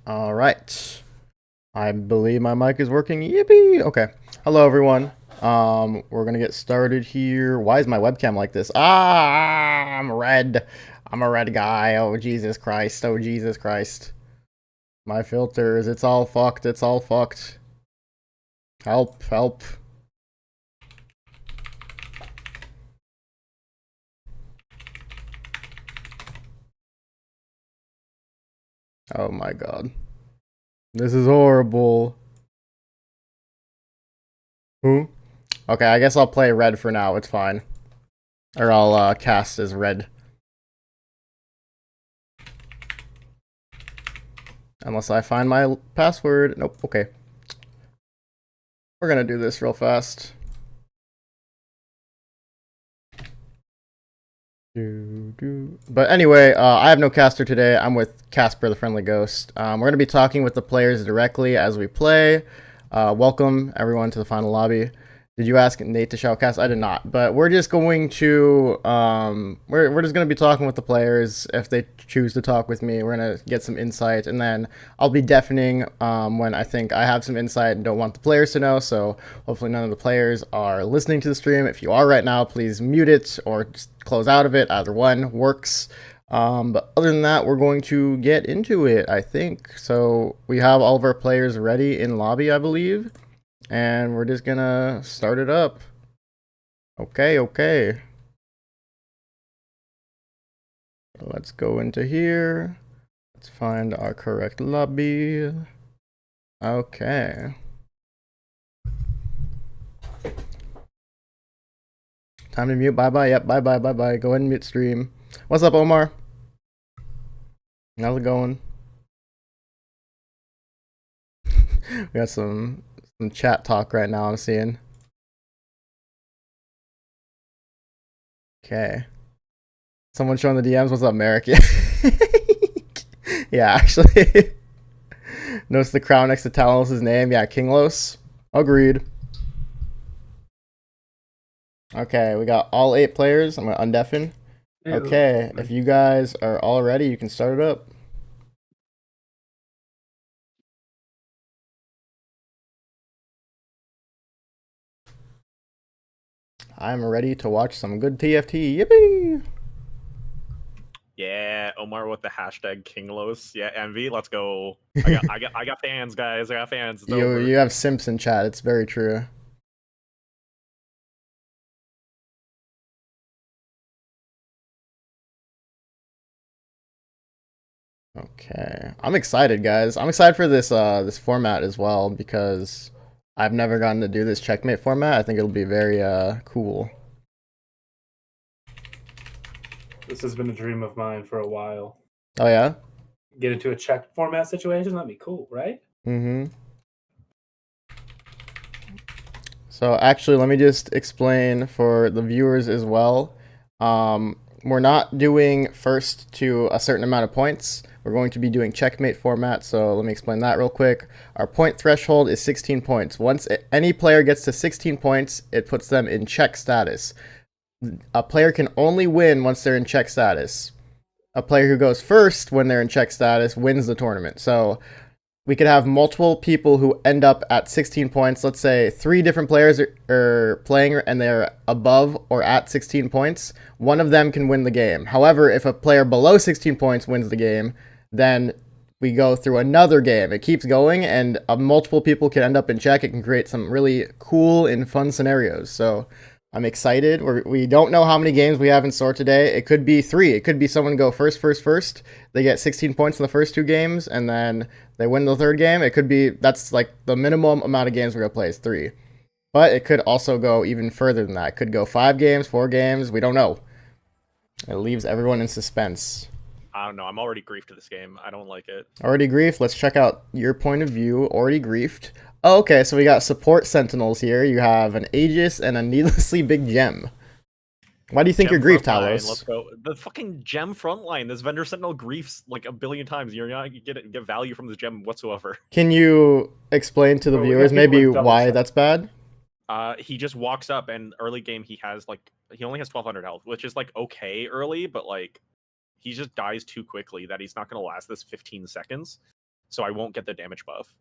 All right. I believe my mic is working. Yippee! Okay. Hello, everyone. We're gonna get started here. Why is my webcam like this? I'm red. I'm a red guy. Oh Jesus Christ. Oh Jesus Christ. My filters. It's all fucked. It's all fucked. Help! Help! Oh my God. This is horrible. Who? Okay, I guess I'll play red for now. It's fine. Or I'll cast as red. Unless I find my password. Nope. Okay. We're gonna do this real fast. But anyway, I have no caster today. I'm with Casper, the Friendly Ghost. We're going to be talking with the players directly as we play. Welcome, everyone, to the final lobby. Did you ask Nate to shoutcast? I did not. But we're just going to we're just going to be talking with the players. If they choose to talk with me, we're going to get some insight, and then I'll be deafening when I think I have some insight and don't want the players to know. So hopefully none of the players are listening to the stream. If you are right now, please mute it or just close out of it. Either one works. But other than that, we're going to get into it, I think. So we have all of our players ready in lobby, I believe. And we're just gonna start it up. Okay. Let's go into here. Let's find our correct lobby. Okay. Time to mute. Bye-bye. Yep, bye-bye. Go ahead and mute stream. What's up, Omar? How's it going? We got some chat talk right now, I'm seeing. Okay. Someone showing the DMs. What's up, Merrick? Yeah, actually. Notice the crown next to Talos' name. Yeah, Kinglos. Agreed. Okay, we got all 8 players. I'm going to undeafen. Okay, if you guys are all ready, you can start it up. I'm ready to watch some good TFT. Yippee! Yeah, Omar with the hashtag Kinglos. Yeah, envy. Let's go. I got fans, guys. I got fans. It's over. You have simps in chat. It's very true. Okay, I'm excited, guys. I'm excited for this this format as well because I've never gotten to do this checkmate format. I think it'll be very cool. This has been a dream of mine for a while. Oh yeah? Get into a check format situation, that'd be cool, right? Mm-hmm. So actually, let me just explain for the viewers as well. We're not doing first to a certain amount of points. We're going to be doing checkmate format, so let me explain that real quick. Our point threshold is 16 points. Once any player gets to 16 points, it puts them in check status. A player can only win once they're in check status. A player who goes first when they're in check status wins the tournament. So we could have multiple people who end up at 16 points. Let's say 3 different players are playing and they're above or at 16 points. One of them can win the game. However, if a player below 16 points wins the game, then we go through another game. It keeps going, and multiple people can end up in check. It can create some really cool and fun scenarios. So I'm excited. We don't know how many games we have in store today. It could be 3. It could be someone go first. They get 16 points in the first 2 games, and then they win the 3rd game. It could be, that's like the minimum amount of games we're going to play is 3. But it could also go even further than that. It could go 5 games, 4 games. We don't know. It leaves everyone in suspense. I don't know. I'm already griefed to this game. I don't like it. Already griefed? Let's check out your point of view. Already griefed. Oh, okay, so we got support sentinels here. You have an Aegis and a needlessly big gem. Why do you think you're griefed, Talos? Let's go. The fucking gem frontline. This vendor sentinel griefs like a billion times. You're not get value from this gem whatsoever. Can you explain to the viewers maybe why that's bad? He just walks up, and early game he has like he only has 1200 health, which is like okay early, but like he just dies too quickly that he's not going to last this 15 seconds. so I won't get the damage buff.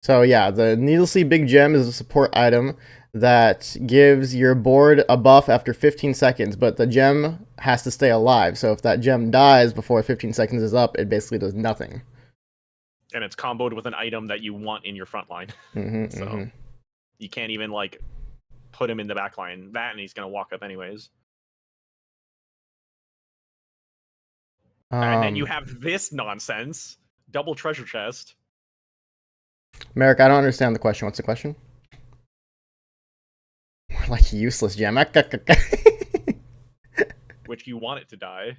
So yeah, the Needlessly Big Gem is a support item that gives your board a buff after 15 seconds, but the gem has to stay alive. So if that gem dies before 15 seconds is up, it basically does nothing. And it's comboed with an item that you want in your front line. So you can't even like put him in the back line. That and he's gonna walk up anyways. And then you have this nonsense. Double treasure chest. Merrick, I don't understand the question. What's the question? Like useless gem. Which you want it to die.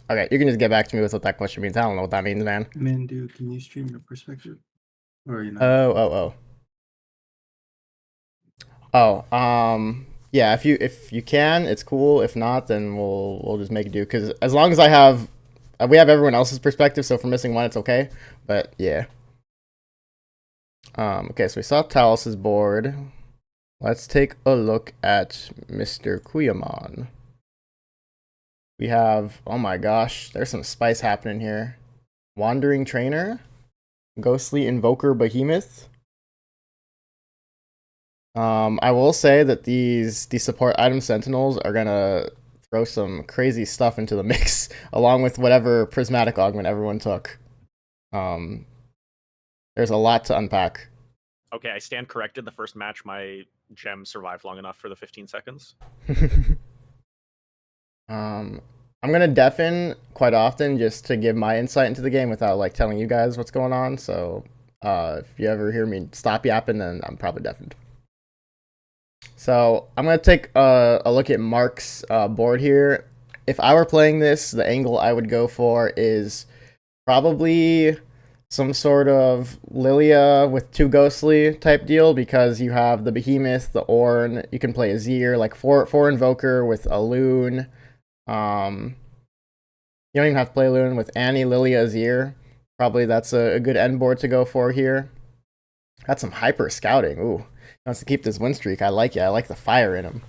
Okay, you can just get back to me with what that question means. I don't know what that means, man. Man, dude, can you stream your perspective? Or yeah, if you can, it's cool. If not, then we'll just make do. Because as long as I have, we have everyone else's perspective. So if we're missing one, it's okay. But yeah. Okay, so we saw Talus's board. Let's take a look at Mr. Kuyamon. We have, oh my gosh, there's some spice happening here. Wandering Trainer, Ghostly Invoker Behemoth. I will say that these support item sentinels are gonna throw some crazy stuff into the mix, along with whatever prismatic augment everyone took. There's a lot to unpack. Okay, I stand corrected. The first match, my gem survived long enough for the 15 seconds. I'm gonna deafen quite often just to give my insight into the game without like telling you guys what's going on. So if you ever hear me stop yapping, then I'm probably deafened. So I'm gonna take a look at Mark's board here. If I were playing this, the angle I would go for is probably some sort of Lilia with 2 Ghostly type deal, because you have the Behemoth, the Ornn, you can play a Azir, like 4 Invoker with a Loon. You don't even have to play Loon with Annie, Lilia, Azir. Probably that's a good end board to go for here. Got some hyper scouting. Ooh, he wants to keep this win streak. I like it. I like the fire in him.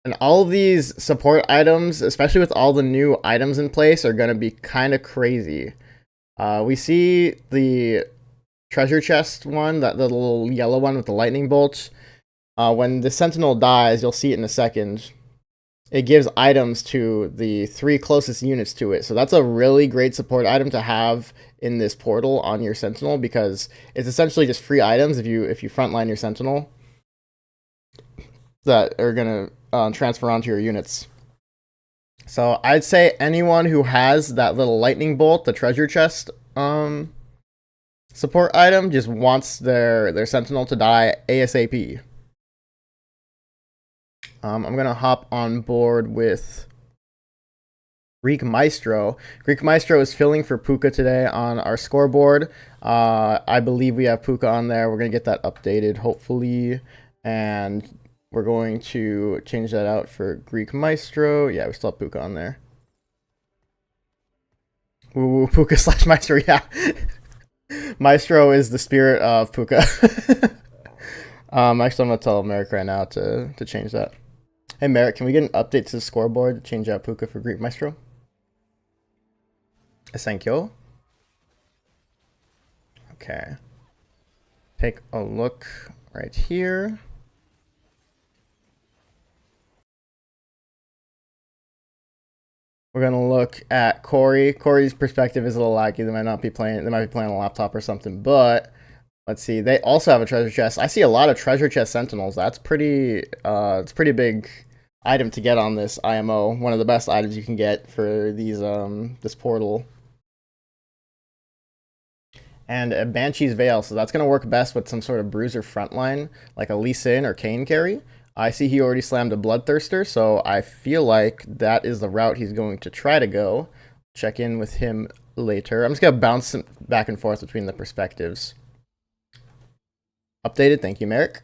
And all of these support items, especially with all the new items in place, are going to be kind of crazy. We see the treasure chest one, the little yellow one with the lightning bolts. When the sentinel dies, you'll see it in a second. It gives items to the 3 closest units to it. So that's a really great support item to have in this portal on your sentinel, because it's essentially just free items if you frontline your sentinel that are going to transfer onto your units. So I'd say anyone who has that little lightning bolt, the treasure chest support item, just wants their sentinel to die ASAP. I'm going to hop on board with Greek Maestro. Greek Maestro is filling for Puka today on our scoreboard. I believe we have Puka on there. We're going to get that updated, hopefully. And we're going to change that out for Greek Maestro. Yeah, we still have Puka on there. Ooh, Puka / Maestro, yeah. Maestro is the spirit of Puka. Actually, I'm going to tell Merrick right now to change that. Hey, Merrick, can we get an update to the scoreboard to change out Puka for Greek Maestro? Thank you. Okay. Take a look right here. We're gonna look at Corey. Corey's perspective is a little laggy. They might be playing on a laptop or something, but let's see. They also have a treasure chest. I see a lot of treasure chest sentinels. That's pretty it's a pretty big item to get on this IMO. One of the best items you can get for these this portal. And a Banshee's Veil, so that's gonna work best with some sort of bruiser frontline, like a Lee Sin or Kayn carry. I see he already slammed a Bloodthirster, so I feel like that is the route he's going to try to go. Check in with him later. I'm just gonna bounce back and forth between the perspectives. Updated, thank you, Merrick.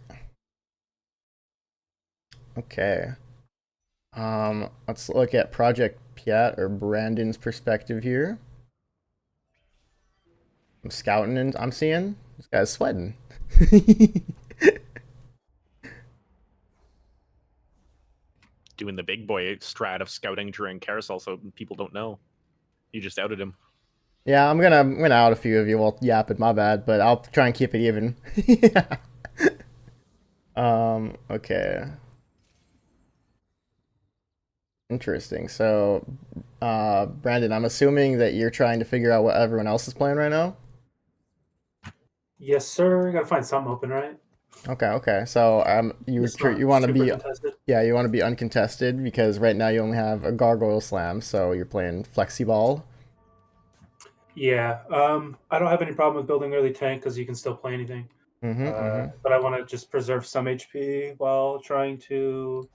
Okay. Let's look at Project Piat or Brandon's perspective here. I'm scouting and I'm seeing this guy's sweating. Doing the big boy strat of scouting during carousel, so people don't know. You just outed him. Yeah, I'm gonna out a few of you while yapping. My bad, but I'll try and keep it even. Yeah. Okay. Interesting. So, Brandon, I'm assuming that you're trying to figure out what everyone else is playing right now. Yes, sir. Gotta find something open, right? Okay. So, It's not you want to super be, contested. yeah, you want to be uncontested because right now you only have a gargoyle slam, so you're playing flexi-ball. Yeah. I don't have any problem with building early tank because you can still play anything. But I want to just preserve some HP while trying to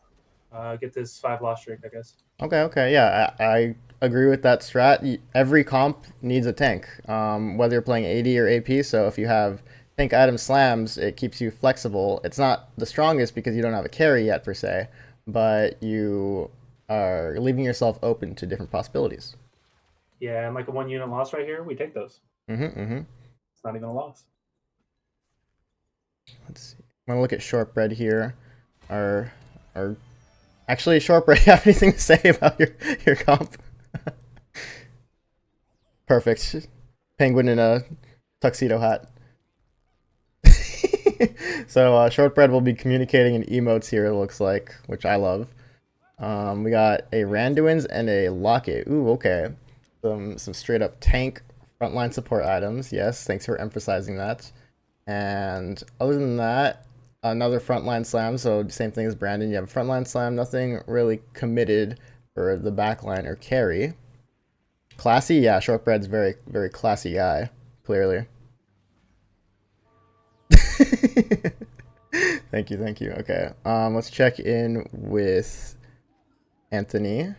get this 5 loss streak, I guess. Okay, yeah, I agree with that strat. Every comp needs a tank, whether you're playing AD or AP. So if you have tank item slams, it keeps you flexible. It's not the strongest because you don't have a carry yet per se, but you are leaving yourself open to different possibilities. Yeah, and like a 1 unit loss right here, we take those. It's not even a loss. Let's see. I'm gonna look at shortbread here. Our actually shortbread, you have anything to say about your comp? Perfect. Penguin in a tuxedo hat. So shortbread will be communicating in emotes here, it looks like, which I love. We got a Randuin's and a Locket. Ooh, okay. Some straight up tank frontline support items. Yes, thanks for emphasizing that. And other than that, another frontline slam. So same thing as Brandon. You have a frontline slam. Nothing really committed for the backline or carry. Classy, yeah. Shortbread's very classy guy. Clearly. Thank you. Okay. Let's check in with Anthony.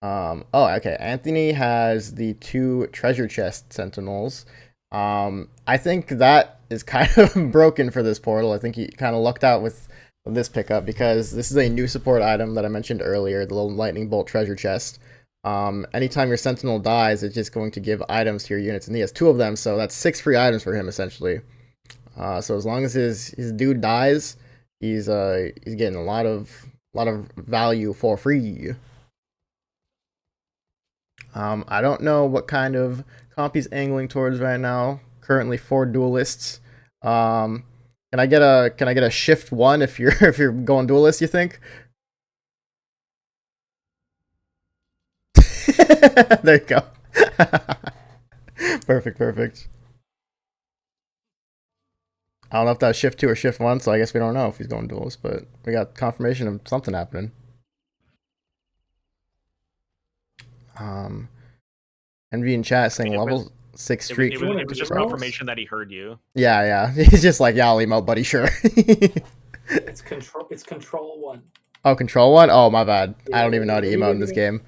Oh, okay. Anthony has the 2 treasure chest sentinels. I think that is kind of broken for this portal. I think he kind of lucked out with this pickup because this is a new support item that I mentioned earlier, the little lightning bolt treasure chest. Anytime your sentinel dies, it's just going to give items to your units, and he has 2 of them, so that's 6 free items for him essentially. So as long as his dude dies, he's getting a lot of value for free. I don't know what kind of comp he's angling towards right now. Currently 4 duelists. Can I get a shift 1 if you're if you're going duelist, you think? There you go. Perfect. I don't know if that's shift 2 or shift 1, so I guess we don't know if he's going duelist, but we got confirmation of something happening. Envy in chat saying level 6 streak. It was just confirmation that he heard you. Yeah. He's just like, yeah, I'll emote, buddy, sure. It's control 1. Oh, control 1? Oh, my bad. I don't even know how to Yeah, emote in this game.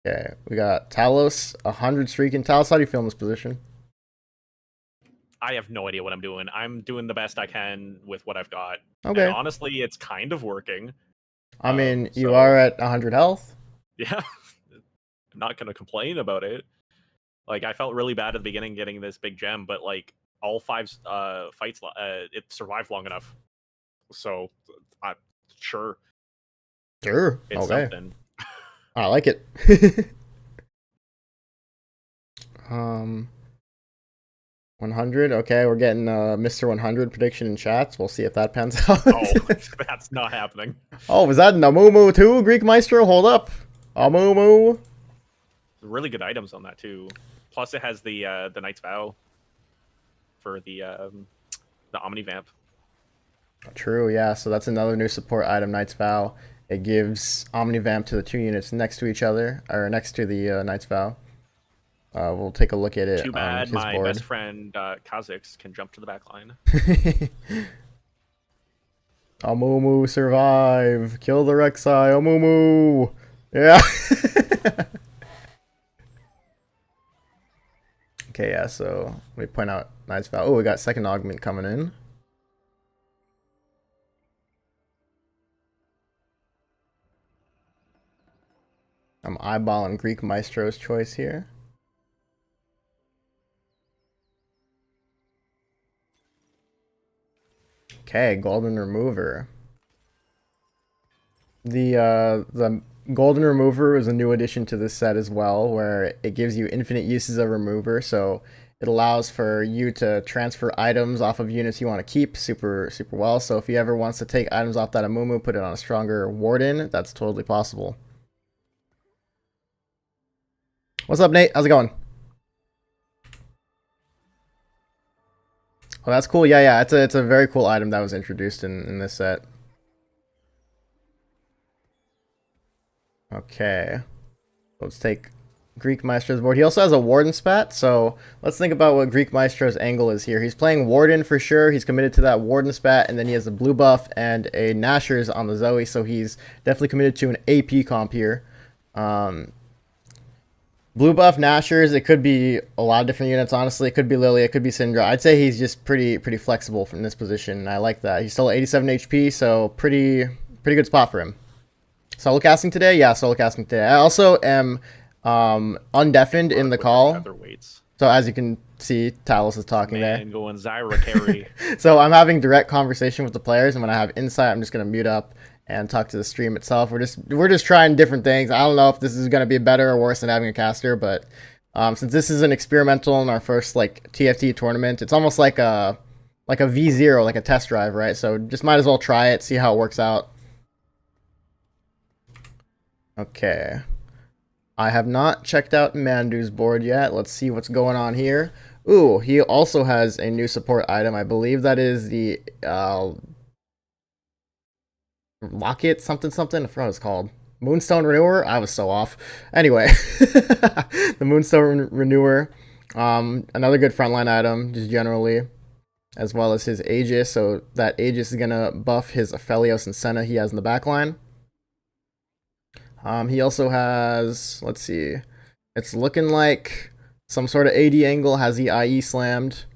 Okay, we got Talos, 100 streaking. Talos, how do you feel in this position? I have no idea what I'm doing. I'm doing the best I can with what I've got. Okay. And honestly, it's kind of working. I mean, you are at 100 health. Yeah. I'm not going to complain about it. Like, I felt really bad at the beginning getting this big gem, but, like, all 5 fights, it survived long enough. So, sure. Sure. It's okay. something. I like it. 100. Okay, we're getting Mr. 100 prediction in chats. We'll see if that pans out. Oh, that's not happening. Oh, was that Namumu too, Greek Maestro? Hold up. Amumu. Really good items on that too. Plus, it has the Knight's Vow for the Omnivamp. True, yeah. So that's another new support item, Knight's Vow. It gives Omnivamp to the 2 units next to each other, or next to the Knight's Vow. We'll take a look at it. Too bad on his my board. best friend Kha'Zix can jump to the back line. Amumu, survive! Kill the Rek'Sai, Amumu! Yeah! Okay, yeah, so let me point out Knight's Vow. Oh, we got second augment coming in. I'm eyeballing Greek Maestro's choice here. Okay, Golden Remover. The Golden Remover is a new addition to this set as well, where it gives you infinite uses of Remover, so it allows for you to transfer items off of units you want to keep super well. So if he ever wants to take items off that Amumu, put it on a stronger Warden, that's totally possible. What's up, Nate? How's it going? Oh, that's cool. Yeah, it's a very cool item that was introduced in this set. Okay. Let's take Greek Maestro's board. He also has a Warden spat, so let's think about what Greek Maestro's angle is here. He's playing Warden for sure. He's committed to that Warden spat, and then he has a blue buff and a Nashor's on the Zoe, so he's definitely committed to an AP comp here. Blue buff Nashor's, it could be a lot of different units, honestly. It could be Lilia, it could be Syndra. I'd say he's just pretty flexible from this position, and I like that. He's still 87 HP, so pretty good spot for him. Solo casting today? Yeah, solo casting today. I also am undeafened in the call. So as you can see, Talos is talking there. Going Zyra carry. So I'm having direct conversation with the players, and when I have insight, I'm just gonna mute up and talk to the stream itself. We're just trying different things. I don't know if this is gonna be better or worse than having a caster, but since this is an experimental in our first like TFT tournament, it's almost like a V0, like a test drive, right? So just might as well try it, see how it works out. Okay. I have not checked out Mandu's board yet. Let's see what's going on here. Ooh, he also has a new support item. I believe that is the Locket something. I forgot what it's called. Moonstone Renewer? I was so off. Anyway, the Moonstone Renewer. Another good frontline item, just generally. As well as his Aegis. So that Aegis is going to buff his Aphelios and Senna he has in the backline. He also has, let's see, it's looking like some sort of AD angle, has the IE slammed.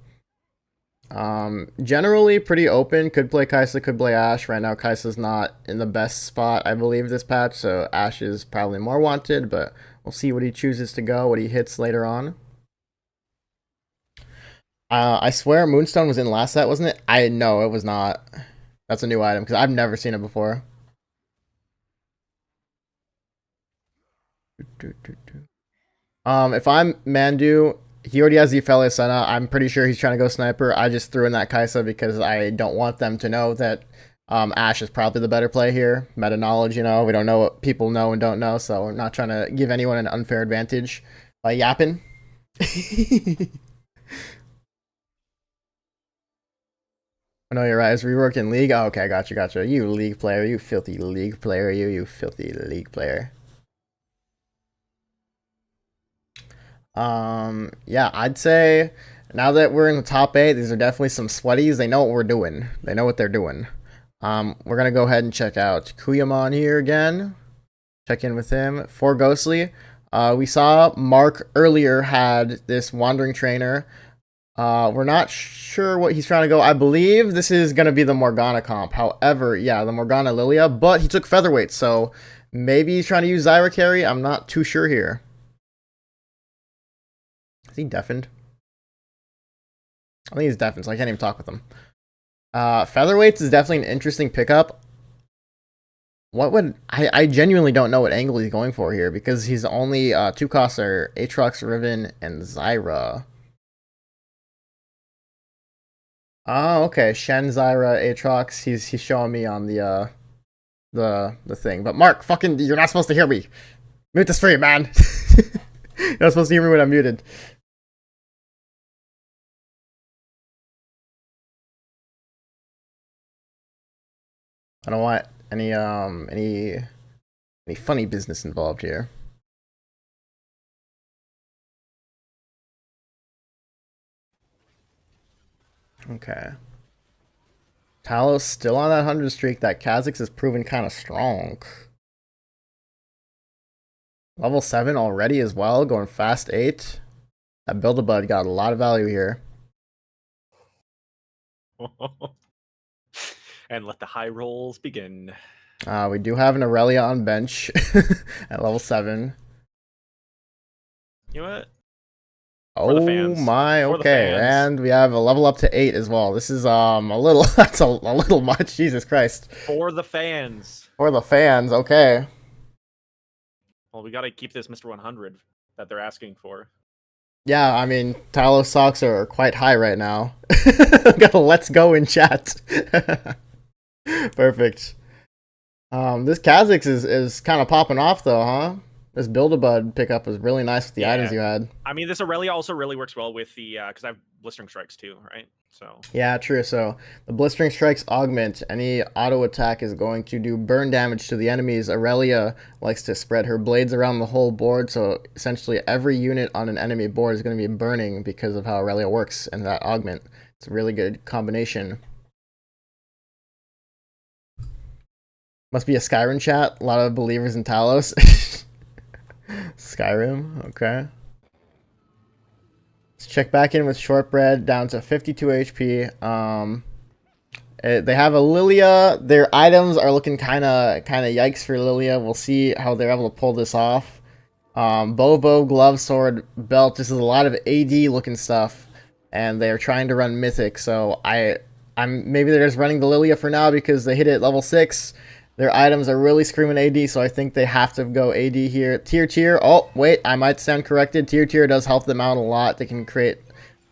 Generally pretty open, could play Kai'Sa, could play Ashe. Right now Kai'Sa's not in the best spot, I believe, this patch, so Ashe is probably more wanted, but we'll see what he chooses to go, what he hits later on. I swear Moonstone was in last set, wasn't it? No, it was not. That's a new item, because I've never seen it before. If I'm Mandu, he already has the Aphelios Senna. I'm pretty sure he's trying to go sniper. I just threw in that Kai'Sa because I don't want them to know that Ashe is probably the better play here. Meta knowledge, you know, we don't know what people know and don't know, so we're not trying to give anyone an unfair advantage by yapping. Oh, no, you're right. It's reworking League. Oh, okay, gotcha. You League player, you filthy League player, you filthy League player. Yeah, I'd say now that we're in the top 8, these are definitely some sweaties. They know what we're doing. They know what they're doing. We're gonna go ahead and check out Kuyamon here again. Check in with him. For Ghostly, we saw Mark earlier had this Wandering Trainer. We're not sure what he's trying to go. I believe this is gonna be the Morgana comp. However, yeah, the Morgana Lilia, but he took Featherweight, so maybe he's trying to use Zyra carry. I'm not too sure here. Is he deafened? I think he's deafened, so I can't even talk with him. Featherweights is definitely an interesting pickup. What would... I genuinely don't know what angle he's going for here, because he's only 2 costs are Aatrox, Riven, and Zyra. Oh, okay. Shen, Zyra, Aatrox. He's showing me on the thing. But Mark, fucking, you're not supposed to hear me. Mute the stream, man. You're not supposed to hear me when I'm muted. I don't want any funny business involved here. Okay. Talos still on that 100 streak. That Kha'Zix has proven kind of strong. Level 7 already as well, going fast 8. That Build-A-Bud got a lot of value here. And let the high rolls begin. We do have an Aurelia on bench at level 7. You know what? For the Oh fans. my, For the okay, fans. and we have a level up to 8 as well. This is a little that's a little much. Jesus Christ. For the fans. For the fans, okay. Well, we gotta keep this Mr. 100 that they're asking for. Yeah, I mean, Talos socks are quite high right now. Got a let's go in chat. Perfect. This Kha'Zix is kind of popping off though, huh? This Build-A-Bud pickup was really nice with the items you had. I mean, this Aurelia also really works well with the because I have Blistering Strikes too, right? So yeah, true. So the Blistering Strikes augment. Any auto attack is going to do burn damage to the enemies. Aurelia likes to spread her blades around the whole board, so essentially every unit on an enemy board is going to be burning because of how Aurelia works and that augment. It's a really good combination. Must be a Skyrim chat. A lot of believers in Talos. Skyrim, okay. Let's check back in with Shortbread, down to 52 HP. They have a Lilia. Their items are looking kind of yikes for Lilia. We'll see how they're able to pull this off. Bow, glove, sword, belt. This is a lot of AD looking stuff, and they're trying to run Mythic. So maybe they're just running the Lilia for now because they hit it at level 6. Their items are really screaming AD, so I think they have to go AD here. Tier. Oh, wait, I might stand corrected. Tier does help them out a lot. They can create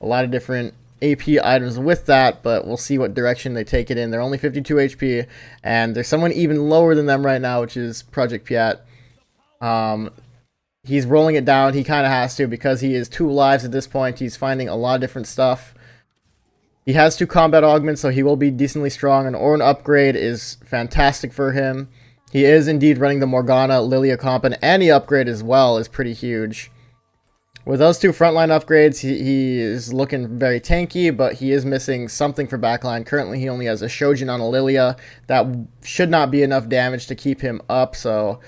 a lot of different AP items with that, but we'll see what direction they take it in. They're only 52 HP, and there's someone even lower than them right now, which is Project Piat. He's rolling it down. He kind of has to because he is 2 lives at this point. He's finding a lot of different stuff. He has 2 combat augments, so he will be decently strong. An Ornn upgrade is fantastic for him. He is indeed running the Morgana Lilia comp, and any upgrade as well is pretty huge. With those 2 frontline upgrades, he is looking very tanky, but he is missing something for backline. Currently, he only has a Shojin on a Lilia. That should not be enough damage to keep him up, so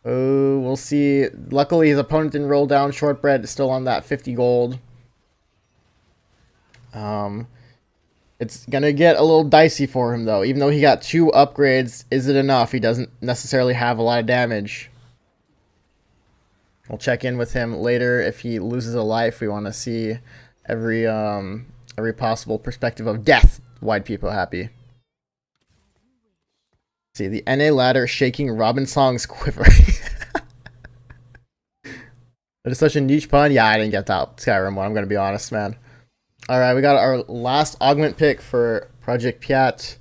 we'll see. Luckily, his opponent didn't roll down. Shortbread is still on that 50 gold. It's going to get a little dicey for him, though. Even though he got 2 upgrades, is it enough? He doesn't necessarily have a lot of damage. We'll check in with him later. If he loses a life, we want to see every possible perspective of death. White people happy. See, the NA ladder shaking Robin Song's quiver. That is such a niche pun. Yeah, I didn't get that Skyrim one. I'm going to be honest, man. Alright, we got our last augment pick for Project Piat.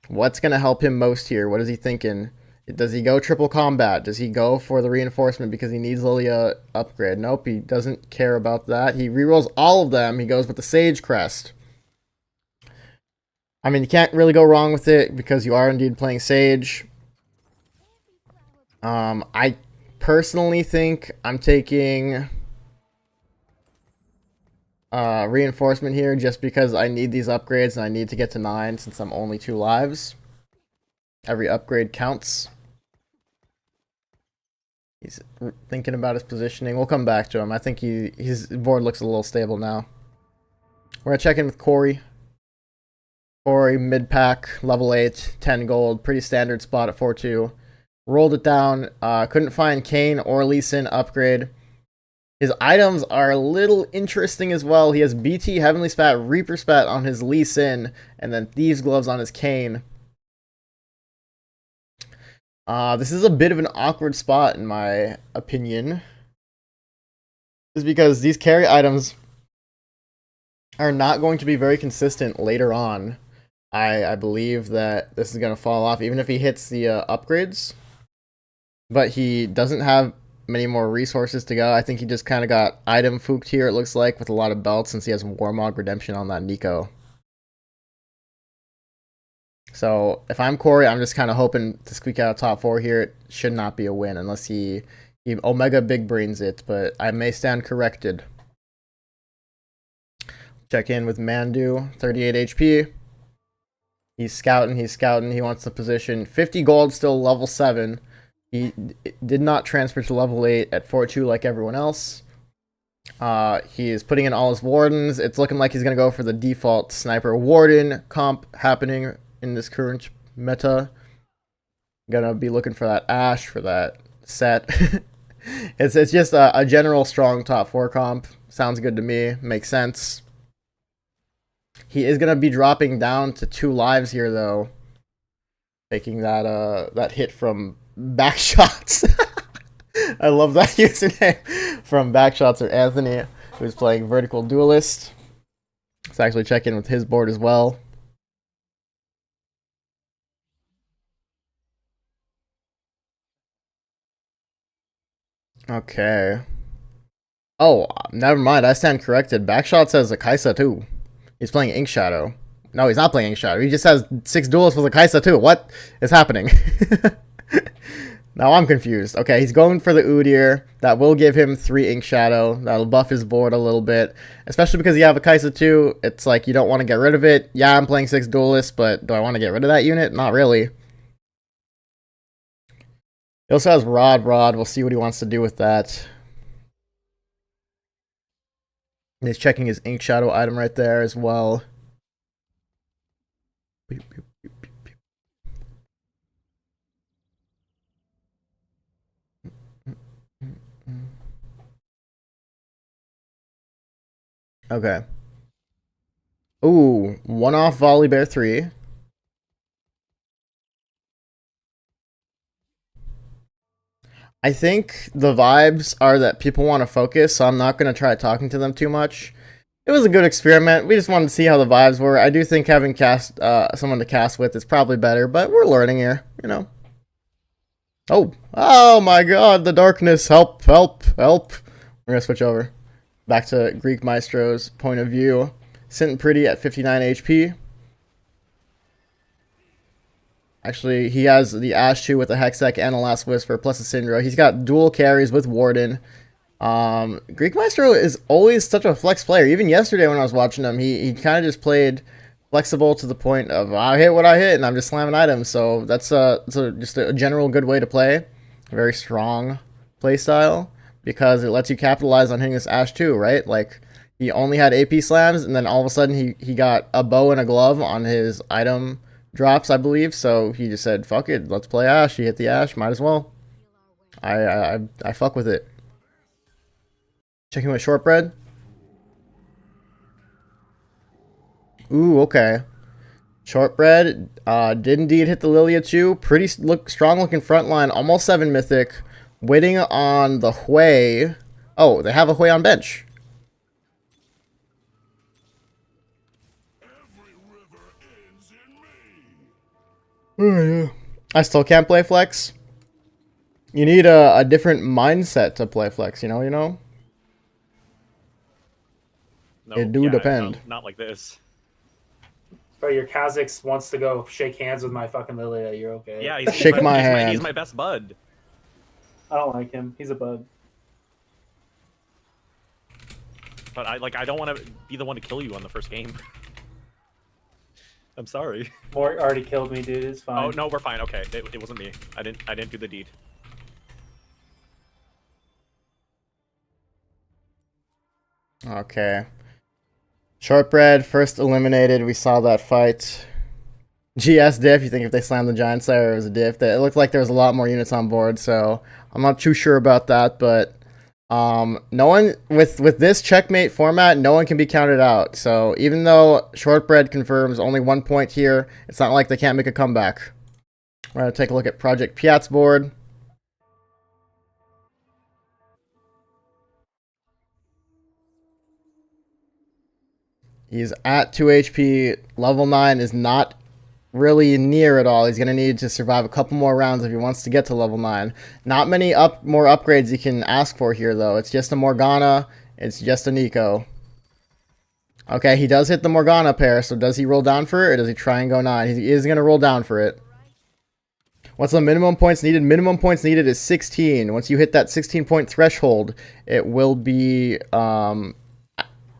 What's going to help him most here? What is he thinking? Does he go triple combat? Does he go for the reinforcement because he needs Lilia upgrade? Nope, he doesn't care about that. He rerolls all of them. He goes with the Sage Crest. I mean, you can't really go wrong with it because you are indeed playing Sage. I personally think I'm taking reinforcement here just because I need these upgrades and I need to get to 9 since I'm only 2 lives. Every upgrade counts. He's thinking about his positioning. We'll come back to him. I think his board looks a little stable now. We're going to check in with Corey. Corey, mid-pack, level 8, 10 gold. Pretty standard spot at 4-2. Rolled it down. Couldn't find Kayn or Lee Sin upgrade. His items are a little interesting as well. He has BT, Heavenly Spat, Reaper Spat on his Lee Sin, and then Thieves Gloves on his Kayn. This is a bit of an awkward spot in my opinion. Is because these carry items are not going to be very consistent later on. I believe that this is going to fall off even if he hits the upgrades. But he doesn't have many more resources to go. I think he just kind of got item fooked here, it looks like, with a lot of belts since he has Warmog Redemption on that Nico. So if I'm Corey, I'm just kind of hoping to squeak out a top 4 here. It should not be a win unless he Omega Big Brains it, but I may stand corrected. Check in with Mandu, 38 HP. He's scouting. He wants the position. 50 gold, still level 7. He did not transfer to level 8 at 4-2 like everyone else. He is putting in all his wardens. It's looking like he's going to go for the default sniper warden comp happening in this current meta. Gonna be looking for that Ash for that set. It's just a general strong top 4 comp. Sounds good to me. Makes sense. He is gonna be dropping down to 2 lives here though. Taking that hit from Backshots. I love that username from Backshots or Anthony, who's playing Vertical Duelist. Let's actually check in with his board as well. Okay. Oh, never mind. I stand corrected. Backshot says a Kaisa too. He's playing Ink Shadow. No, he's not playing Ink Shadow. He just has 6 duels with a Kaisa too. What is happening? Now I'm confused. Okay, he's going for the Udyr. That will give him 3 Ink Shadow. That'll buff his board a little bit. Especially because you have a Kaisa too. It's like you don't want to get rid of it. Yeah, I'm playing 6 duelists, but do I want to get rid of that unit? Not really. He also has Rod. We'll see what he wants to do with that. He's checking his Ink Shadow item right there as well. Okay. Ooh, 1-off Volley Bear 3. I think the vibes are that people want to focus, so I'm not going to try talking to them too much. It was a good experiment. We just wanted to see how the vibes were. I do think having someone to cast with is probably better, but we're learning here, you know. Oh my god, the darkness. Help. We're going to switch over. Back to Greek Maestro's point of view. Sitting pretty at 59 HP. Actually, he has the Ash 2 with a Hextech and a Last Whisper plus a Syndra. He's got dual carries with Warden. Greek Maestro is always such a flex player. Even yesterday when I was watching him, he kind of just played flexible to the point of I hit what I hit and I'm just slamming items. So that's just a general good way to play. A very strong play style because it lets you capitalize on hitting this Ash 2, right? Like he only had AP slams and then all of a sudden he got a bow and a glove on his item drops, I believe. So he just said, "Fuck it, let's play Ash." He hit the Ash, might as well. I fuck with it. Checking with Shortbread. Ooh, okay. Shortbread did indeed hit the Lilia 2. Pretty strong looking front line, almost 7 mythic. Waiting on the Hui. Oh, they have a Hui on bench. Oh, yeah. I still can't play Flex. You need a different mindset to play Flex, you know? No, It do depend. Not like this. Bro, your Kha'Zix wants to go shake hands with my fucking Lilia. You're okay. Yeah, he's Shake my hand. He's my best bud. I don't like him. He's a bud. But I don't want to be the one to kill you on the first game. I'm sorry. Mort already killed me, dude. It's fine. Oh no, we're fine. Okay, it wasn't me. I didn't do the deed. Okay. Shortbread, first eliminated. We saw that fight. GS diff, you think if they slammed the Giant Slayer it was a diff. It looked like there was a lot more units on board, so I'm not too sure about that, but no one with this checkmate format, no one can be counted out. So even though Shortbread confirms only 1 point here, it's not like they can't make a comeback. We're gonna take a look at Project Piat's board. He's at 2 HP. Level 9 is not really near at all. He's going to need to survive a couple more rounds if he wants to get to level 9. Not many more upgrades you can ask for here, though. It's just a Morgana. It's just a Nico. Okay, he does hit the Morgana pair, so does he roll down for it, or does he try and go 9? He is going to roll down for it. What's the minimum points needed? Minimum points needed is 16. Once you hit that 16-point threshold, it will be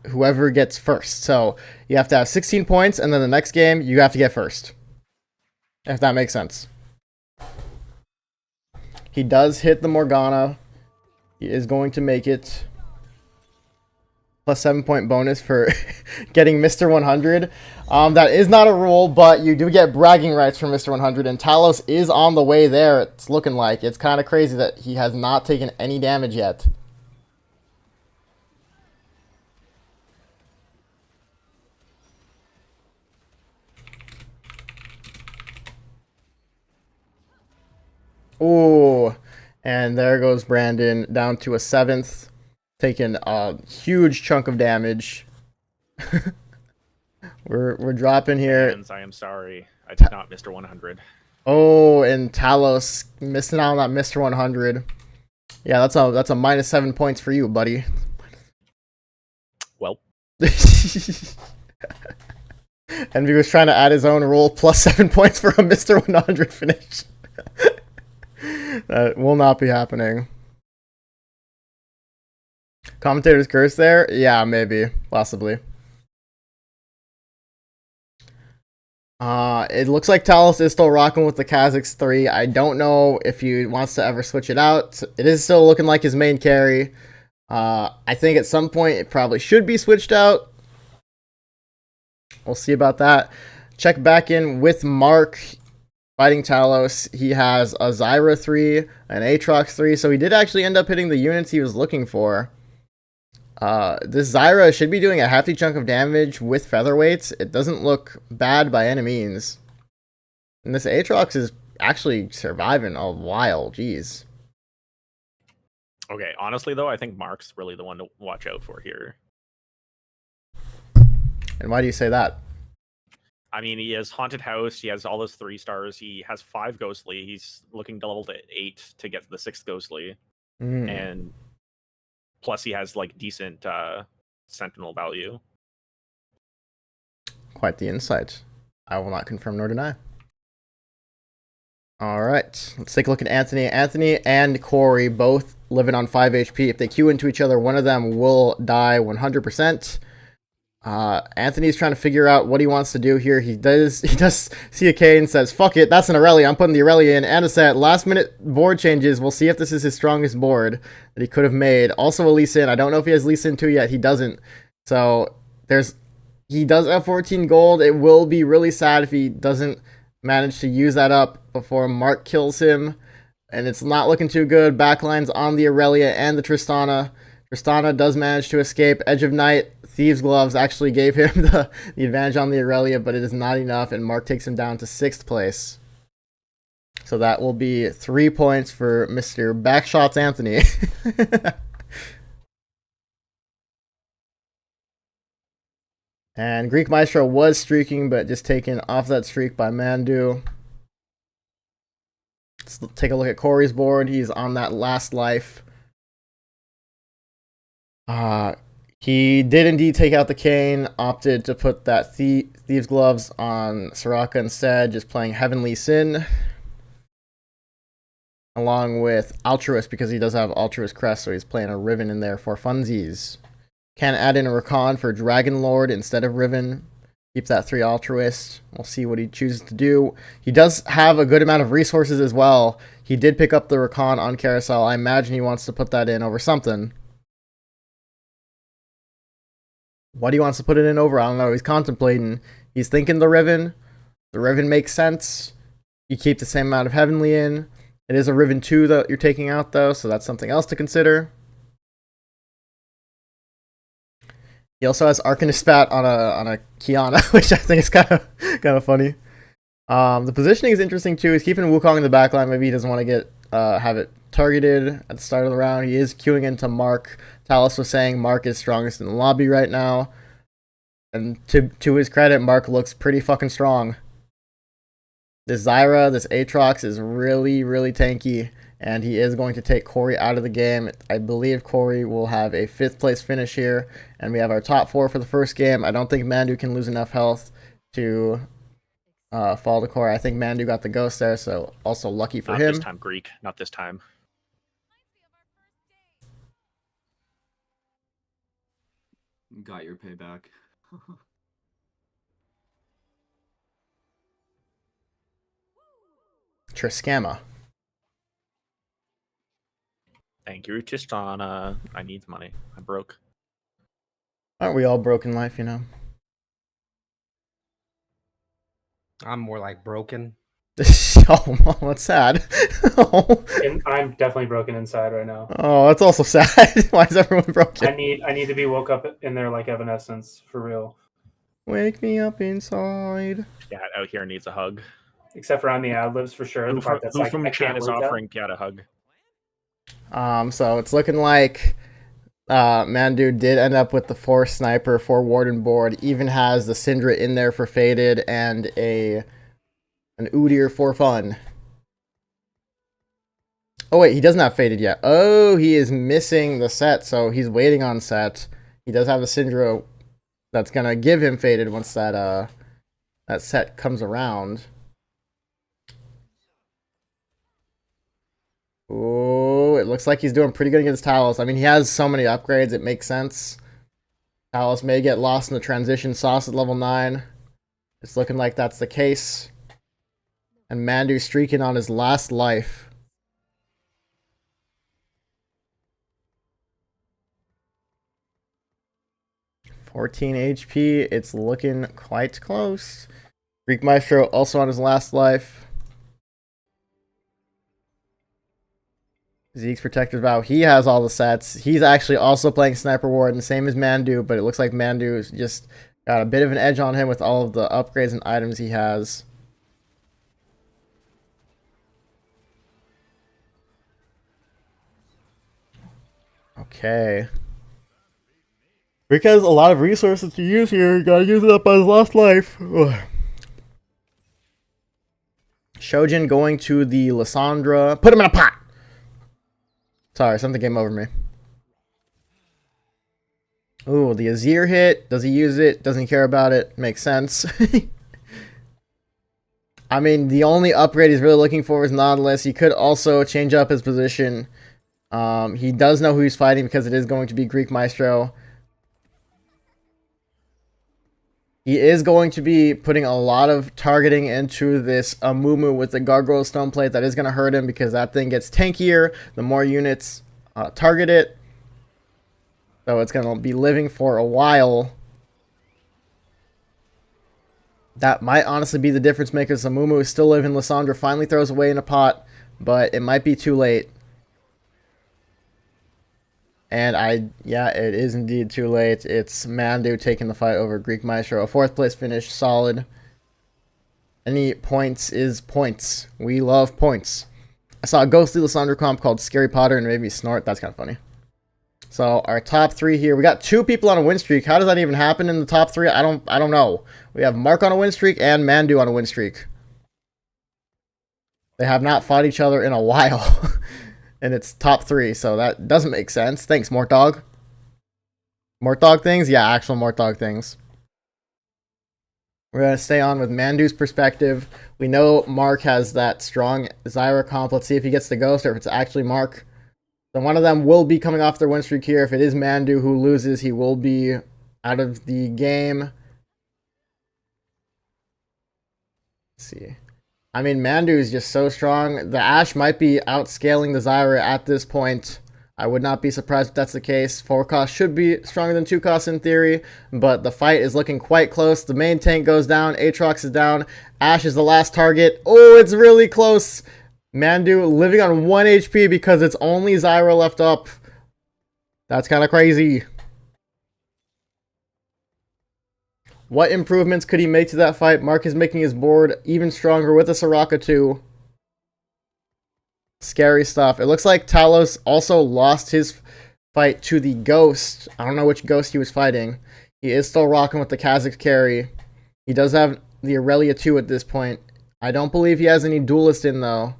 whoever gets first. So you have to have 16 points, and then the next game, you have to get first. If that makes sense. He does hit the Morgana. He is going to make it. plus 7-point bonus for getting Mr. 100. That is not a rule, but you do get bragging rights from Mr. 100, and Talos is on the way there. It's looking like it's kind of crazy that he has not taken any damage yet. Ooh, and there goes Brandon down to a 7th, taking a huge chunk of damage. we're dropping here. Fans, I am sorry. I did not Mr. 100. Oh, and Talos missing out on that Mr. 100. Yeah, that's a minus 7 points for you, buddy. Well, Envy was trying to add his own rule, plus 7 points for a Mr. 100 finish. That will not be happening. Commentator's curse there? Yeah, maybe. Possibly. It looks like Talos is still rocking with the Kha'Zix 3. I don't know if he wants to ever switch it out. It is still looking like his main carry. I think at some point it probably should be switched out. We'll see about that. Check back in with Mark fighting Talos. He has a Zyra 3, an Aatrox 3, so he did actually end up hitting the units he was looking for. This Zyra should be doing a hefty chunk of damage with featherweights. It doesn't look bad by any means. And this Aatrox is actually surviving a while. Jeez. okay. Honestly, though, I think Mark's really the one to watch out for here. And why do you say that? I mean, he has Haunted House. He has all his 3 stars. He has 5 Ghostly. He's looking to level to 8 to get the 6th Ghostly. And plus, he has like decent Sentinel value. Quite the insight. I will not confirm nor deny. All right, let's take a look at Anthony. Anthony and Corey both living on 5 HP. If they queue into each other, one of them will die 100%. Anthony's trying to figure out what he wants to do here. He does see a K and says, fuck it, that's an Aurelia. I'm putting the Aurelia in. And a set. Last minute board changes. We'll see if this is his strongest board that he could have made. Also a Lee Sin. I don't know if he has Lee Sin 2 yet. He doesn't. So he does have 14 gold. It will be really sad if he doesn't manage to use that up before Mark kills him. And it's not looking too good. Backlines on the Aurelia and the Tristana. Tristana does manage to escape. Edge of Night, Thieves' Gloves actually gave him the advantage on the Aurelia, but it is not enough, and Mark takes him down to 6th place. So that will be 3 points for Mr. Backshots Anthony. And Greek Maestro was streaking, but just taken off that streak by Mandu. Let's take a look at Corey's board. He's on that last life. He did indeed take out the Cane, opted to put that Thieves' Gloves on Soraka instead, just playing Heavenly Sin. Along with Altruist, because he does have Altruist Crest, so he's playing a Riven in there for funsies. Can add in a Rakan for Dragon Lord instead of Riven. Keep that 3 Altruist. We'll see what he chooses to do. He does have a good amount of resources as well. He did pick up the Rakan on Carousel. I imagine he wants to put that in over something. What he wants to put it in over, I don't know. He's contemplating. He's thinking the Riven. The Riven makes sense. You keep the same amount of Heavenly in. It is a Riven 2 that you're taking out, though, so that's something else to consider. He also has Arcanist Spat on a Kiana, which I think is kind of funny. The positioning is interesting too. He's keeping Wukong in the backline. Maybe he doesn't want to get have it targeted at the start of the round. He is queuing into Mark. Talos was saying Mark is strongest in the lobby right now, and to his credit, Mark looks pretty fucking strong. This Zyra, this Aatrox is really, really tanky, and he is going to take Corey out of the game. I believe Corey will have a 5th place finish here, and we have our top 4 for the first game. I don't think Mandu can lose enough health to fall to Corey. I think Mandu got the ghost there, so also lucky for him. Not this time, Greek. Not this time. Got your payback. Triskama. Thank you, Tristana. I need money. I'm broke. Aren't we all broken life, you know? I'm more like broken. Oh, Mom, that's sad. Oh. And I'm definitely broken inside right now. Oh, that's also sad. Why is everyone broken? I need to be woke up in there like Evanescence, for real. Wake me up inside. Cat out here needs a hug. Except for on the ad libs for sure. Who The part that's who like from I chat can't is wait offering Cat a hug? So it's looking like Mandu did end up with the 4 sniper, 4 warden board. Even has the Syndra in there for faded and an Udyr for fun. Oh wait, he doesn't have faded yet. Oh, he is missing the set, so he's waiting on set. He does have a Syndra that's gonna give him faded once that that set comes around. Oh, it looks like he's doing pretty good against Talos. I mean, he has so many upgrades, it makes sense. Talos may get lost in the transition sauce at level 9. It's looking like that's the case. And Mandu streaking on his last life. $14 HP. It's looking quite close. Greek Maestro also on his last life. Zeke's Protective Vow. He has all the sets. He's actually also playing Sniper Warden, same as Mandu, but it looks like Mandu's just got a bit of an edge on him with all of the upgrades and items he has. Okay. Rick has a lot of resources to use here. You gotta use it up by his last life. Ugh. Shojin going to the Lysandra. Put him in a pot! Sorry, something came over me. Ooh, the Azir hit. Does he use it? Doesn't care about it. Makes sense. I mean, the only upgrade he's really looking for is Nautilus. He could also change up his position. He does know who he's fighting because it is going to be Greek Maestro. He is going to be putting a lot of targeting into this Amumu with the Gargoyle Stone Plate. That is going to hurt him because that thing gets tankier the more units target it. So it's going to be living for a while. That might honestly be the difference maker. Amumu is still living. Lysandra finally throws away in a pot, but it might be too late. And yeah, it is indeed too late. It's Mandu taking the fight over Greek Maestro. A 4th place finish, solid. Any points is points. We love points. I saw a ghostly Lysandra comp called Scary Potter and it made me snort. That's kind of funny. So our top 3 here. We got 2 people on a win streak. How does that even happen in the top 3? I don't know. We have Mark on a win streak and Mandu on a win streak. They have not fought each other in a while. And it's top 3, so that doesn't make sense. Thanks, Mortdog. Mortdog things? Yeah, actual Mortdog things. We're going to stay on with Mandu's perspective. We know Mark has that strong Zyra comp. Let's see if he gets the ghost or if it's actually Mark. So one of them will be coming off their win streak here. If it is Mandu who loses, he will be out of the game. Let's see. I mean, Mandu is just so strong. The Ashe might be outscaling the Zyra at this point. I would not be surprised if that's the case. 4 cost should be stronger than 2 costs in theory, but the fight is looking quite close. The main tank goes down. Aatrox is down. Ashe is the last target. Oh, it's really close. Mandu living on 1 HP because it's only Zyra left up. That's kind of crazy. What improvements could he make to that fight? Mark is making his board even stronger with a Soraka too. Scary stuff. It looks like Talos also lost his fight to the Ghost. I don't know which Ghost he was fighting. He is still rocking with the Kha'Zix carry. He does have the Aurelia 2 at this point. I don't believe he has any Duelist in though.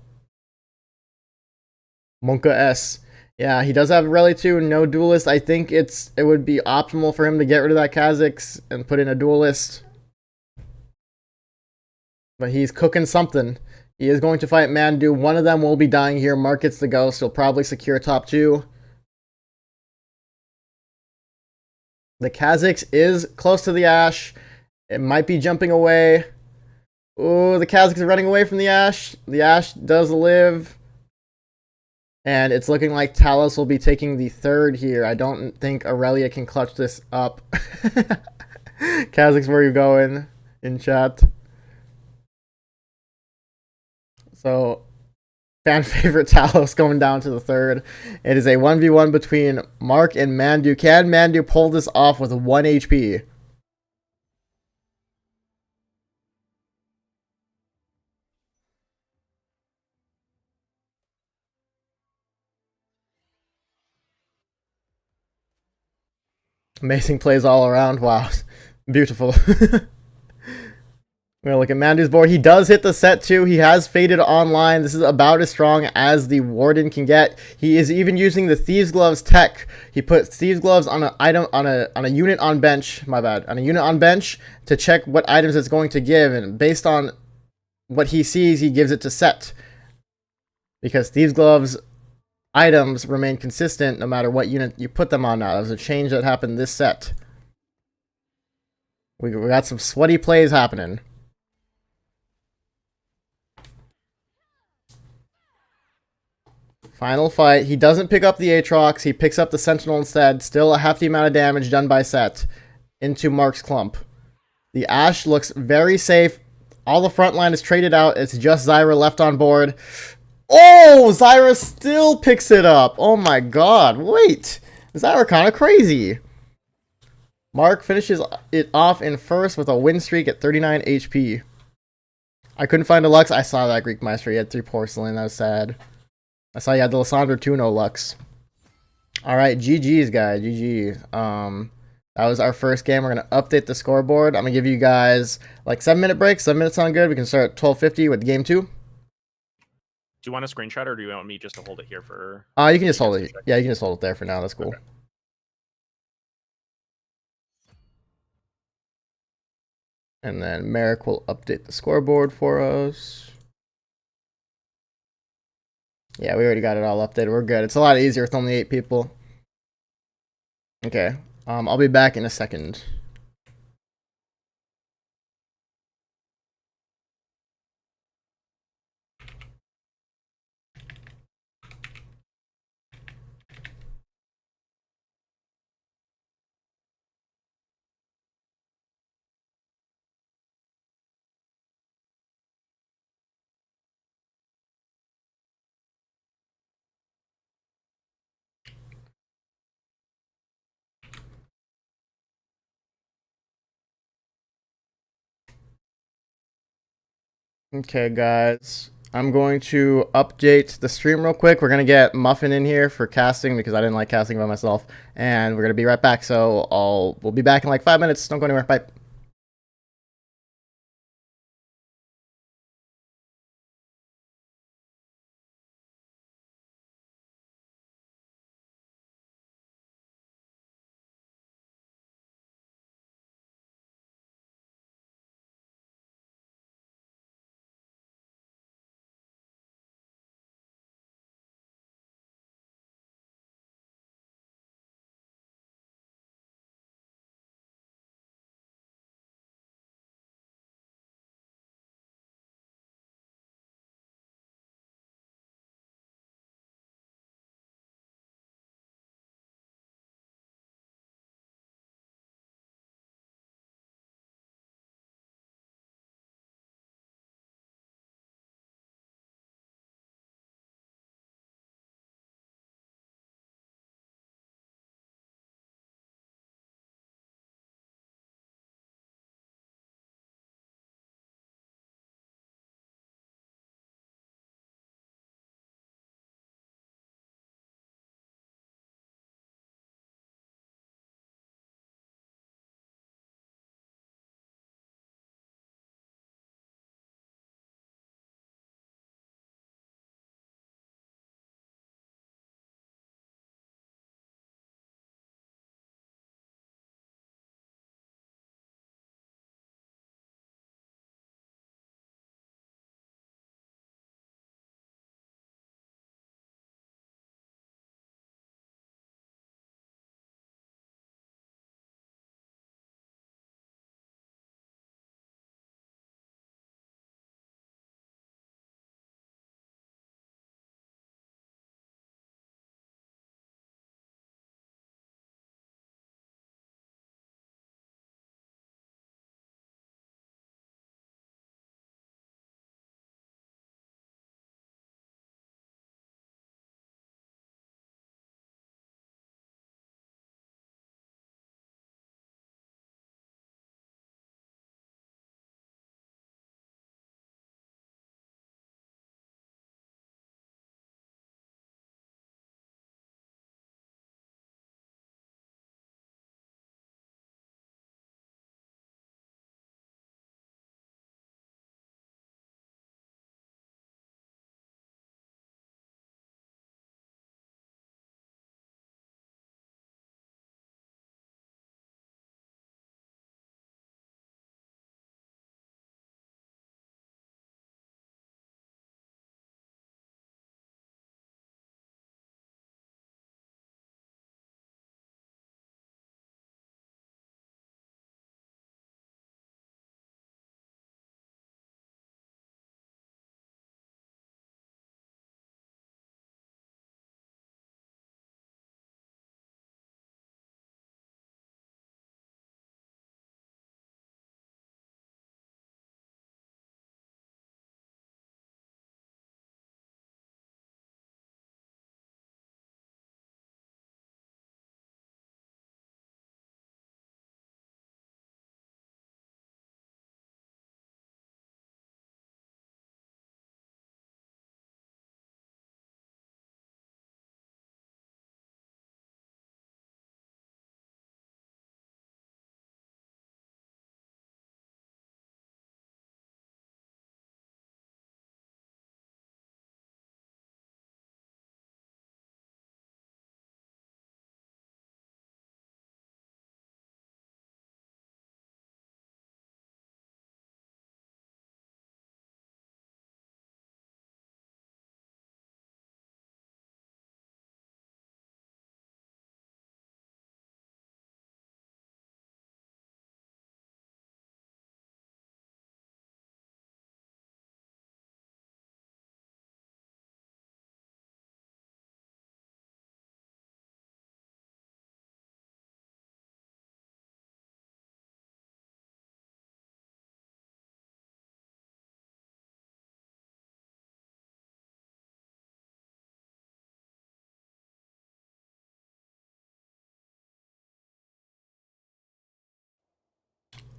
Monka S. Yeah, he does have Aurelia 2, no Duelist. I think it would be optimal for him to get rid of that Kha'Zix and put in a Duelist. But he's cooking something. He is going to fight Mandu. One of them will be dying here. Mark gets the Ghost. He'll probably secure top 2. The Kha'Zix is close to the Ashe. It might be jumping away. Oh, the Kha'Zix is running away from the Ashe. The Ashe does live. And it's looking like Talos will be taking the third here. I don't think Aurelia can clutch this up. Kha'Zix, where are you going in chat? So, fan favorite Talos going down to the third. It is a 1v1 between Mark and Mandu. Can Mandu pull this off with 1 HP? Amazing plays all around. Wow. Beautiful. We're gonna look at Mandu's board. He does hit the set too. He has faded online. This is about as strong as the Warden can get. He is even using the Thieves Gloves tech. He put Thieves Gloves on an item on a unit on bench. My bad. On a unit on bench to check what items it's going to give, and based on what he sees, he gives it to set. Because Thieves Gloves items remain consistent no matter what unit you put them on now. That was a change that happened this set. We got some sweaty plays happening. Final fight. He doesn't pick up the Aatrox. He picks up the Sentinel instead. Still a hefty amount of damage done by Set into Mark's clump. The Ashe looks very safe. All the front line is traded out. It's just Zyra left on board. Oh, Zyra still picks it up. Oh my god. Wait. Zyra kind of crazy. Mark finishes it off in first with a win streak at 39 HP. I couldn't find a Lux. I saw that Greek Master. He had 3 porcelain. That was sad. I saw you had the Lissandra too, no Lux. Alright, GG's, guys. GG. That was our first game. We're going to update the scoreboard. I'm going to give you guys like 7-minute break. 7 minutes sound good. We can start at 12:50 with game 2. Do you want a screenshot or do you want me just to hold it here for... You can just hold it. Yeah, you can just hold it there for now. That's cool. Okay. And then Merrick will update the scoreboard for us. Yeah, we already got it all updated. We're good. It's a lot easier with only 8 people. Okay. I'll be back in a second. Okay, guys. I'm going to update the stream real quick. We're going to get Muffin in here for casting because I didn't like casting by myself. And we're going to be right back. So we'll be back in like 5 minutes. Don't go anywhere. Bye.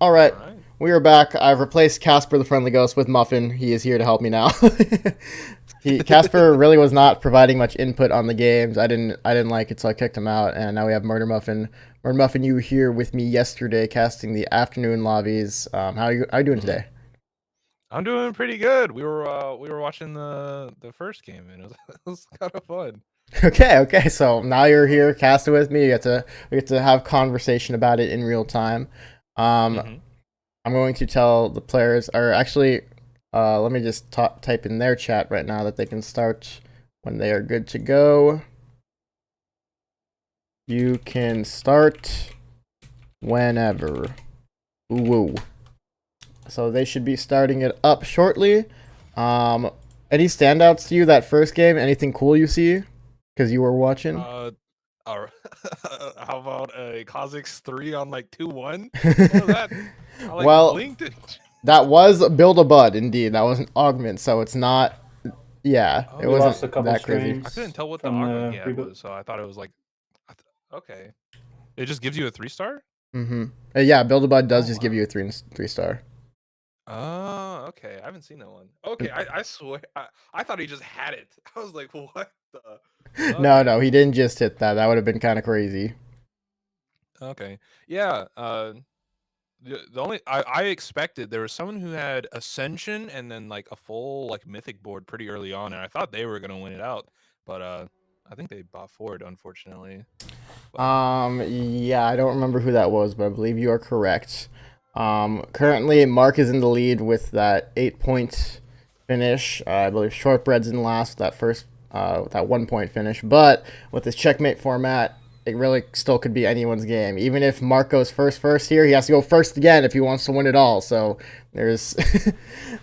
All right. All right. We are back. I've replaced Casper the Friendly Ghost with Muffin. He is here to help me now. Casper really was not providing much input on the games. I didn't like it, so I kicked him out. And now we have Murder Muffin. Murder Muffin, you were here with me yesterday, casting the afternoon lobbies. How are you doing today? I'm doing pretty good. We were watching the first game, and it was kind of fun. Okay. So now you're here, casting with me. We get to have conversation about it in real time. I'm going to tell the players, or actually, let me just type in their chat right now that they can start when they are good to go. You can start whenever. Woo. So they should be starting it up shortly. Any standouts to you that first game? Anything cool you see? Because you were watching. How about a Kha'Zix 3 on like 2-1? What was that? I Well, blinked it. That was Build a Bud, indeed. That was an augment, so it's not. Yeah, it We lost a wasn't couple that crazy. streams I couldn't tell what the from the augment he had reboot. was, so I thought it was like, okay. It just gives you a 3-star? Yeah, Build a Bud does Oh, just give you a three star. Oh, okay. I haven't seen that one. Okay, I swear, I thought he just had it. I was like, what the? Okay. No, he didn't just hit that. That would have been kind of crazy. Okay. Yeah. The only I expected there was someone who had Ascension and then like a full like Mythic board pretty early on, and I thought they were gonna win it out, but I think they bought forward, unfortunately. But... Yeah, I don't remember who that was, but I believe you are correct. Currently Mark is in the lead with that 8-point finish. I believe Shortbread's in last with that first with that 1-point finish, but with this checkmate format, it really still could be anyone's game. Even if Mark goes first here, he has to go first again if he wants to win it all. So there's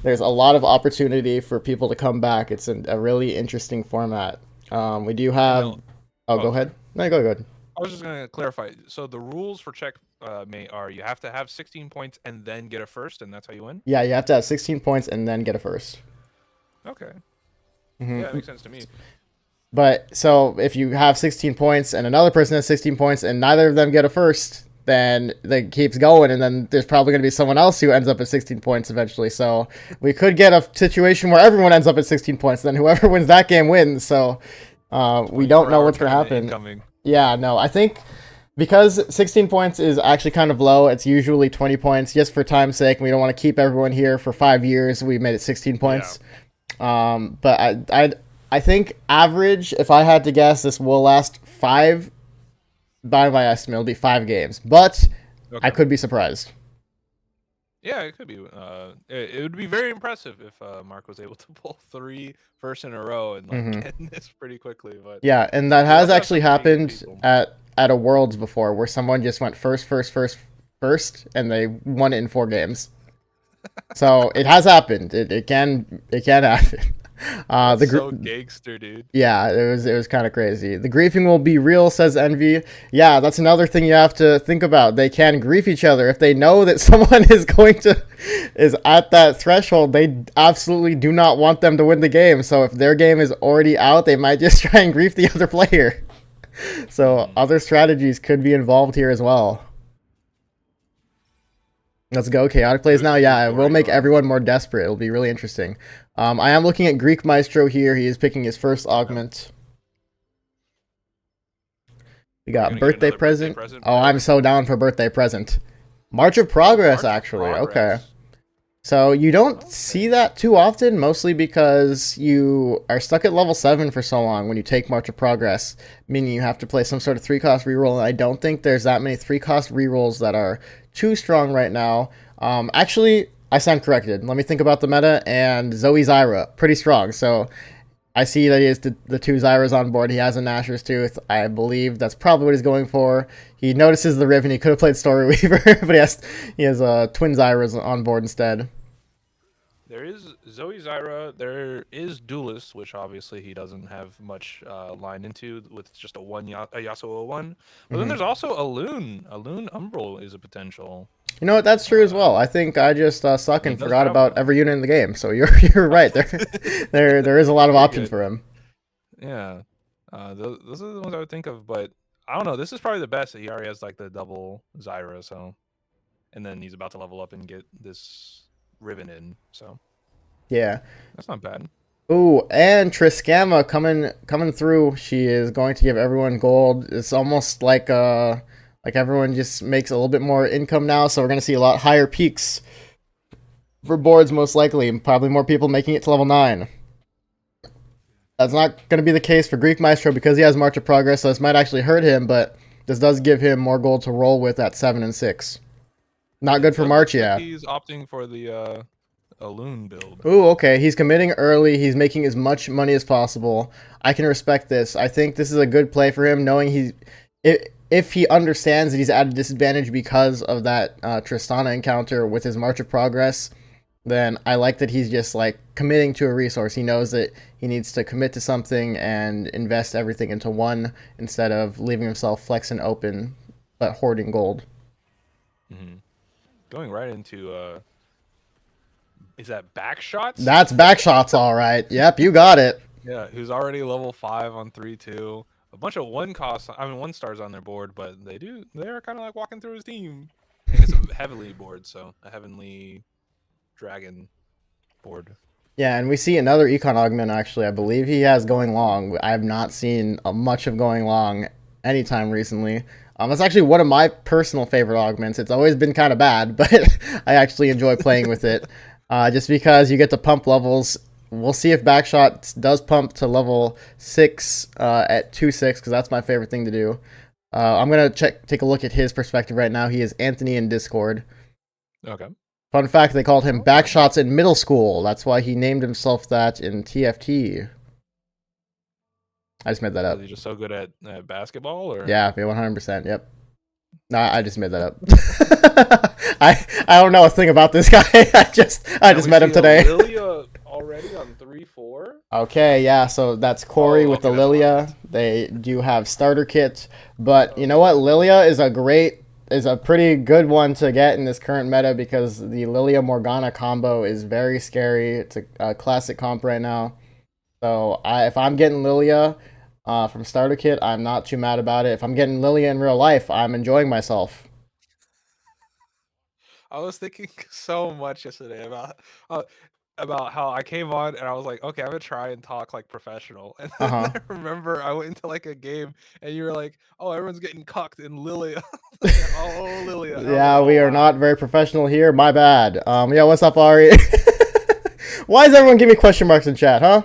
there's a lot of opportunity for people to come back. It's a really interesting format. We do have. Go ahead. No, go ahead. I was just gonna clarify. So the rules for checkmate are you have to have 16 points and then get a first, and that's how you win. Yeah, you have to have 16 points and then get a first. Okay. Yeah, that makes sense to me. But so if you have 16 points and another person has 16 points and neither of them get a first, then it keeps going, and then there's probably going to be someone else who ends up at 16 points eventually. So we could get a situation where everyone ends up at 16 points, then whoever wins that game wins. So we don't know what's going to happen. Incoming. Yeah, no, I think because 16 points is actually kind of low, it's usually 20 points just for time's sake. We don't want to keep everyone here for 5 years. We made it 16 points. Yeah. But I think average, if I had to guess, this will last 5. By my estimate, it'll be 5 games. But I could be surprised. Yeah, it could be. It would be very impressive if Mark was able to pull 3 firsts in a row and like get this pretty quickly. But yeah, and that has actually happened at a Worlds before, where someone just went first, and they won it in 4 games. So it has happened. It can happen. So gangster, dude. Yeah, it was kind of crazy. The griefing will be real, says Envy. Yeah, that's another thing you have to think about. They can grief each other if they know that someone is at that threshold. They absolutely do not want them to win the game. So if their game is already out, they might just try and grief the other player. So other strategies could be involved here as well. Let's go. Chaotic plays now. Yeah, it will make everyone more desperate. It'll be really interesting. I am looking at Greek Maestro here. He is picking his first augment. We got birthday present. Oh, I'm so down for birthday present. March of Progress, actually. Okay. So you don't see that too often, mostly because you are stuck at level 7 for so long when you take March of Progress, meaning you have to play some sort of 3-cost reroll, and I don't think there's that many 3-cost rerolls that are too strong right now. Actually, I stand corrected. Let me think about the meta, and Zoe Zyra, pretty strong. So I see that he has the 2 Zyras on board. He has a Nashor's Tooth. I believe that's probably what he's going for. He notices the Riven. He could have played Story Weaver, but he has twin Zyras on board instead. There is Zoe Zyra. There is Duelist, which obviously he doesn't have much line into with just a Yasuo 1. But then there's also a Loon. A Loon Umbral is a potential. You know what? That's true as well. I think I just suck and forgot about every unit in the game. So you're right. There is a lot of options for him. Yeah, those are the ones I would think of. But I don't know. This is probably the best that he already has like the double Zyra. So and then he's about to level up and get this Riven in. So Yeah. that's not bad. Ooh, and Triskama coming through. She is going to give everyone gold. It's almost like everyone just makes a little bit more income now, so we're gonna see a lot higher peaks for boards most likely, and probably more people making it to level 9. That's not going to be the case for Greek Maestro because he has March of Progress, so this might actually hurt him, but this does give him more gold to roll with at 7 and 6. Not good for March, Like yeah. he's opting for the Loon build. Ooh, okay. He's committing early. He's making as much money as possible. I can respect this. I think this is a good play for him, knowing if he understands that he's at a disadvantage because of that Tristana encounter with his March of Progress, then I like that he's just like committing to a resource. He knows that he needs to commit to something and invest everything into one instead of leaving himself flex and open, but hoarding gold. Mm-hmm. Going right into is that back shots? That's back shots, all right. Yep, you got it. Yeah, who's already level 5 on 3-2. A bunch of one stars on their board, but they're kind of like walking through his team. I think it's a heavenly board, so a heavenly dragon board. Yeah, and we see another econ augment actually. I believe he has going long. I have not seen much of going long anytime recently. It's actually one of my personal favorite augments. It's always been kind of bad, but I actually enjoy playing with it. Just because you get to pump levels. We'll see if Backshot does pump to level 6 at 2-6, because that's my favorite thing to do. I'm going to take a look at his perspective right now. He is Anthony in Discord. Okay. Fun fact, they called him Backshots in middle school. That's why he named himself that in TFT. I just made that up. Is he just so good at basketball? Or? Yeah, 100%. Yep. No, I just made that up. I don't know a thing about this guy. I just met him today. Lilia already on 3-4. Okay, yeah. So that's Corey with the Lilia. They do have starter kits, but you know what? Lilia is a pretty good one to get in this current meta because the Lilia Morgana combo is very scary. It's a classic comp right now. So if I'm getting Lilia from starter kit, I'm not too mad about it. If I'm getting Lilia in real life, I'm enjoying myself. I was thinking so much yesterday about how I came on and I was like, okay, I'm gonna try and talk like professional. And then I remember I went into like a game and you were like, oh, everyone's getting cucked in Lilia. Oh, Lilia. Yeah, we are not very professional here. My bad. Yeah, what's up, Ari? Why is everyone giving me question marks in chat, huh?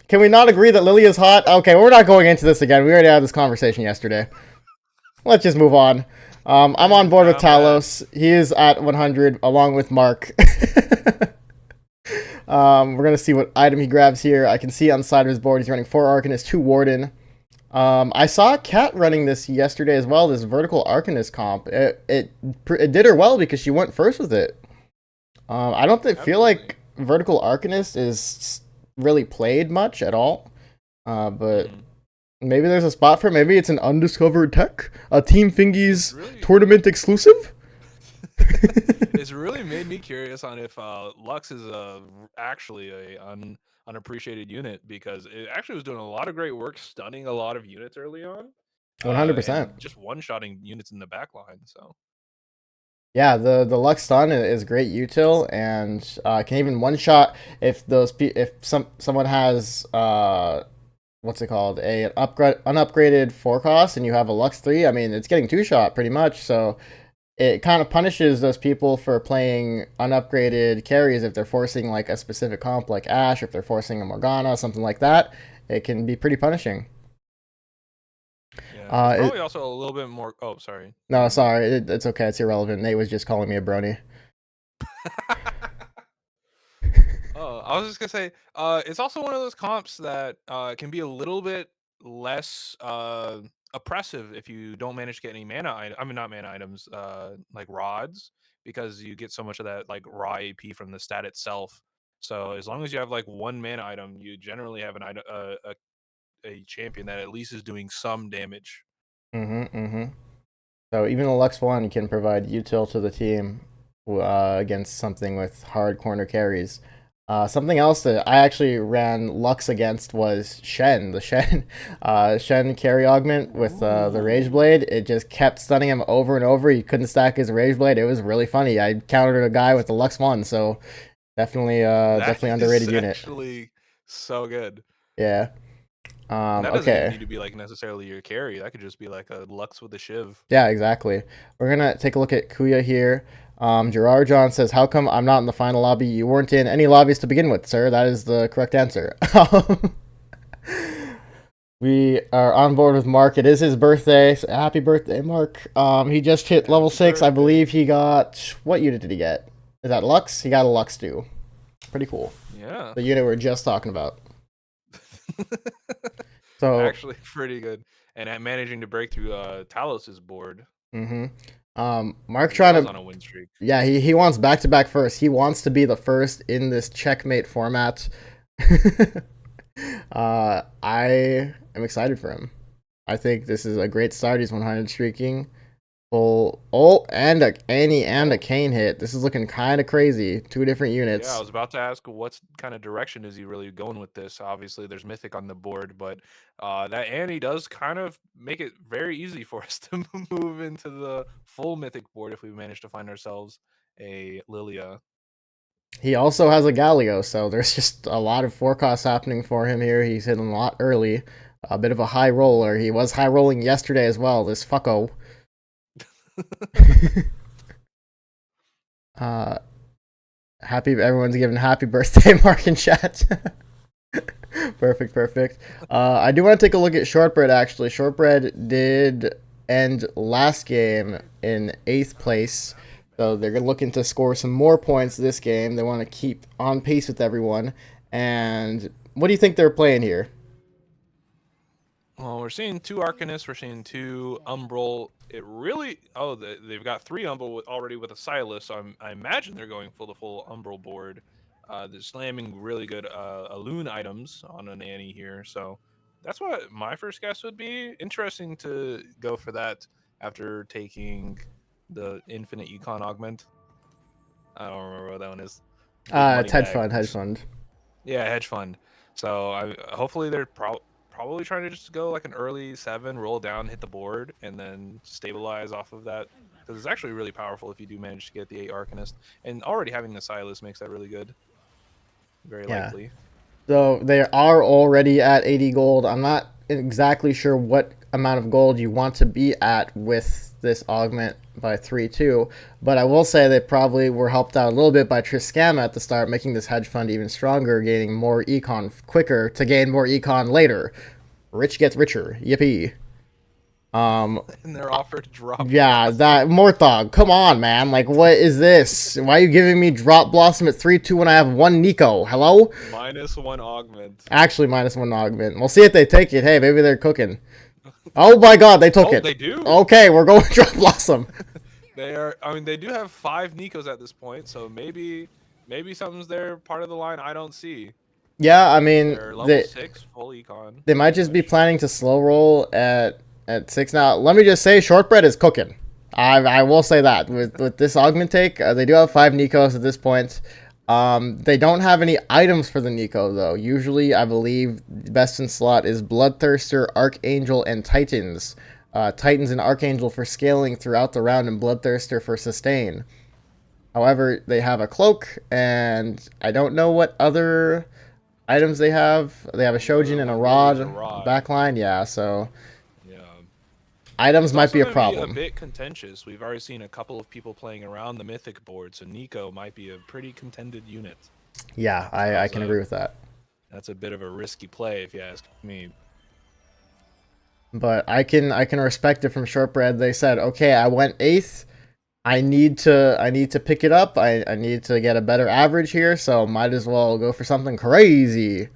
Can we not agree that Lilia is hot? Okay, we're not going into this again. We already had this conversation yesterday. Let's just move on. I'm on board with Talos. He is at 100 along with Mark. We're going to see what item he grabs here. I can see on the side of his board he's running 4 Arcanist, 2 Warden. I saw Kat running this yesterday as well, this Vertical Arcanist comp. It did her well because she went first with it. I don't feel like Vertical Arcanist is really played much at all. But maybe there's a spot for it. Maybe it's an undiscovered tech. A Team Fingies tournament exclusive? It's really made me curious on if Lux is actually a unappreciated unit, because it actually was doing a lot of great work, stunning a lot of units early on. 100%. Just one-shotting units in the back line. So yeah, the Lux stun is great util, and can even one-shot if someone has what's it called, an unupgraded 4 cost and you have a Lux 3. I mean, it's getting 2-shot pretty much, so it kind of punishes those people for playing unupgraded carries if they're forcing like a specific comp like Ashe, or if they're forcing a Morgana, something like that. It can be pretty punishing. Yeah, it's probably also a little bit more. Oh, sorry. No, sorry. It's okay. It's irrelevant. Nate was just calling me a brony. I was just gonna say, it's also one of those comps that can be a little bit less oppressive if you don't manage to get any mana. I mean, not mana items, like rods, because you get so much of that like raw AP from the stat itself. So as long as you have like 1 mana item, you generally have a champion that at least is doing some damage. So even the Lux 1 can provide util to the team against something with hard corner carries. Something else that I actually ran Lux against was Shen. The Shen carry augment with the Rage Blade. It just kept stunning him over and over. He couldn't stack his Rage Blade. It was really funny. I countered a guy with the Lux 1, so definitely definitely underrated unit. Actually so good. Yeah. And that doesn't even Okay. need to be like necessarily your carry. That could just be like a Lux with a Shiv. Yeah, exactly. We're gonna take a look at Kuya here. Gerard John says, "How come I'm not in the final lobby? You weren't in any lobbies to begin with, sir." That is the correct answer. We are on board with Mark. It is his birthday. So happy birthday, Mark. He just hit level 6. I believe he got... What unit did he get? Is that Lux? He got a Lux too. Pretty cool. Yeah. The unit we were just talking about. So actually pretty good. And at managing to break through Talos's board. Mark trying to... on a win streak. Yeah, he wants back-to-back first. He wants to be the first in this checkmate format. I am excited for him. I think this is a great start. He's 100 streaking. Full ult and a Annie and a Kane hit. This is looking kind of crazy. 2 different units. Yeah, I was about to ask what kind of direction is he really going with this. Obviously, there's Mythic on the board, but that Annie does kind of make it very easy for us to move into the full Mythic board if we manage to find ourselves a Lilia. He also has a Galio, so there's just a lot of forecasts happening for him here. He's hitting a lot early. A bit of a high roller. He was high rolling yesterday as well, this fucko. Everyone's giving happy birthday Mark in chat. Perfect. I do want to take a look at Shortbread actually. Shortbread did end last game in 8th place. So they're looking to score some more points this game. They want to keep on pace with everyone. And what do you think they're playing here? Well, we're seeing 2 Arcanists. We're seeing 2 Umbral. It really... Oh, they've got 3 Umbral already with a Silas. So I imagine they're going full Umbral board. They're slamming really good Alune items on an Annie here. So that's what my first guess would be. Interesting to go for that after taking the Infinite Econ Augment. I don't remember what that one is. It's hedge fund. Yeah, hedge fund. So hopefully they're probably trying to just go like an early 7, roll down, hit the board, and then stabilize off of that. Because it's actually really powerful if you do manage to get the 8 Arcanist. And already having the Silas makes that really good. Very likely. So they are already at 80 gold. I'm not exactly sure what amount of gold you want to be at with this augment by 3-2, but I will say they probably were helped out a little bit by Triskama at the start, making this hedge fund even stronger, gaining more econ quicker to gain more econ later. Rich gets richer. Yippee. And they're offered drop. Yeah, that Morthog. Come on, man. Like, what is this? Why are you giving me Drop Blossom at 3-2 when I have 1 Nico? Hello? -1 augment. Actually, -1 augment. We'll see if they take it. Hey, maybe they're cooking. Oh my god, they took it. They do. Okay, we're going Drop Blossom. They are. I mean, they do have 5 Nikos at this point, so maybe something's there. Part of the line I don't see. Yeah, I mean, they're level 6 full econ. They might just be planning to slow roll at 6 now. Let me just say, Shortbread is cooking. I will say that with this augment take, they do have 5 Nikos at this point. They don't have any items for the Nico though. Usually, I believe best in slot is Bloodthirster, Archangel, and Titans. Titans and Archangel for scaling throughout the round, and Bloodthirster for sustain. However, they have a cloak, and I don't know what other items they have. They have a Shojin and a rod backline. Yeah, so items might be a problem. A bit contentious. We've already seen a couple of people playing around the Mythic board, so Nico might be a pretty contended unit. Yeah, I can agree with that. That's a bit of a risky play, if you ask me. But I can respect it from Shortbread. They said, okay, I went 8th. I need to pick it up. I need to get a better average here, so might as well go for something crazy.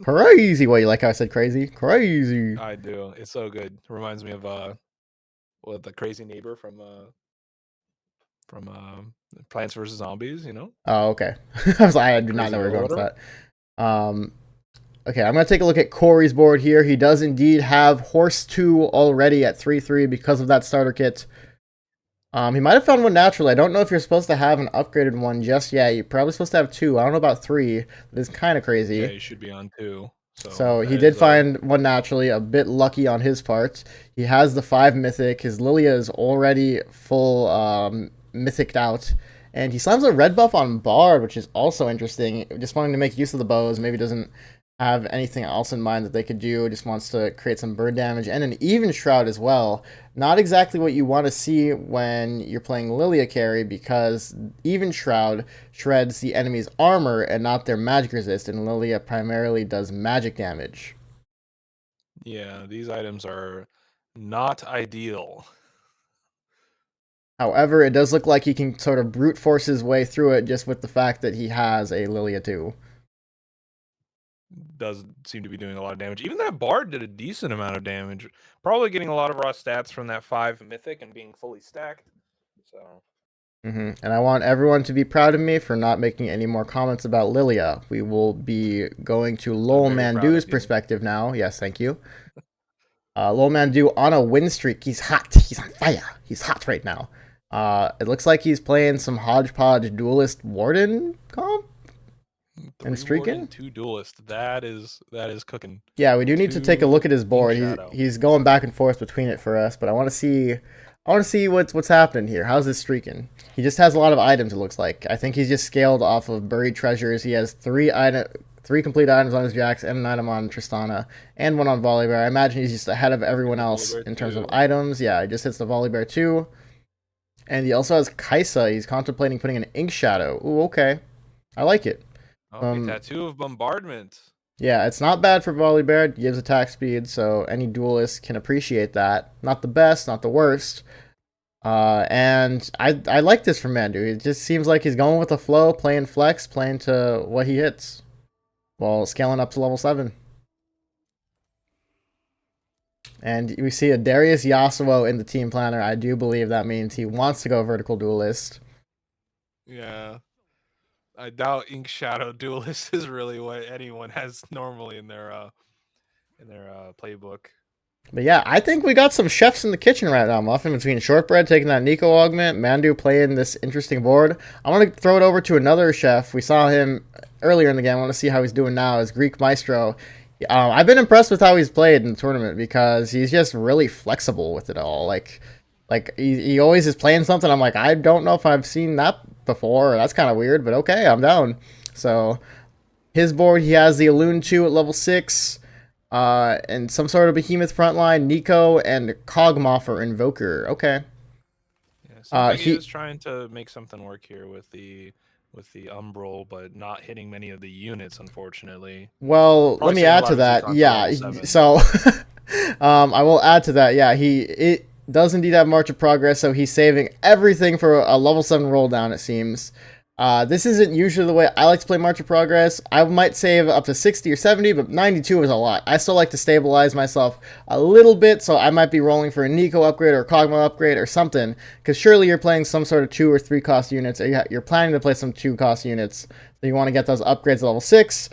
Crazy. What, you like how I said crazy? Crazy. I do. It's so good. It reminds me of the crazy neighbor from Plants vs Zombies, you know? Oh, okay. I do not know where we're going with that. Okay, I'm going to take a look at Corey's board here. He does indeed have Horse 2 already at 3-3 because of that starter kit. He might have found one naturally. I don't know if you're supposed to have an upgraded one just yet. You're probably supposed to have 2. I don't know about 3. That is kind of crazy. Yeah, you should be on 2. So he that did is, find one naturally, a bit lucky on his part. He has the 5 mythic. His Lilia is already full mythiced out. And he slams a red buff on Bard, which is also interesting. Just wanting to make use of the bows. Maybe doesn't have anything else in mind that they could do. Just wants to create some burn damage and an even shroud as well. Not exactly what you want to see when you're playing Lilia carry, because even shroud shreds the enemy's armor and not their magic resist, and Lilia primarily does magic damage. Yeah, these items are not ideal. However, it does look like he can sort of brute force his way through it just with the fact that he has a Lilia too. Does seem to be doing a lot of damage. Even that Bard did a decent amount of damage. Probably getting a lot of raw stats from that 5 mythic and being fully stacked. So. And I want everyone to be proud of me for not making any more comments about Lilia. We will be going to Lowell Mandu's perspective now. Yes, thank you. Lowell Mandu on a win streak. He's hot. He's on fire. He's hot right now. It looks like he's playing some hodgepodge duelist warden comp. And streaking? Warden, 2 duelist. That is cooking. Yeah, we do need to take a look at his board. He's going back and forth between it for us, but I want to see what's happening here. How's this streaking? He just has a lot of items, it looks like. I think he's just scaled off of buried treasures. He has 3 complete items on his Jax and an item on Tristana and one on Volibear. I imagine he's just ahead of everyone else in terms of items. Yeah, he just hits the Volibear too. And he also has Kaisa. He's contemplating putting an Ink Shadow. Ooh, okay. I like it. Tattoo of Bombardment. Yeah, it's not bad for Volibear. It gives attack speed, so any duelist can appreciate that. Not the best, not the worst. And I like this from Mandu. It just seems like he's going with the flow, playing flex, playing to what he hits, while scaling up to level 7. And we see a Darius Yasuo in the team planner. I do believe that means he wants to go vertical duelist. Yeah. I doubt Ink Shadow Duelist is really what anyone has normally in their playbook. But yeah, I think we got some chefs in the kitchen right now, Muffin, between Shortbread taking that Nico augment, Mandu playing this interesting board. I want to throw it over to another chef. We saw him earlier in the game. I want to see how he's doing now as Greek Maestro. I've been impressed with how he's played in the tournament because he's just really flexible with it all. Like he always is playing something. I'm like, I don't know if I've seen that before. That's kind of weird, but okay, I'm down. So his board, he has the Elune 2 at level 6, and some sort of Behemoth frontline, Nico, and Kog'Maw for Invoker. Okay. Yeah, seems like he was trying to make something work here with the Umbral, but not hitting many of the units, unfortunately. Well, let me add to that. Yeah, so I will add to that. Yeah, it does indeed have March of Progress, so he's saving everything for a level 7 roll down, it seems. This isn't usually the way I like to play March of Progress. I might save up to 60 or 70, but 92 is a lot. I still like to stabilize myself a little bit, so I might be rolling for a Nico upgrade or a Kog'Maw upgrade or something, because surely you're playing some sort of 2 or 3 cost units, or you're planning to play some 2 cost units, so you want to get those upgrades at level 6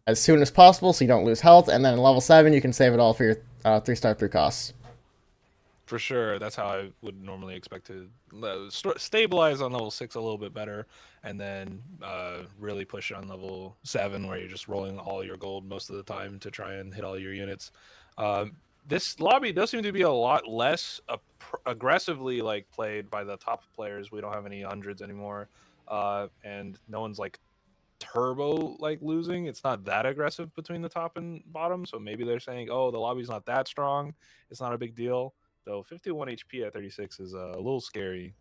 as soon as possible so you don't lose health, and then at level 7 you can save it all for your 3-star 3 costs. For sure, that's how I would normally expect to stabilize on level 6 a little bit better, and then really push it on level 7, where you're just rolling all your gold most of the time to try and hit all your units. This lobby does seem to be a lot less aggressively played by the top players. We don't have any hundreds anymore, and no one's turbo losing. It's not that aggressive between the top and bottom, so maybe they're saying, oh, the lobby's not that strong, it's not a big deal. Though 51 HP at 36 is a little scary.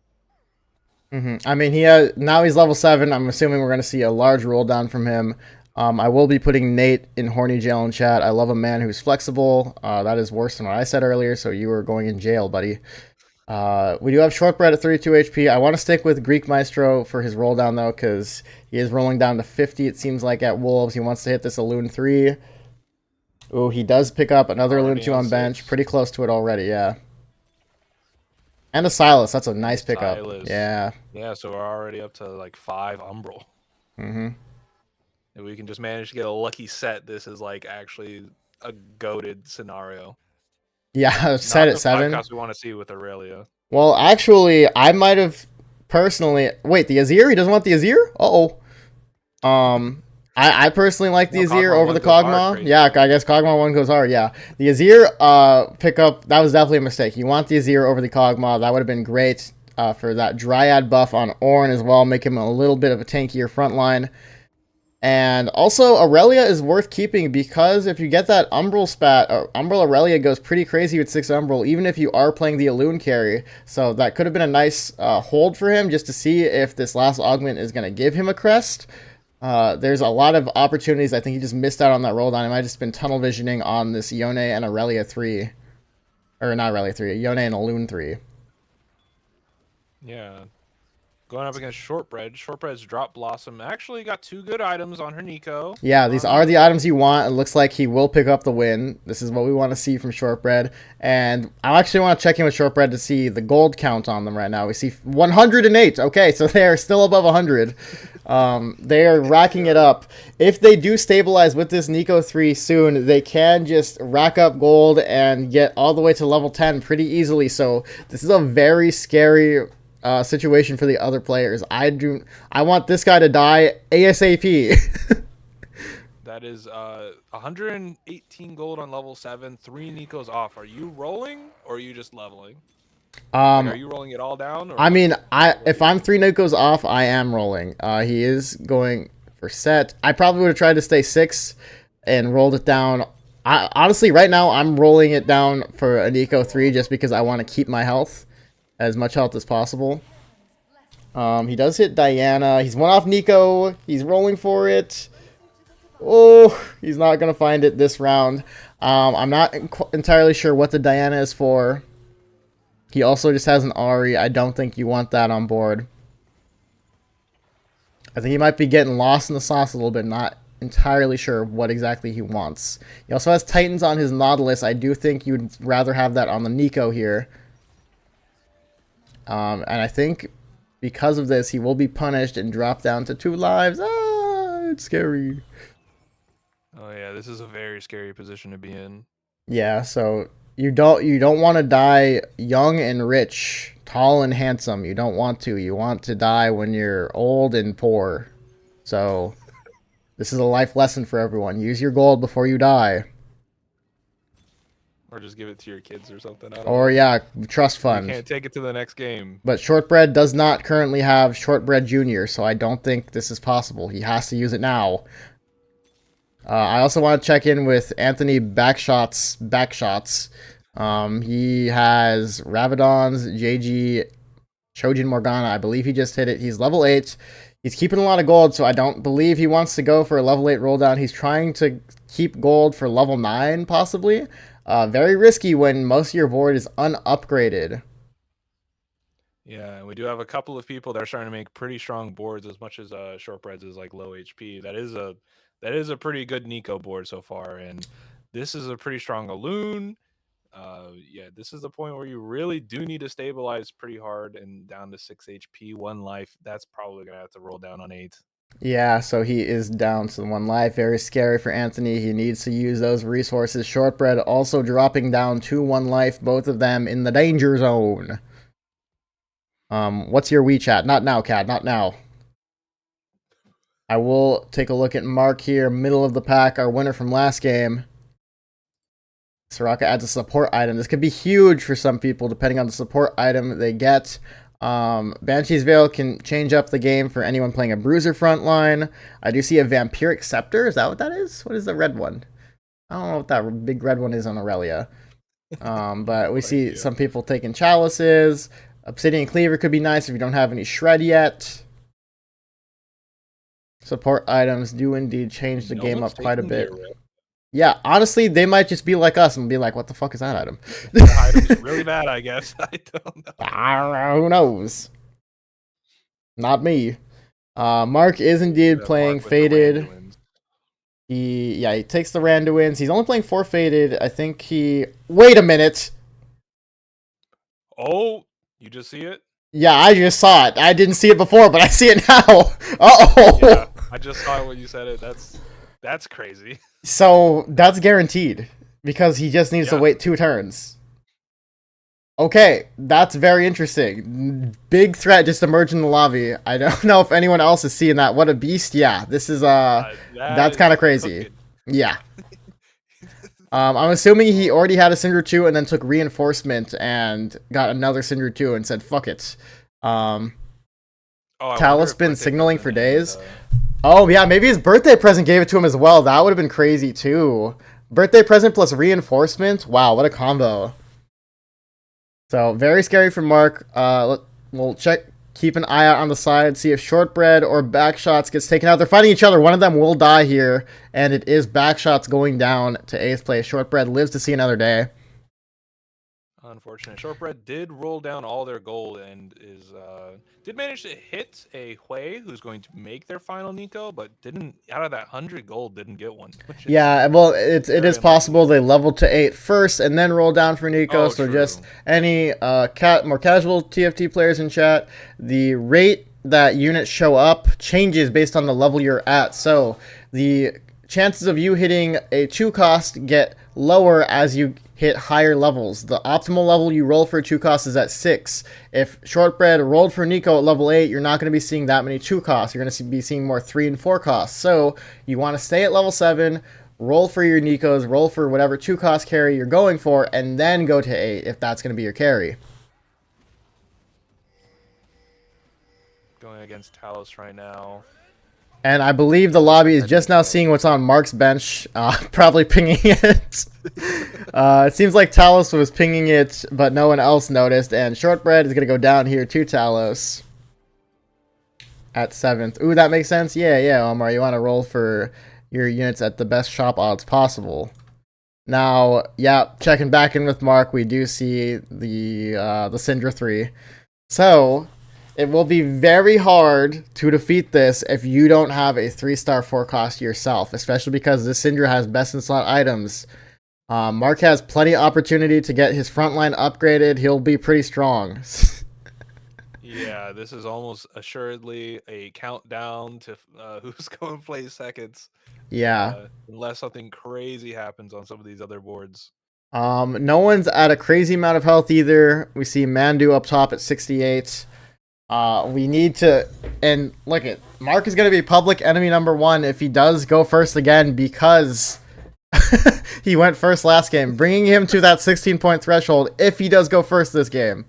I mean, now he's level 7. I'm assuming we're going to see a large roll down from him. I will be putting Nate in horny jail in chat. I love a man who's flexible. That is worse than what I said earlier, so you were going in jail, buddy. We do have Shortbread at 32 HP. I want to stick with Greek Maestro for his roll down, though, because he is rolling down to 50, it seems like, at Wolves. He wants to hit this Elune 3. Ooh, he does pick up another Elune 2 on bench. 6. Pretty close to it already, yeah. And a Silas. That's a nice pickup. Silas. Yeah. Yeah, so we're already up to 5 Umbral. If we can just manage to get a lucky set, this is actually a goated scenario. Yeah, set at 7. We want to see with Aurelia. Well, actually, I might have personally. Wait, the Azir? He doesn't want the Azir? Uh-oh. I personally like the No, Azir Kog'Maw over 1 the goes hard, Kog'Maw. crazy Yeah, enough. I guess Kog'Maw 1 goes hard, yeah. The Azir pickup, that was definitely a mistake. You want the Azir over the Kog'Maw. That would have been great for that Dryad buff on Ornn as well, make him a little bit of a tankier front line. And also, Aurelia is worth keeping because if you get that Umbral spat, Umbral Aurelia goes pretty crazy with 6 Umbral, even if you are playing the Elune carry. So that could have been a nice hold for him just to see if this last augment is going to give him a crest. There's a lot of opportunities. I think he just missed out on that roll down. He might have just been tunnel visioning on this Yone and Aurelia 3. Or not Aurelia 3, Yone and Elune 3. Yeah. Going up against Shortbread. Shortbread's Drop Blossom actually got 2 good items on her Nico. Yeah, these are the items you want. It looks like he will pick up the win. This is what we want to see from Shortbread. And I actually want to check in with Shortbread to see the gold count on them right now. We see 108. Okay, so they are still above 100. They are racking it up. If they do stabilize with this Nico 3 soon, they can just rack up gold and get all the way to level 10 pretty easily. So this is a very scary situation for the other players. I want this guy to die ASAP. That is 118 gold on level 7, 3 Nikos off. Are you rolling or are you just leveling? Like, are you rolling it all down? Or I mean, if I'm 3 Nikos off, I am rolling. He is going for set. I probably would have tried to stay 6 and rolled it down. Honestly, right now, I'm rolling it down for a Nico 3 just because I want to keep my health. As much health as possible. He does hit Diana. He's one off Nico. He's rolling for it. Oh, he's not going to find it this round. I'm not entirely sure what the Diana is for. He also just has an Ahri. I don't think you want that on board. I think he might be getting lost in the sauce a little bit, not entirely sure what exactly he wants. He also has Titans on his Nautilus. I do think you'd rather have that on the Nico here. And I think because of this, he will be punished and drop down to 2 lives. Ah, it's scary. Oh yeah, this is a very scary position to be in. Yeah, so you don't want to die young and rich, tall and handsome. You don't want to. You want to die when you're old and poor. So this is a life lesson for everyone. Use your gold before you die. Or just give it to your kids or something. I don't Or know. yeah, trust fund. You can't take it to the next game. But Shortbread does not currently have Shortbread Jr., so I don't think this is possible. He has to use it now. I also want to check in with Anthony Backshots. He has Rabadon's, JG, Trojan Morgana. I believe he just hit it. He's level 8. He's keeping a lot of gold, so I don't believe he wants to go for a level 8 roll down. He's trying to keep gold for level 9, possibly. Very risky when most of your board is unupgraded. Yeah, we do have a couple of people that are starting to make pretty strong boards. As much as Shortbread's is like low HP, that is a pretty good Nico board so far, and this is a pretty strong Elune. Yeah, this is the point where you really do need to stabilize pretty hard and down to 6 HP, 1 life. That's probably gonna have to roll down on 8. Yeah, so he is down to 1 life. Very scary for Anthony. He needs to use those resources. Shortbread also dropping down to 1 life. Both of them in the danger zone. What's your WeChat? Not now, Cat. Not now. I will take a look at Mark here. Middle of the pack. Our winner from last game. Soraka adds a support item. This could be huge for some people, depending on the support item they get. Banshee's Veil can change up the game for anyone playing a Bruiser frontline. I do see a Vampiric Scepter. Is that what that is? What is the red one? I don't know what that big red one is on Aurelia. But we see some people taking Chalices. Obsidian Cleaver could be nice if you don't have any Shred yet. Support items do indeed change the game up quite a bit. Yeah, honestly, they might just be like us and be like, what the fuck is that item? That item's really bad, I guess. I don't know. I don't know, who knows? Not me. Mark is indeed playing Faded. He takes the Randuins. He's only playing 4 Faded. I think he... Wait a minute! Oh, you just see it? Yeah, I just saw it. I didn't see it before, but I see it now. Uh-oh! Yeah, I just saw it when you said it. That's crazy. So, that's guaranteed. Because he just needs to wait 2 turns. Okay, that's very interesting. Big threat just emerged in the lobby. I don't know if anyone else is seeing that. What a beast! Yeah, this is That that's is kind of crazy. cooking. Yeah. I'm assuming he already had a Cinder 2 and then took reinforcement and got another Cinder 2 and said fuck it. Oh, I wonder Talos if been birthday signaling for present days. and, Oh yeah, maybe his birthday present gave it to him as well. That would have been crazy too. Birthday present plus reinforcement. Wow, what a combo. So very scary for Mark. We'll check. Keep an eye out on the side. See if Shortbread or Backshots gets taken out. They're fighting each other. One of them will die here, and it is Backshots going down to 8th place. Shortbread lives to see another day. unfortunate. Shortbread did roll down all their gold and did manage to hit a Hui who's going to make their final Nico, but didn't out of that 100 gold didn't get one. Which is Yeah, well, it very is unlucky. possible they leveled to 8 first and then roll down for Nico. Oh, So true. just any more casual TFT players in chat, the rate that units show up changes based on the level you're at. So the chances of you hitting a 2 cost get lower as you hit higher levels. The optimal level you roll for 2 cost is at 6. If Shortbread rolled for Nico at level 8, you're not going to be seeing that many 2 costs. You're going to be seeing more 3 and 4 costs. So you want to stay at level 7, roll for your Nikos, roll for whatever 2 cost carry you're going for, and then go to 8 if that's going to be your carry. Going against Talos right now. And I believe the lobby is just now seeing what's on Mark's bench, probably pinging it. It seems like Talos was pinging it, but no one else noticed. And Shortbread is going to go down here to Talos at 7th. Ooh, that makes sense. Yeah, Omar, you want to roll for your units at the best shop odds possible. Now, yeah, checking back in with Mark, we do see the Syndra 3. So it will be very hard to defeat this if you don't have a 3-star 4 cost yourself, especially because this Syndra has best in slot items. Mark has plenty of opportunity to get his frontline upgraded. He'll be pretty strong. Yeah, this is almost assuredly a countdown to who's going to play seconds. Yeah. Unless something crazy happens on some of these other boards. No one's at a crazy amount of health either. We see Mandu up top at 68. We need to, and look at Mark is going to be public enemy number 1 if he does go first again because he went first last game, bringing him to that 16-point threshold if he does go first this game.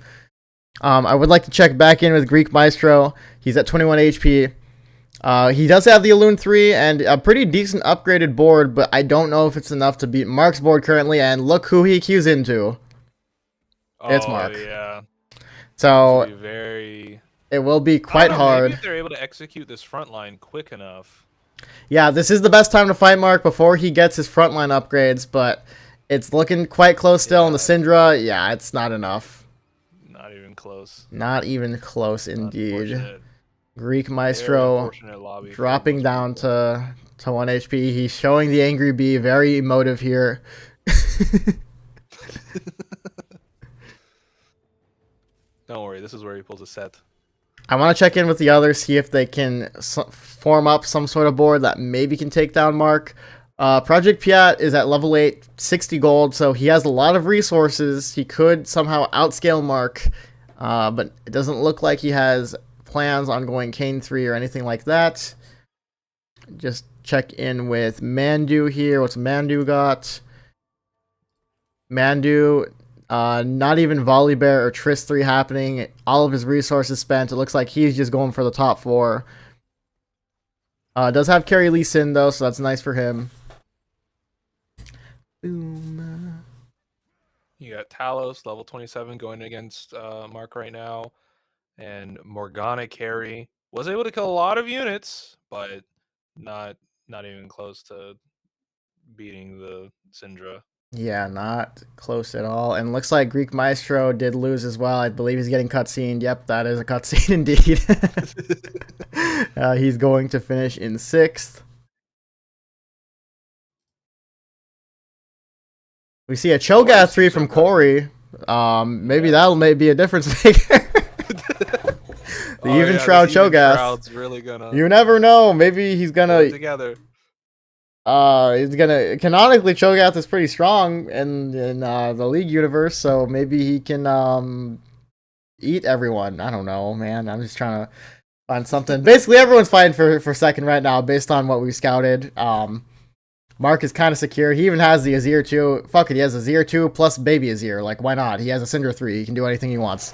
I would like to check back in with Greek Maestro. He's at 21 HP. He does have the Elune 3 and a pretty decent upgraded board, but I don't know if it's enough to beat Mark's board currently, and look who he queues into. It's Mark. Yeah. So very... it will be quite hard. Maybe if they're able to execute this front line quick enough. Yeah, this is the best time to fight Mark before he gets his frontline upgrades, but it's looking quite close still in the Syndra. Yeah, it's not enough. Not even close. Not even close, indeed. Greek Very Maestro unfortunate lobby for dropping most down people. to 1 HP. He's showing the Angry Bee, very emotive here. Don't worry, this is where he pulls a set. I want to check in with the others, see if they can form up some sort of board that maybe can take down Mark. Project Piat is at level 8, 60 gold, so he has a lot of resources. He could somehow outscale Mark, but it doesn't look like he has plans on going Kane 3 or anything like that. Just check in with Mandu here. What's Mandu got? Mandu, not even Volibear or Triss 3 happening. All of his resources spent. It looks like he's just going for the top 4. Does have Carry Lee Sin though, so that's nice for him. Boom. You got Talos, level 27, going against Mark right now. And Morgana carry. Was able to kill a lot of units, but not even close to beating the Syndra. Yeah, not close at all. And looks like Greek Maestro did lose as well. I believe he's getting cutscened. Yep, that is a cutscene indeed. He's going to finish in 6th. We see a Cho'Gath 3 from Corey. Maybe that'll be a difference maker. The Even Shroud Cho'Gath. Really gonna You never know. Maybe he's gonna. together. He's gonna canonically Cho'Gath is pretty strong in the League universe, so maybe he can eat everyone. I don't know, man. I'm just trying to find something. Basically, everyone's fighting for second right now, based on what we scouted. Mark is kind of secure. He even has the Azir 2. Fuck it, he has Azir 2 plus Baby Azir. Like, why not? He has a Cinder 3. He can do anything he wants.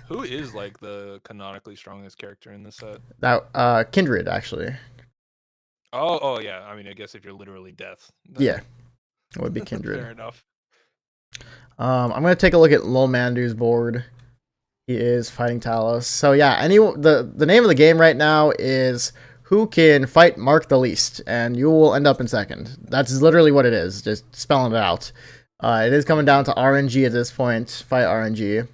Who is like the canonically strongest character in this set? That Kindred, actually. Oh yeah. I mean, I guess if you're literally death. Yeah, it would be Kindred. Fair enough. I'm gonna take a look at Lil Mandu's board. He is fighting Talos. So yeah, the name of the game right now is who can fight Mark the least, and you will end up in second. That's literally what it is. Just spelling it out. It is coming down to RNG at this point. Fight RNG.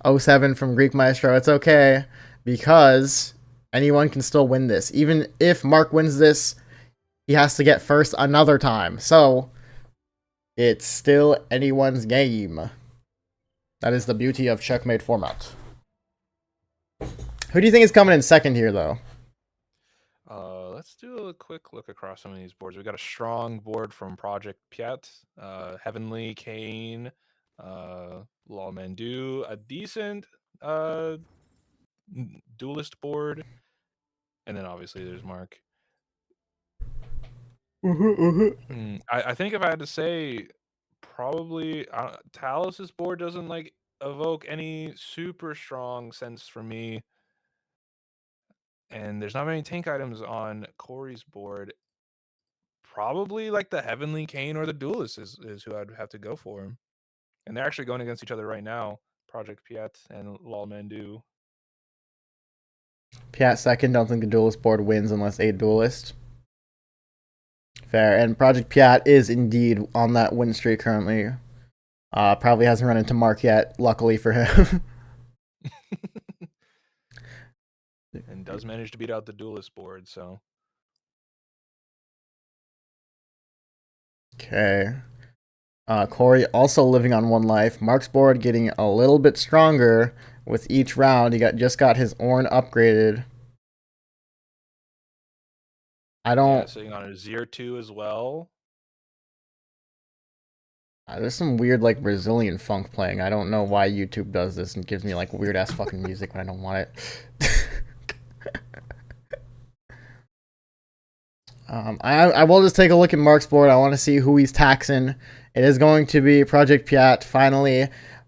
07 from Greek Maestro. It's okay because anyone can still win this. Even if Mark wins this, he has to get first another time. So it's still anyone's game. That is the beauty of checkmate format. Who do you think is coming in second here, though? Let's do a quick look across some of these boards. We got a strong board from Project Piat, Heavenly, Kane, Lawmandu, a decent duelist board, and then obviously there's Mark. I think if I had to say, probably Talos's board doesn't like evoke any super strong sense for me. And there's not many tank items on Corey's board. Probably like the Heavenly Kane or the Duelist is who I'd have to go for. And they're actually going against each other right now. Project Piat and Lawmandu. Piat second. Don't think the Duelist board wins unless a Duelist. Fair. And Project Piat is indeed on that win streak currently. Probably hasn't run into Mark yet, luckily for him. And does manage to beat out the Duelist board, so. Okay. Corey also living on 1 life. Mark's board getting a little bit stronger with each round. He just got his Ornn upgraded. Sitting on a Azir 2 as well. There's some weird like Brazilian funk playing. I don't know why YouTube does this and gives me like weird ass fucking music when I don't want it. I will just take a look at Mark's board. I want to see who he's taxing. It is going to be Project Piat finally.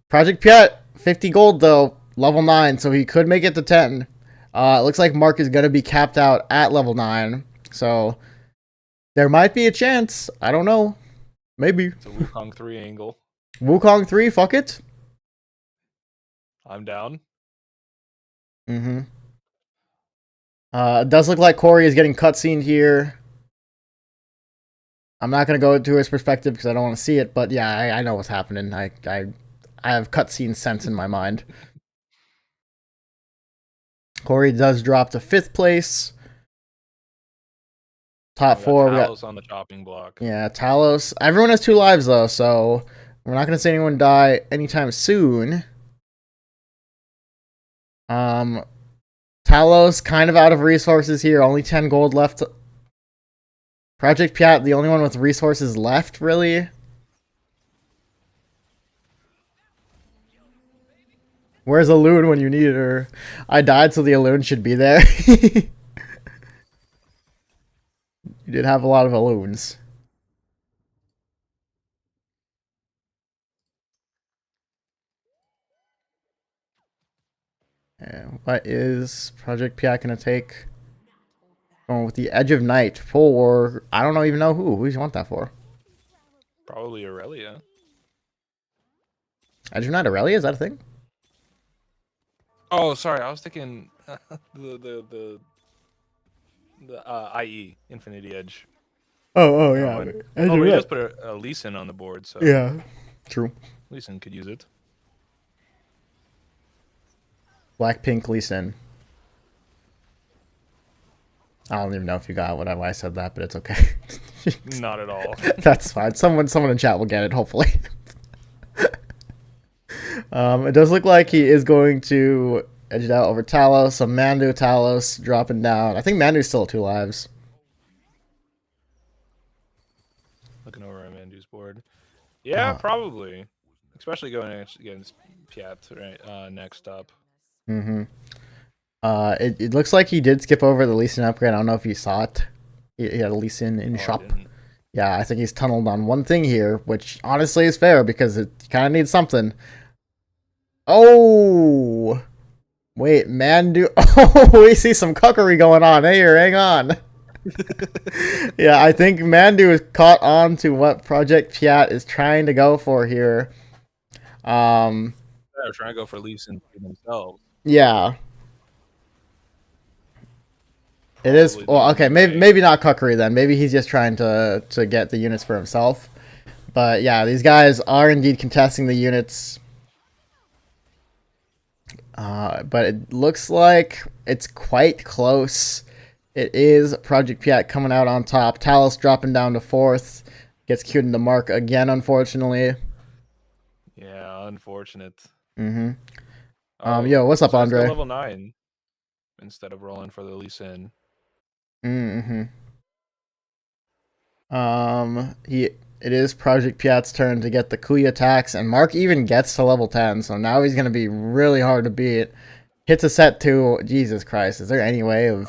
Project Piat, 50 gold though, level 9, so he could make it to 10. It looks like Mark is going to be capped out at level 9, so there might be a chance. I don't know. Maybe. It's a Wukong 3 angle. Wukong 3, fuck it. I'm down. It does look like Corey is getting cutscened here. I'm not going to go into his perspective because I don't want to see it, but yeah, I know what's happening. I have cutscene sense in my mind. Corey does drop to 5th place. Top 4. We got Talos on the chopping block. Yeah, Talos. Everyone has 2 lives, though, so we're not going to see anyone die anytime soon. Talos kind of out of resources here. Only 10 gold left. Project Piat, the only one with resources left, really. Where's Alune when you need her? I died, so the Alune should be there. You did have a lot of Alunes. And what is Project Piat going to take? Going with the Edge of Night for, I don't even know who. Who do you want that for? Probably Aurelia. Edge of Night Aurelia? Is that a thing? Oh, sorry. I was thinking the IE, Infinity Edge. Oh yeah. But he does put a Lee Sin on the board, so. Yeah, true. Lee Sin could use it. Blackpink Lee Sin. I don't even know if you got why I said that, but it's okay. Not at all. That's fine. Someone in chat will get it, hopefully. It does look like he is going to edge it out over Talos. So Mandu, Talos dropping down. I think Mandu's still 2 lives. over Amandu's board. Yeah, Uh-huh. probably. Especially going against Piat right next up. Mm-hmm. It looks like he did skip over the Lee Sin upgrade. I don't know if you saw it. He had a Lee Sin in Oh, I shop. didn't. Yeah, I think he's tunneled on one thing here, which honestly is fair because it kind of needs something. Oh! Wait, Mandu. Oh, we see some cuckery going on here. Hang on. Yeah, I think Mandu is caught on to what Project Piat is trying to go for here. They're trying to go for Lee Sin themselves. Yeah. It is. Probably the Well, okay, only way. maybe not cuckery then. Maybe he's just trying to get the units for himself. But yeah, these guys are indeed contesting the units. But it looks like it's quite close. It is Project Piat coming out on top. Talus dropping down to 4th. Gets queued into Mark again, unfortunately. Yeah, unfortunate. Mm-hmm. Oh, Yo, what's up, so let's go Andre? level 9 instead of rolling for the Lee Sin. Mm-hmm. It is Project Piat's turn to get the Kuya attacks, and Mark even gets to level 10, so now he's gonna be really hard to beat. Hits a set 2. Jesus Christ, is there any way of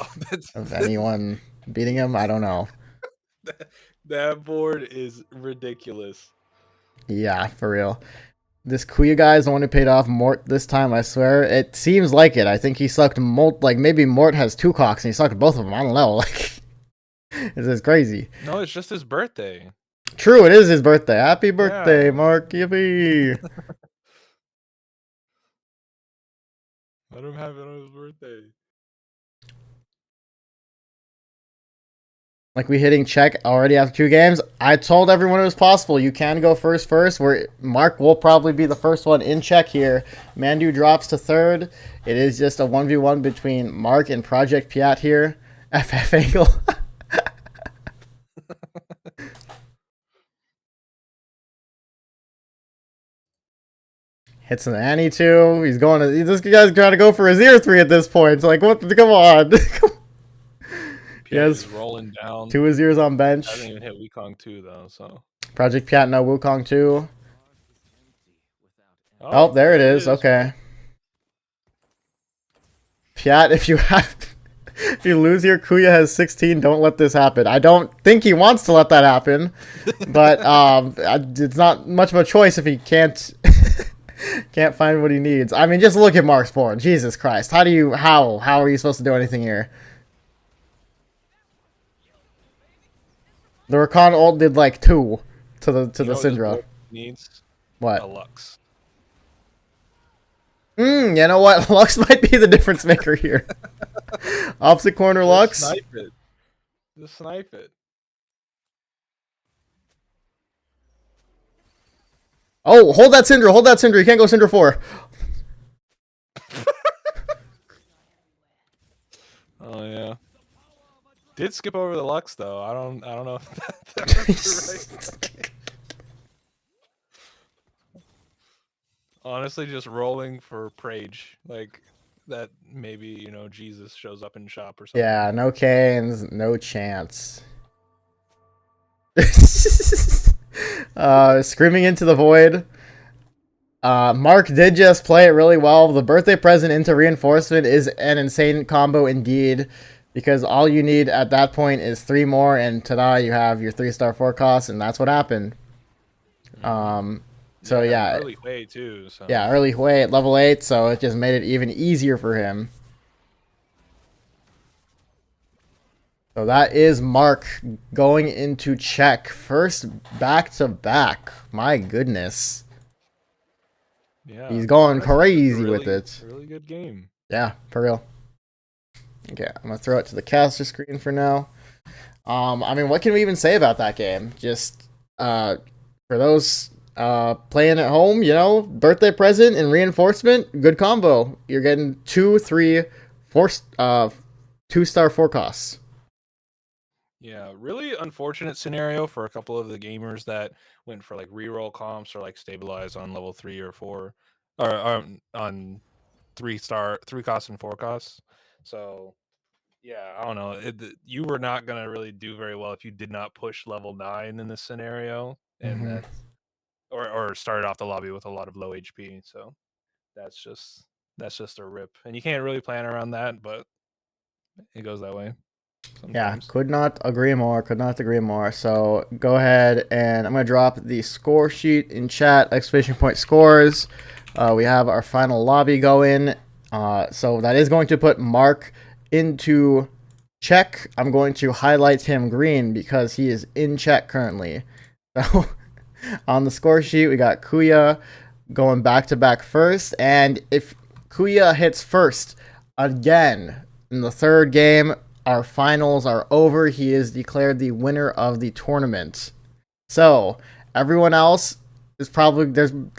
anyone beating him? I don't know. That board is ridiculous. Yeah, for real. This Kuya guy is the one who paid off Mort this time, I swear. It seems like it. I think he sucked Mort, like maybe Mort has 2 cocks and he sucked both of them. I don't know. Like, this is crazy. No, it's just his birthday. True, it is his birthday. Happy birthday, Mark. Yippee. Let him have it on his birthday. Like, we hitting check already after 2 games. I told everyone it was possible. You can go first. Where Mark will probably be the first one in check here. Mandu drops to 3rd. It is just a 1v1 between Mark and Project Piat here. FF angle. Hits an Annie too. He's going to. This guy's trying to go for his ear 3 at this point. Like, what? Come on. Yes, rolling down. 2 his ears on bench. Hasn't even hit Wukong 2 though, so. Project Piat no Wukong 2. Oh, there it is. Okay. Piat, if you lose here, Kuya has 16. Don't let this happen. I don't think he wants to let that happen, but it's not much of a choice if he can't find what he needs. I mean, just look at Mark's board. Jesus Christ, how are you supposed to do anything here? The Rakan ult did like 2 to the Syndra. Needs what? A Lux. You know what? Lux might be the difference maker here. Opposite corner Lux. Snipe it. Just snipe it. Oh, hold that Syndra. Hold that Syndra. You can't go Syndra 4. Oh yeah. Did skip over the Lux though. I don't know if that was the right. Honestly, just rolling for Prage, like that. Maybe Jesus shows up in shop or something. Yeah, no Canes, no chance. Screaming into the void. Mark did just play it really well. The birthday present into reinforcement is an insane combo indeed, because all you need at that point is 3 more, and ta-da, you have your 3-star forecast, and that's what happened. So yeah, early Hui too. So. Yeah, early Hui at level 8, so it just made it even easier for him. So that is Mark going into check. First back-to-back. My goodness. Yeah. He's going honestly, crazy really, with it. Really good game. Yeah, for real. Okay, I'm going to throw it to the caster screen for now. I mean, what can we even say about that game? Just, for those playing at home, birthday present and reinforcement, good combo. You're getting 2, 3, 4, 2-star forecasts. Yeah, really unfortunate scenario for a couple of the gamers that went for like reroll comps or like stabilize on level 3 or 4, or on 3 costs and 4 costs. So Yeah, I don't know. You were not gonna really do very well if you did not push level 9 in this scenario, and Mhm. that's or started off the lobby with a lot of low HP. So that's just a rip, and you can't really plan around that, but it goes that way Yeah, sometimes. could not agree more. Could not agree more. So go ahead and I'm going to drop the score sheet in chat. Exclamation point scores. We have our final lobby going. So that is going to put Mark into check. I'm going to highlight him green because he is in check currently. So on the score sheet, we got Kuya going back to back first. And if Kuya hits first again in the third game, our finals are over. He is declared the winner of the tournament. So everyone else is probably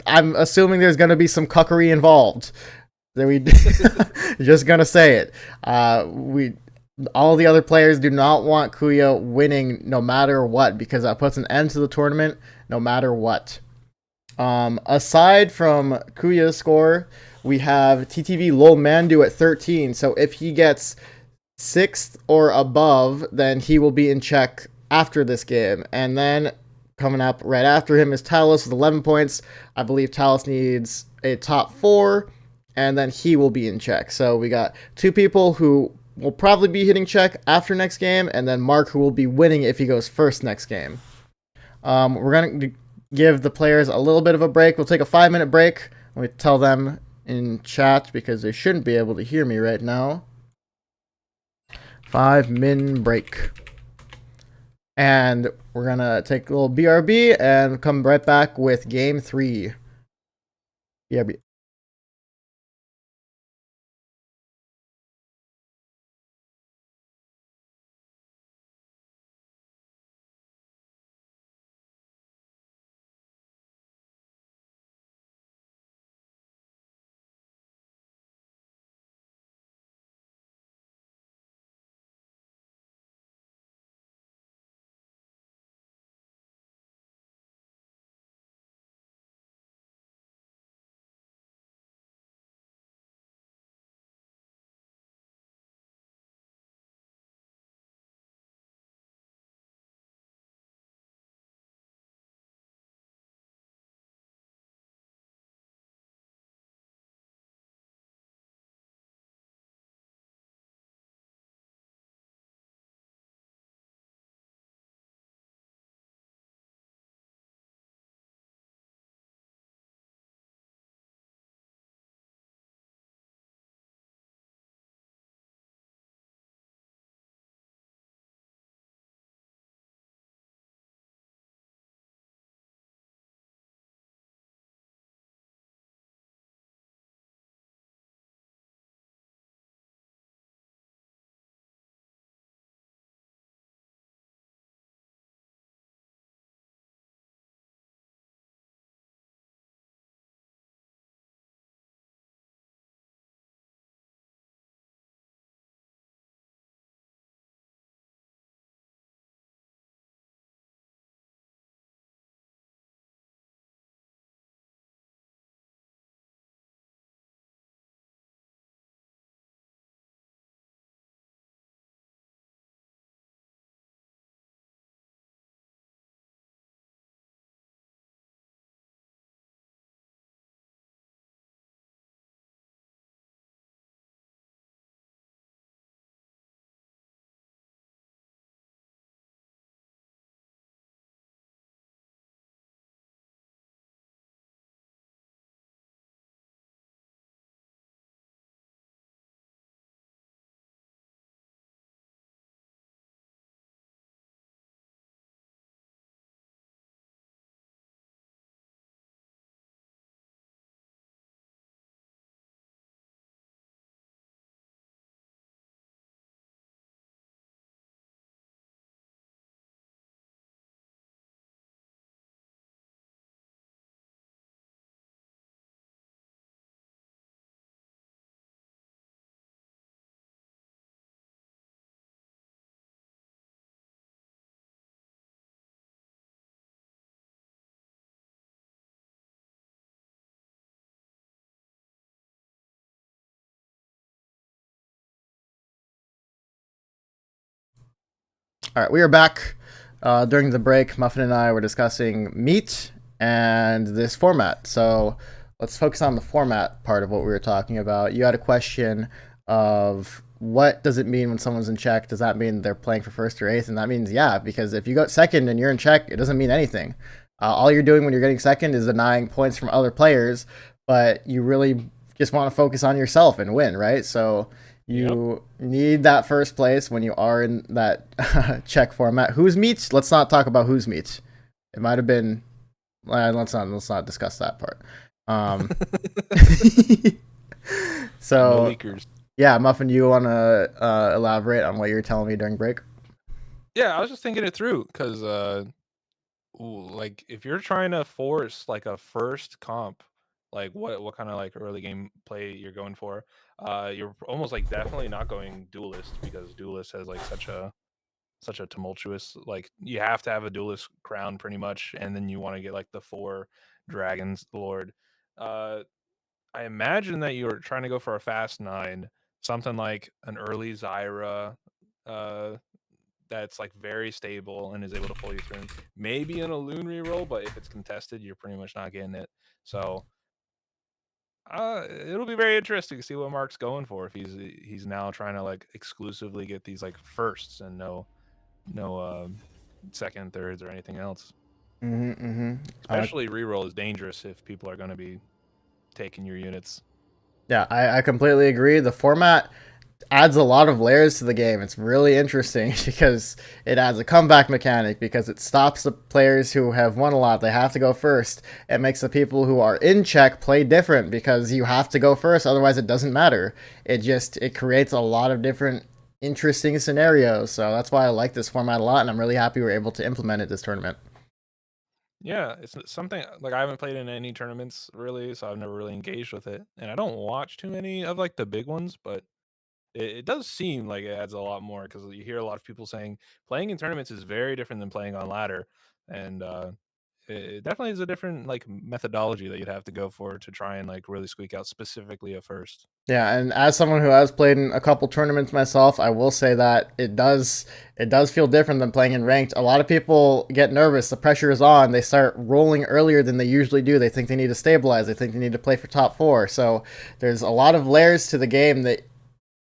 I'm assuming there's going to be some cuckery involved. We just gonna say it. We all the other players do not want Kuya winning no matter what because that puts an end to the tournament no matter what. Aside from Kuya's score, we have TTV Lol Mandu at 13. So if he gets 6th or above, then he will be in check after this game. And then coming up right after him is Talos with 11 points. I believe Talos needs a top 4, and then he will be in check. So we got 2 people who will probably be hitting check after next game, and then Mark who will be winning if he goes first next game. We're going to give the players a little bit of a break. We'll take a 5-minute break. Let me tell them in chat because they shouldn't be able to hear me right now. 5-min break. And we're going to take a little BRB and come right back with game 3. BRB. All right, we are back. During the break, Muffin and I were discussing meat and this format. So let's focus on the format part of what we were talking about. You had a question of what does it mean when someone's in check? Does that mean they're playing for first or eighth? And that means yeah, because if you go second and you're in check, it doesn't mean anything. All you're doing when you're getting second is denying points from other players, but you really just want to focus on yourself and win, right? So you need that first place when you are in that check format. Who's meets? Let's not talk about who's meets. It might have been. Let's not discuss that part. So No leakers. yeah, Muffin, you want to elaborate on what you were telling me during break? Yeah, I was just thinking it through because, like, if you're trying to force like a first comp, like what kind of like early game play you're going for, you're almost like definitely not going duelist because duelist has like such a tumultuous, like you have to have a duelist crown pretty much, and then you want to get like the 4 dragons lord. I imagine that you're trying to go for a fast 9, something like an early Zyra, uh, that's like very stable and is able to pull you through. Maybe in a loon reroll, but if it's contested, you're pretty much not getting it. So it'll be very interesting to see what Mark's going for if he's now trying to like exclusively get these like firsts and no second, thirds, or anything else. Especially reroll is dangerous if people are going to be taking your units. Yeah, I completely agree. The format adds a lot of layers to the game. It's really interesting because it adds a comeback mechanic, because it stops the players who have won a lot. They have to go first. It makes the people who are in check play different because you have to go first, otherwise it doesn't matter. It creates a lot of different interesting scenarios. So that's why I like this format a lot, and I'm really happy we're able to implement it this tournament. Yeah, it's something like I haven't played in any tournaments really, so I've never really engaged with it. And I don't watch too many of like the big ones, but it does seem like it adds a lot more because you hear a lot of people saying playing in tournaments is very different than playing on ladder. And it definitely is a different like methodology that you'd have to go for to try and like really squeak out specifically a first. Yeah, and as someone who has played in a couple tournaments myself, I will say that it does feel different than playing in ranked. A lot of people get nervous. The pressure is on. They start rolling earlier than they usually do. They think they need to stabilize. They think they need to play for top 4. So there's a lot of layers to the game that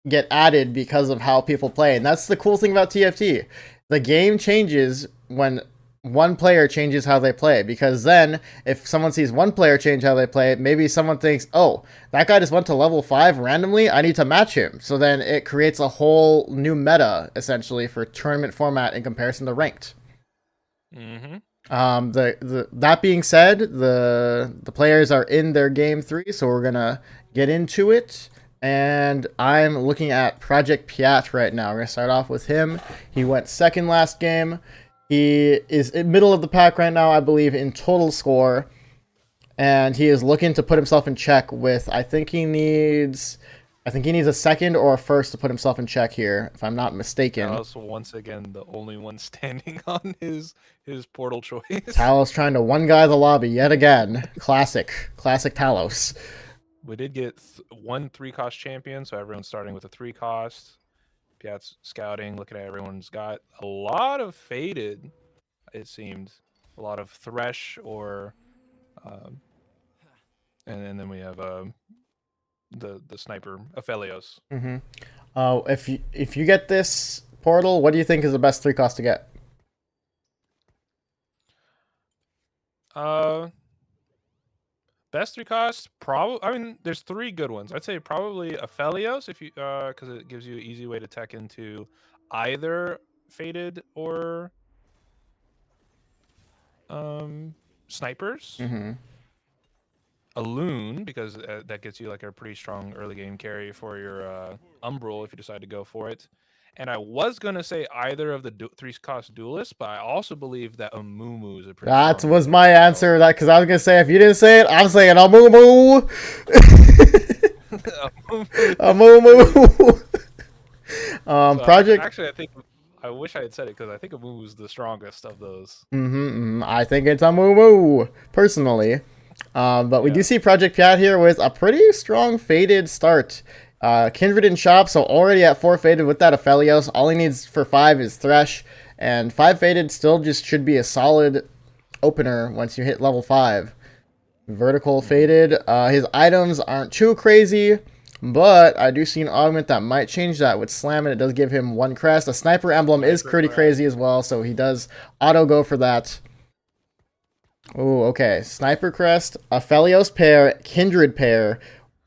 get added because of how people play. And that's the cool thing about TFT. The game changes when one player changes how they play, because then if someone sees one player change how they play, maybe someone thinks, oh, that guy just went to level 5 randomly, I need to match him. So then it creates a whole new meta essentially for tournament format in comparison to ranked. That being said, the players are in their game 3, so we're gonna get into it. And I'm looking at Project Piat right now. We're gonna start off with him. He went second last game. He is in middle of the pack right now, I believe, in total score. And he is looking to put himself in check with, I think he needs a second or a first to put himself in check here, if I'm not mistaken. Talos, once again, the only one standing on his portal choice. Talos trying to one guy the lobby yet again. Classic Talos. We did get one 3-cost champion, so everyone's starting with a 3-cost. Piat's scouting, looking at everyone's got a lot of faded, it seemed. A lot of Thresh or... and then we have the sniper, Aphelios. If you get this portal, what do you think is the best 3-cost to get? Best 3-cost, probably. I mean, there's 3 good ones. I'd say probably Aphelios, if you because it gives you an easy way to tech into either faded or snipers. A loon, because that gets you like a pretty strong early game carry for your Umbral if you decide to go for it. And I was going to say either of the 3-cost duelists, but I also believe that Amumu is a pretty That was one. my answer, because I was going to say, if you didn't say it, I'm saying Amumu. Amumu. Project. Actually, I wish I had said it because I think Amumu is the strongest of those. I think it's Amumu, personally. But we do see Project Piat here with a pretty strong faded start. Kindred and Shop, so already at 4 faded with that Aphelios. All he needs for 5 is Thresh, And 5 Faded still just should be a solid opener once you hit level 5. Vertical Faded. His items aren't too crazy, but I do see an augment that might change that with Slam, and it does give him 1 crest. A Sniper Emblem is pretty crazy as well, so he does auto go for that. Oh, okay. Sniper Crest, Aphelios pair, Kindred pair.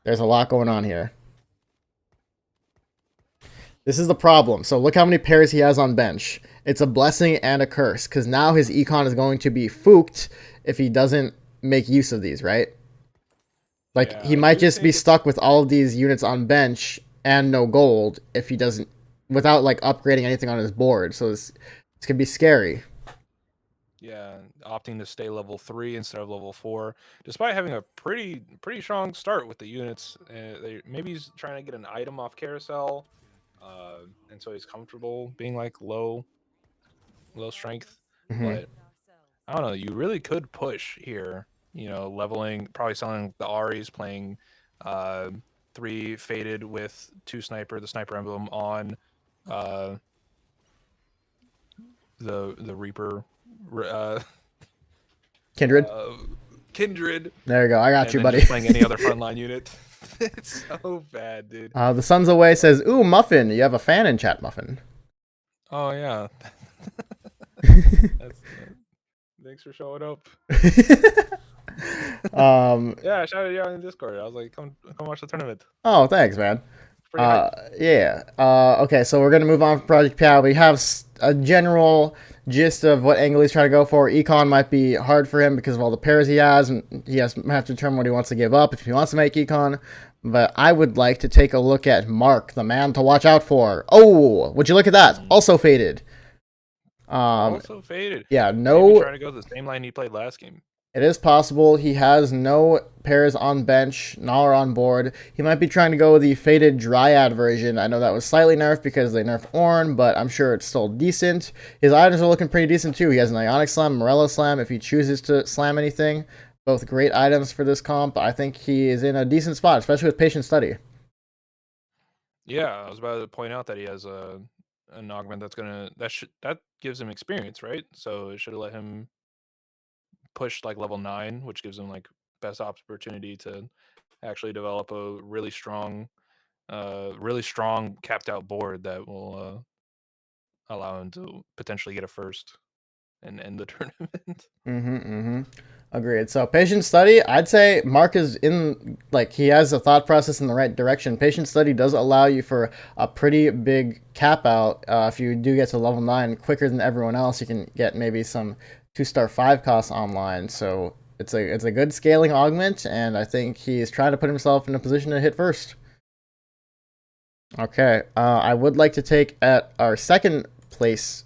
There's a lot going on here. This is the problem. So look how many pairs he has on bench. It's a blessing and a curse, because now his econ is going to be fooked if he doesn't make use of these, right? Like, Yeah, he I might do just think be it's- stuck with all of these units on bench and no gold if he doesn't, without, like, upgrading anything on his board. So this could be scary. Yeah, opting to stay level 3 instead of level 4, despite having a pretty strong start with the units. Maybe he's trying to get an item off carousel, and so he's comfortable being like low strength. Mhm. But I don't know. You really could push here. You know, leveling, probably selling the Aries, playing 3 Faded with 2 Sniper, the Sniper Emblem on the Reaper. Kindred. Kindred. There you go. I got And you, then buddy. just playing any other frontline unit. It's so bad, dude. The Sun's Away says, "Ooh, Muffin, you have a fan in chat, Muffin." Oh yeah. Thanks for showing up. Yeah, I shouted you out in Discord. I was like, come watch the tournament. Oh, thanks, man. Pretty hype. Yeah. Okay, so we're gonna move on from Project Pal. We have a general gist of what angle he's trying to go for. Econ might be hard for him because of all the pairs he has, and he has to have to determine what he wants to give up if he wants to make Econ. But I would like to take a look at Mark, the man to watch out for. Oh, would you look at that? Also faded. Also faded. Yeah, Maybe no. trying to go the same line he played last game. It is possible. He has no pairs on bench, nor on board. He might be trying to go with the Faded Dryad version. I know that was slightly nerfed because they nerfed Ornn, but I'm sure it's still decent. His items are looking pretty decent too. He has an Ionic Slam, Morello Slam if he chooses to slam anything. Both great items for this comp. I think he is in a decent spot, especially with Patient Study. Yeah, I was about to point out that he has an augment that gives him experience, right? So it should have let him push like level 9, which gives him like best opportunity to actually develop a really strong capped out board that will allow him to potentially get a first and end the tournament. Agreed. So Patient Study, I'd say Mark is in, like, he has a thought process in the right direction. Patient Study does allow you for a pretty big cap out. If you do get to level 9 quicker than everyone else, you can get maybe some 2-star 5 costs online. So it's a good scaling augment, and I think he's trying to put himself in a position to hit first. Okay, I would like to take at our second place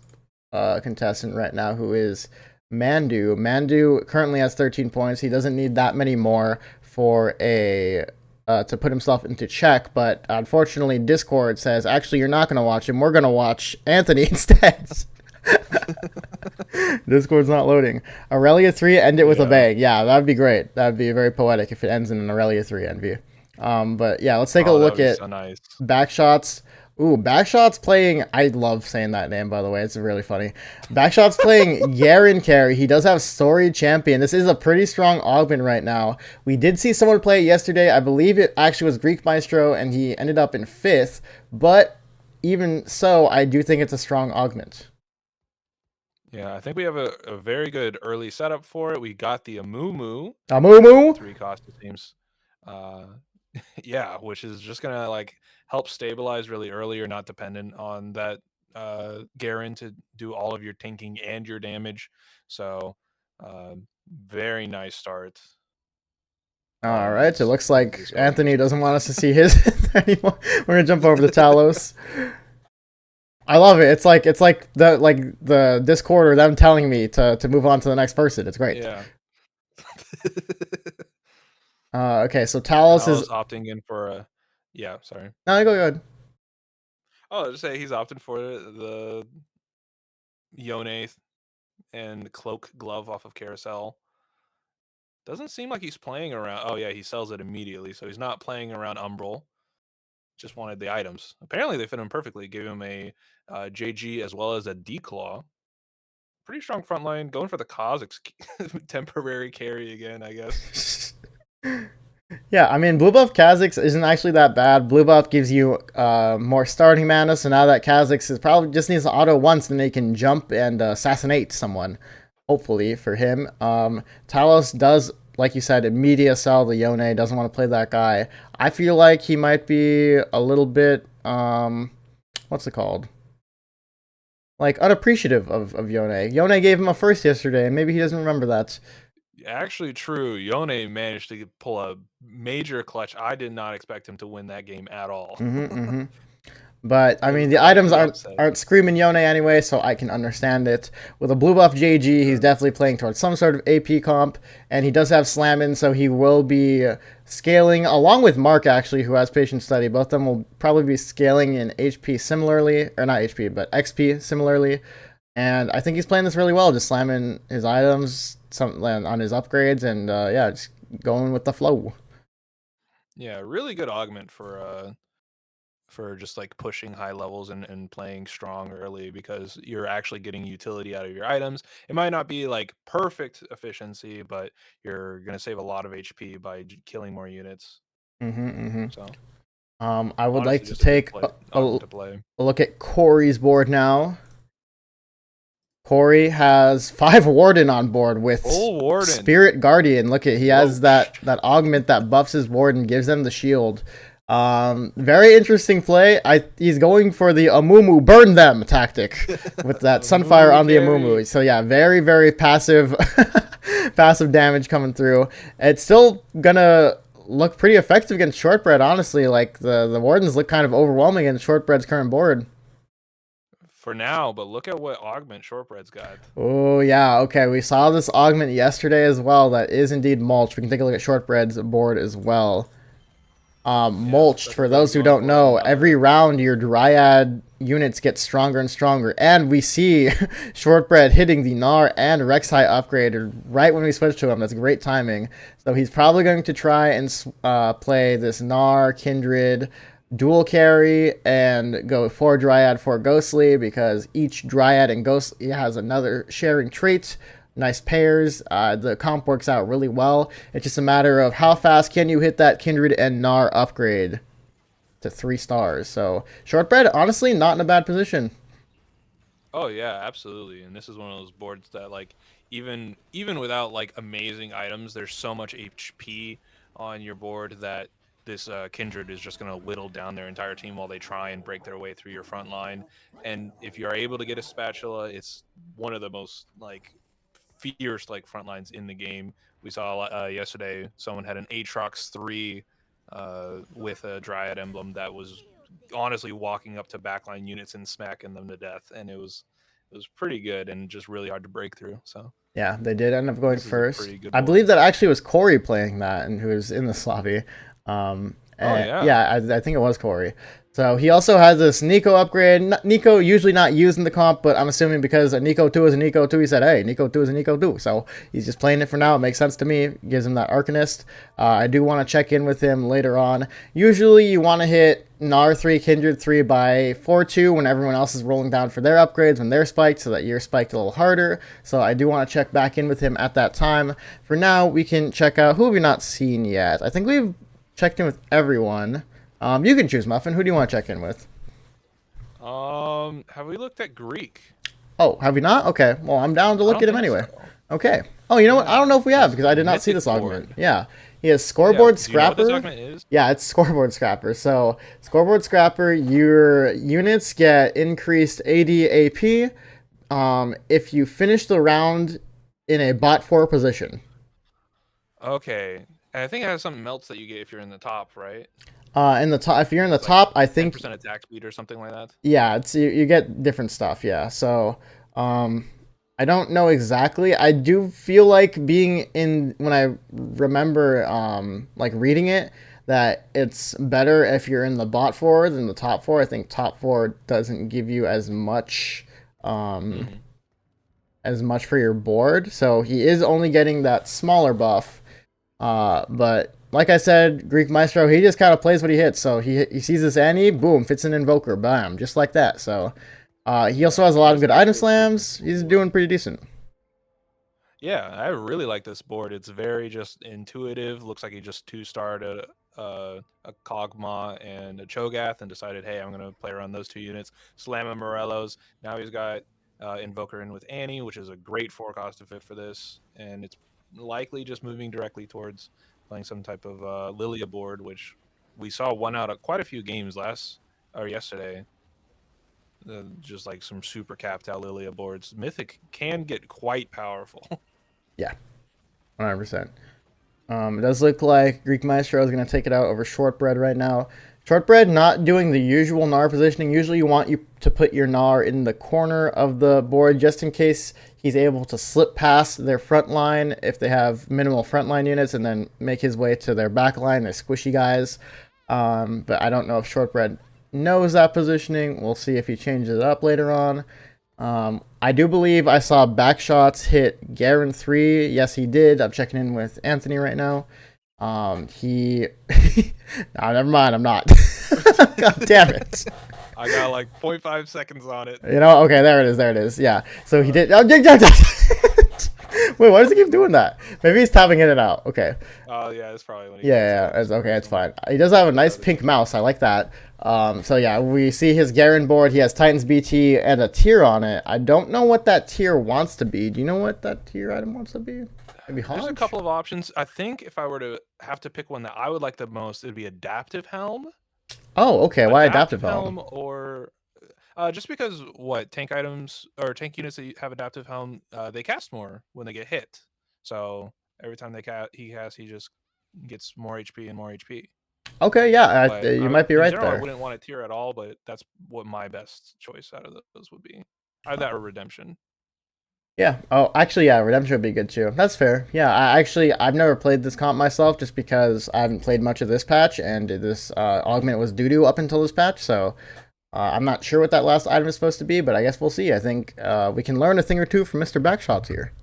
contestant right now, who is Mandu. Mandu currently has 13 points. He doesn't need that many more for a to put himself into check, but unfortunately Discord says, actually, you're not going to watch him. We're going to watch Anthony instead. Discord's not loading. Aurelia 3, end it with a bang. Yeah, that'd be great. That'd be very poetic if it ends in an Aurelia 3 envy. But yeah, let's take a look at so nice. Backshots. Ooh, Backshot's playing... I love saying that name, by the way. It's really funny. Backshot's playing Garen carry. He does have Storied Champion. This is a pretty strong augment right now. We did see someone play it yesterday. I believe it actually was Greek Maestro, and he ended up in 5th. But even so, I do think it's a strong augment. Yeah, I think we have a very good early setup for it. We got the Amumu. Amumu? 3 cost, it seems. Yeah, which is just gonna like help stabilize really early. You're not dependent on that Garen to do all of your tanking and your damage. So very nice start. All right, so it looks like these Anthony augments. doesn't want us to see his anymore. We're gonna jump over to Talos. I love it. It's like the Discord or them telling me to move on to the next person. It's great. Yeah. Okay, so Talos is opting in for a. Yeah, sorry. No, go ahead. Oh, just say he's opting for the Yone and Cloak Glove off of Carousel. Doesn't seem like he's playing around. Oh, yeah, he sells it immediately. So he's not playing around Umbral. Just wanted the items. Apparently, they fit him perfectly. Gave him a JG as well as a D-Claw. pretty strong front line. Going for the Kazakhs temporary carry again, I guess. Yeah, I mean, blue buff Kha'Zix isn't actually that bad. Blue buff gives you more starting mana, so now that Kha'Zix is probably just needs to auto once, then they can jump and assassinate someone. Hopefully for him. Talos does, like you said, immediate sell the Yone, doesn't want to play that guy. I feel like he might be a little bit, what's it called? Like, unappreciative of Yone. Yone gave him a first yesterday, and maybe he doesn't remember that. Actually, true. Yone managed to pull a major clutch. I did not expect him to win that game at all. But I mean, the items aren't screaming Yone anyway, so I can understand it. With a blue buff JG, he's definitely playing towards some sort of AP comp, and he does have Slammin', so he will be scaling along with Mark, actually, who has Patient Study. Both of them will probably be scaling in HP similarly, or not HP, but XP similarly. And I think he's playing this really well, just slamming his items on his upgrades, and yeah, just going with the flow. Yeah, really good augment for just like pushing high levels and playing strong early, because you're actually getting utility out of your items. It might not be like perfect efficiency, but you're going to save a lot of HP by killing more units. So I would honestly, like to just take a look at Corey's board now. Corey has 5 Warden on board with Spirit Guardian. Look at, he has that augment that buffs his Warden, gives them the shield. Very interesting play. He's going for the Amumu burn them tactic with that Sunfire on the Amumu. So yeah, very, very passive passive damage coming through. It's still gonna look pretty effective against Shortbread, honestly. Like the Wardens look kind of overwhelming against Shortbread's current board. For now, but look at what augment Shortbread's got. Oh yeah, okay. We saw this augment yesterday as well. That is indeed mulch. We can take a look at Shortbread's board as well. Mulched, for those who don't know, every round your Dryad units get stronger and stronger, and we see Shortbread hitting the Gnar and Rek'Sai upgrade right when we switch to him. That's great timing. So he's probably going to try and play this Gnar, Kindred, dual carry, and go 4 Dryad, 4 Ghostly, because each Dryad and Ghostly has another sharing trait. Nice pairs. The comp works out really well. It's just a matter of how fast can you hit that Kindred and Gnar upgrade to 3 stars. So Shortbread, honestly, not in a bad position. Oh yeah, absolutely. And this is one of those boards that, like, even without like amazing items, there's so much HP on your board that this Kindred is just going to whittle down their entire team while they try and break their way through your front line. And if you're able to get a spatula, it's one of the most like fierce like front lines in the game. We saw yesterday someone had an Aatrox 3 with a Dryad emblem that was honestly walking up to backline units and smacking them to death, and it was pretty good and just really hard to break through. So yeah, they did end up going first. I believe that actually was Corey playing that, and who was in this lobby. Yeah, I think it was Corey. So he also has this Nico upgrade. Nico usually not used in the comp, but I'm assuming because a Nico 2 is a Nico 2, he said, hey, Nico 2 is a Nico 2. So he's just playing it for now. It makes sense to me. Gives him that Arcanist. I do want to check in with him later on. Usually you want to hit Gnar 3, Kindred 3 by 4-2 when everyone else is rolling down for their upgrades, when they're spiked, so that you're spiked a little harder. So I do want to check back in with him at that time. For now, we can check out who have we not seen yet. I think we've checked in with everyone. You can choose, Muffin. Who do you want to check in with? Have we looked at Greek? Oh, have we not? Okay. Well, I'm down to look at him anyway. So. Okay. Oh, you know what? I don't know if we have, because I did not see this augment. Yeah. He has Scoreboard Scrapper. Do you know what this augment is? Yeah, it's Scoreboard Scrapper. So, Scoreboard Scrapper, your units get increased AD AP if you finish the round in a bot 4 position. Okay. And I think it has some melts that you get if you're in the top, right? In the top, if you're in the top, I think 10% attack speed or something like that. Yeah, it's you get different stuff. Yeah, so I don't know exactly. I do feel like being in when I remember like reading it that it's better if you're in the bot 4 than the top 4. I think top 4 doesn't give you as much as much for your board, so he is only getting that smaller buff. But like I said, Greek Maestro, he just kind of plays what he hits. So he sees this Annie, boom, fits an Invoker, bam, just like that. So He also has a lot of good item slams. He's doing pretty decent. Yeah, I really like this board. It's very just intuitive. Looks like he just two-starred a Kog'Maw and a Cho'Gath and decided, hey, I'm going to play around those 2 units. Slam and Morellos. Now he's got Invoker in with Annie, which is a great 4-cost to fit for this. And it's likely just moving directly towards playing some type of Lilia board, which we saw one out of quite a few games yesterday. Just like some super capped out Lilia boards. Mythic can get quite powerful. Yeah, 100%. It does look like Greek Maestro is going to take it out over Shortbread right now. Shortbread not doing the usual Gnar positioning. Usually you want you to put your Gnar in the corner of the board just in case he's able to slip past their front line if they have minimal frontline units and then make his way to their back line, their squishy guys. But I don't know if Shortbread knows that positioning. We'll see if he changes it up later on. I do believe I saw backshots hit Garen 3. Yes, he did. I'm checking in with Anthony right now. He... no, never mind. I'm not. God damn it. I got like 0.5 seconds on it. You know, okay, there it is. There it is. Yeah. So he did... Oh, wait, why does he keep doing that? Maybe he's tapping in and out. Okay. Oh, yeah, that's probably when he... Yeah, it's okay. It's fine. He does have a nice pink mouse. I like that. So yeah, we see his Garen board. He has Titans BT and a tier on it. I don't know what that tier wants to be. Do you know what that tier item wants to be? Maybe Hodge? There's a couple of options. I think if I were to have to pick one that I would like the most, it'd be Adaptive Helm. Oh, okay. Why Adaptive Helm? Or just because tank items or tank units that have Adaptive Helm, they cast more when they get hit. So every time he just gets more HP and more HP. Okay, yeah, you might be right there. I wouldn't want a tier at all, but that's what my best choice out of those would be. Either that or Redemption. Yeah. Oh, actually, yeah, Redemption would be good too. That's fair. Yeah, I've never played this comp myself just because I haven't played much of this patch, and this augment was doo-doo up until this patch, so I'm not sure what that last item is supposed to be, but I guess we'll see. I think we can learn a thing or two from Mr. Backshots here.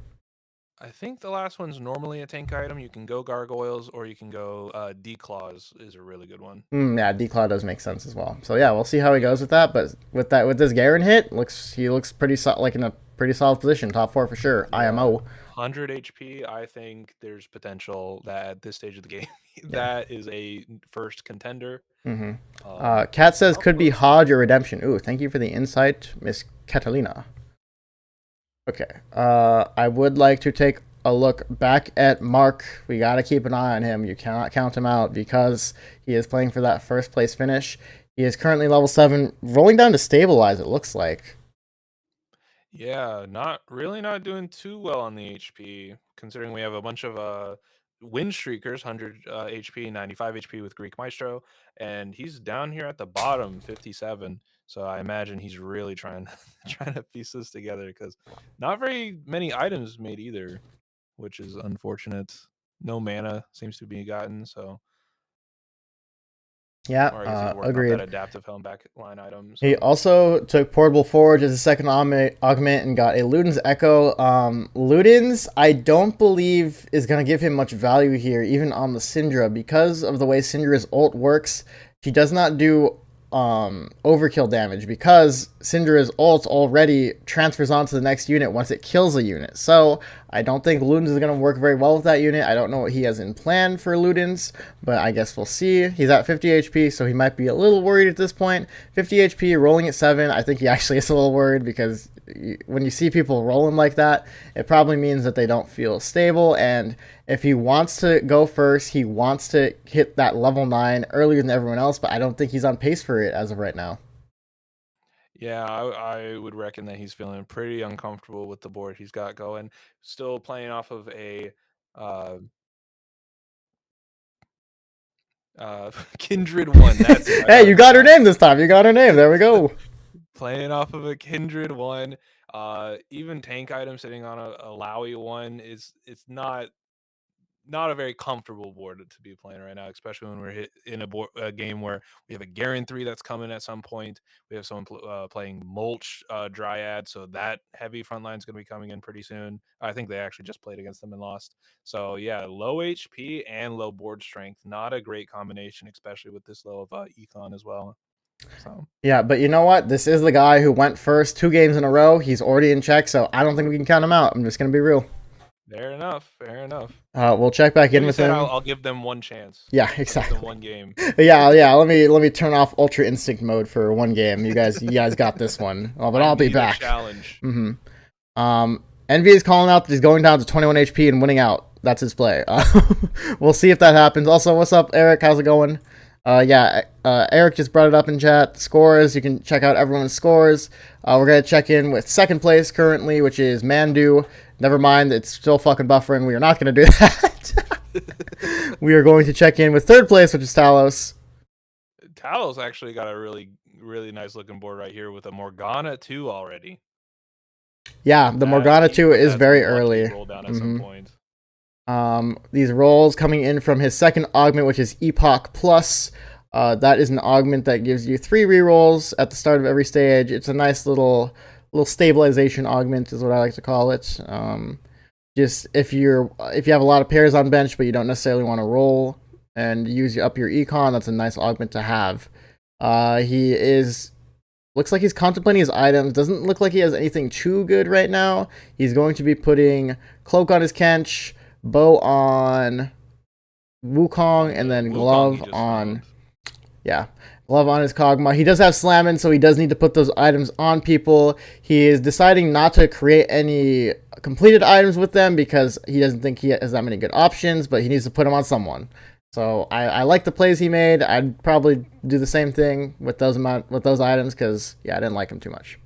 I think the last one's normally a tank item. You can go Gargoyles or you can go Declaws is a really good one. Yeah, Declaw does make sense as well. So yeah, we'll see how he goes with that. But with this Garen hit, he looks pretty like in a pretty solid position, top 4 for sure. Yeah. IMO. 100 HP. I think there's potential that at this stage of the game, that is a first contender. Kat says could be Hodge or Redemption. Ooh, thank you for the insight, Miss Catalina. Okay, I would like to take a look back at Mark. We got to keep an eye on him. You cannot count him out because he is playing for that first place finish. He is currently level 7, rolling down to stabilize, it looks like. Yeah, not doing too well on the HP, considering we have a bunch of win streakers, 100 HP, 95 HP with Greek Maestro, and he's down here at the bottom, 57. So I imagine he's really trying to piece this together because not very many items made either, which is unfortunate. No mana seems to be gotten, so yeah, agreed. That Adaptive Helm backline item. So. He also took Portable Forge as a second augment and got a Luden's Echo. Luden's, I don't believe, is going to give him much value here, even on the Syndra, because of the way Syndra's ult works. She does not do overkill damage because Syndra's ult already transfers onto the next unit once it kills a unit. So I don't think Ludens is going to work very well with that unit. I don't know what he has in plan for Ludens, but I guess we'll see. He's at 50 HP, so he might be a little worried at this point. 50 HP, rolling at 7. I think he actually is a little worried because when you see people rolling like that, it probably means that they don't feel stable, and if he wants to go first, he wants to hit that level 9 earlier than everyone else, but I don't think he's on pace for it as of right now. Yeah, I would reckon that he's feeling pretty uncomfortable with the board he's got going. Still playing off of a Kindred 1. That's it. Hey, you got her name this time. You got her name. There we go. Playing off of a Kindred 1. Even tank item sitting on a Lowy 1 it's not a very comfortable board to be playing right now, especially when we're in a game where we have a Garen 3 that's coming at some point. We have someone playing Mulch Dryad, so that heavy front line is going to be coming in pretty soon. I think they actually just played against them and lost. So yeah, low HP and low board strength. Not a great combination, especially with this low of econ as well. So Yeah, but you know what? This is the guy who went first 2 games in a row. He's already in check, so I don't think we can count him out. I'm just gonna be real. fair enough. Fair enough. We'll check back in Maybe with said him. I'll give them one chance. Yeah, I'll give exactly. them one game. Yeah. Let me turn off Ultra Instinct mode for 1 game. You guys got this one. Oh, but I'll be need a back. challenge. Envy is calling out that he's going down to 21 HP and winning out. That's his play. We'll see if that happens. Also, what's up, Eric? How's it going? Eric just brought it up in chat. Scores. You can check out everyone's scores. We're gonna check in with second place currently, which is Mandu. Never mind, it's still fucking buffering. We are not gonna do that. We are going to check in with third place, which is Talos. Talos actually got a really, really nice looking board right here with a Morgana 2 already. Yeah, the Morgana 2 is very early. Roll down at some point. These rolls coming in from his second augment, which is Epoch Plus. That is an augment that gives you 3 rerolls at the start of every stage. It's a nice little stabilization augment, is what I like to call it. Just if you have a lot of pairs on bench, but you don't necessarily want to roll and use up your econ, that's a nice augment to have. Looks like he's contemplating his items. Doesn't look like he has anything too good right now. He's going to be putting Cloak on his Kench, Bow on Wukong, and then Glove on... Yeah, Glove on his Kog'Maw. He does have Slammin', so he does need to put those items on people. He is deciding not to create any completed items with them because he doesn't think he has that many good options, but he needs to put them on someone. So I like the plays he made. I'd probably do the same thing with those items because, yeah, I didn't like him too much.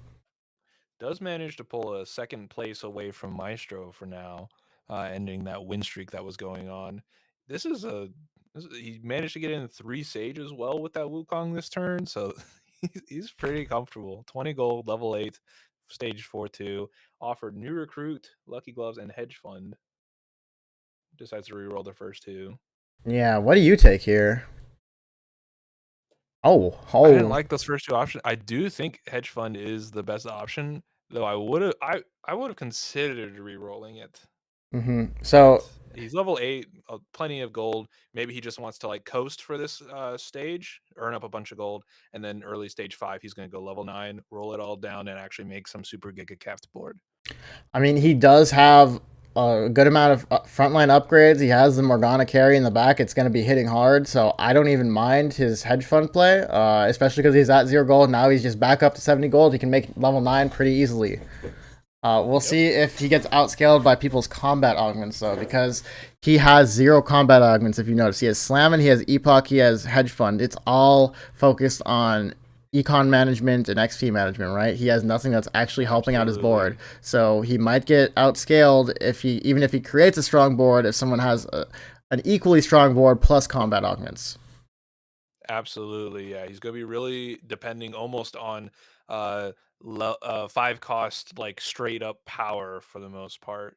Does manage to pull a second place away from Maestro for now, ending that win streak that was going on. He managed to get in 3 Sage as well with that Wukong this turn, so he's pretty comfortable. 20 gold, level 8, stage 4-2, offered new recruit, lucky gloves, and hedge fund. Decides to reroll the first 2. Yeah, what do you take here? Oh. I didn't like those first 2 options. I do think hedge fund is the best option, though I would have considered re-rolling it. So he's level 8, plenty of gold. Maybe he just wants to like coast for this stage, earn up a bunch of gold, and then early stage 5 he's going to go level 9, roll it all down, and actually make some super giga capped board. I mean, he does have a good amount of frontline upgrades. He has the Morgana carry in the back. It's going to be hitting hard, so I don't even mind his hedge fund play, especially because he's at 0 gold. Now he's just back up to 70 gold. He can make level 9 pretty easily. We'll see if he gets outscaled by people's combat augments, though, because he has 0 combat augments, if you notice. He has Slammin', he has Epoch, he has Hedge Fund. It's all focused on econ management and XP management, right? He has nothing that's actually helping out his board. So he might get outscaled even if he creates a strong board, if someone has an equally strong board plus combat augments. Absolutely, yeah. He's going to be really depending almost on 5 cost, like straight up power for the most part.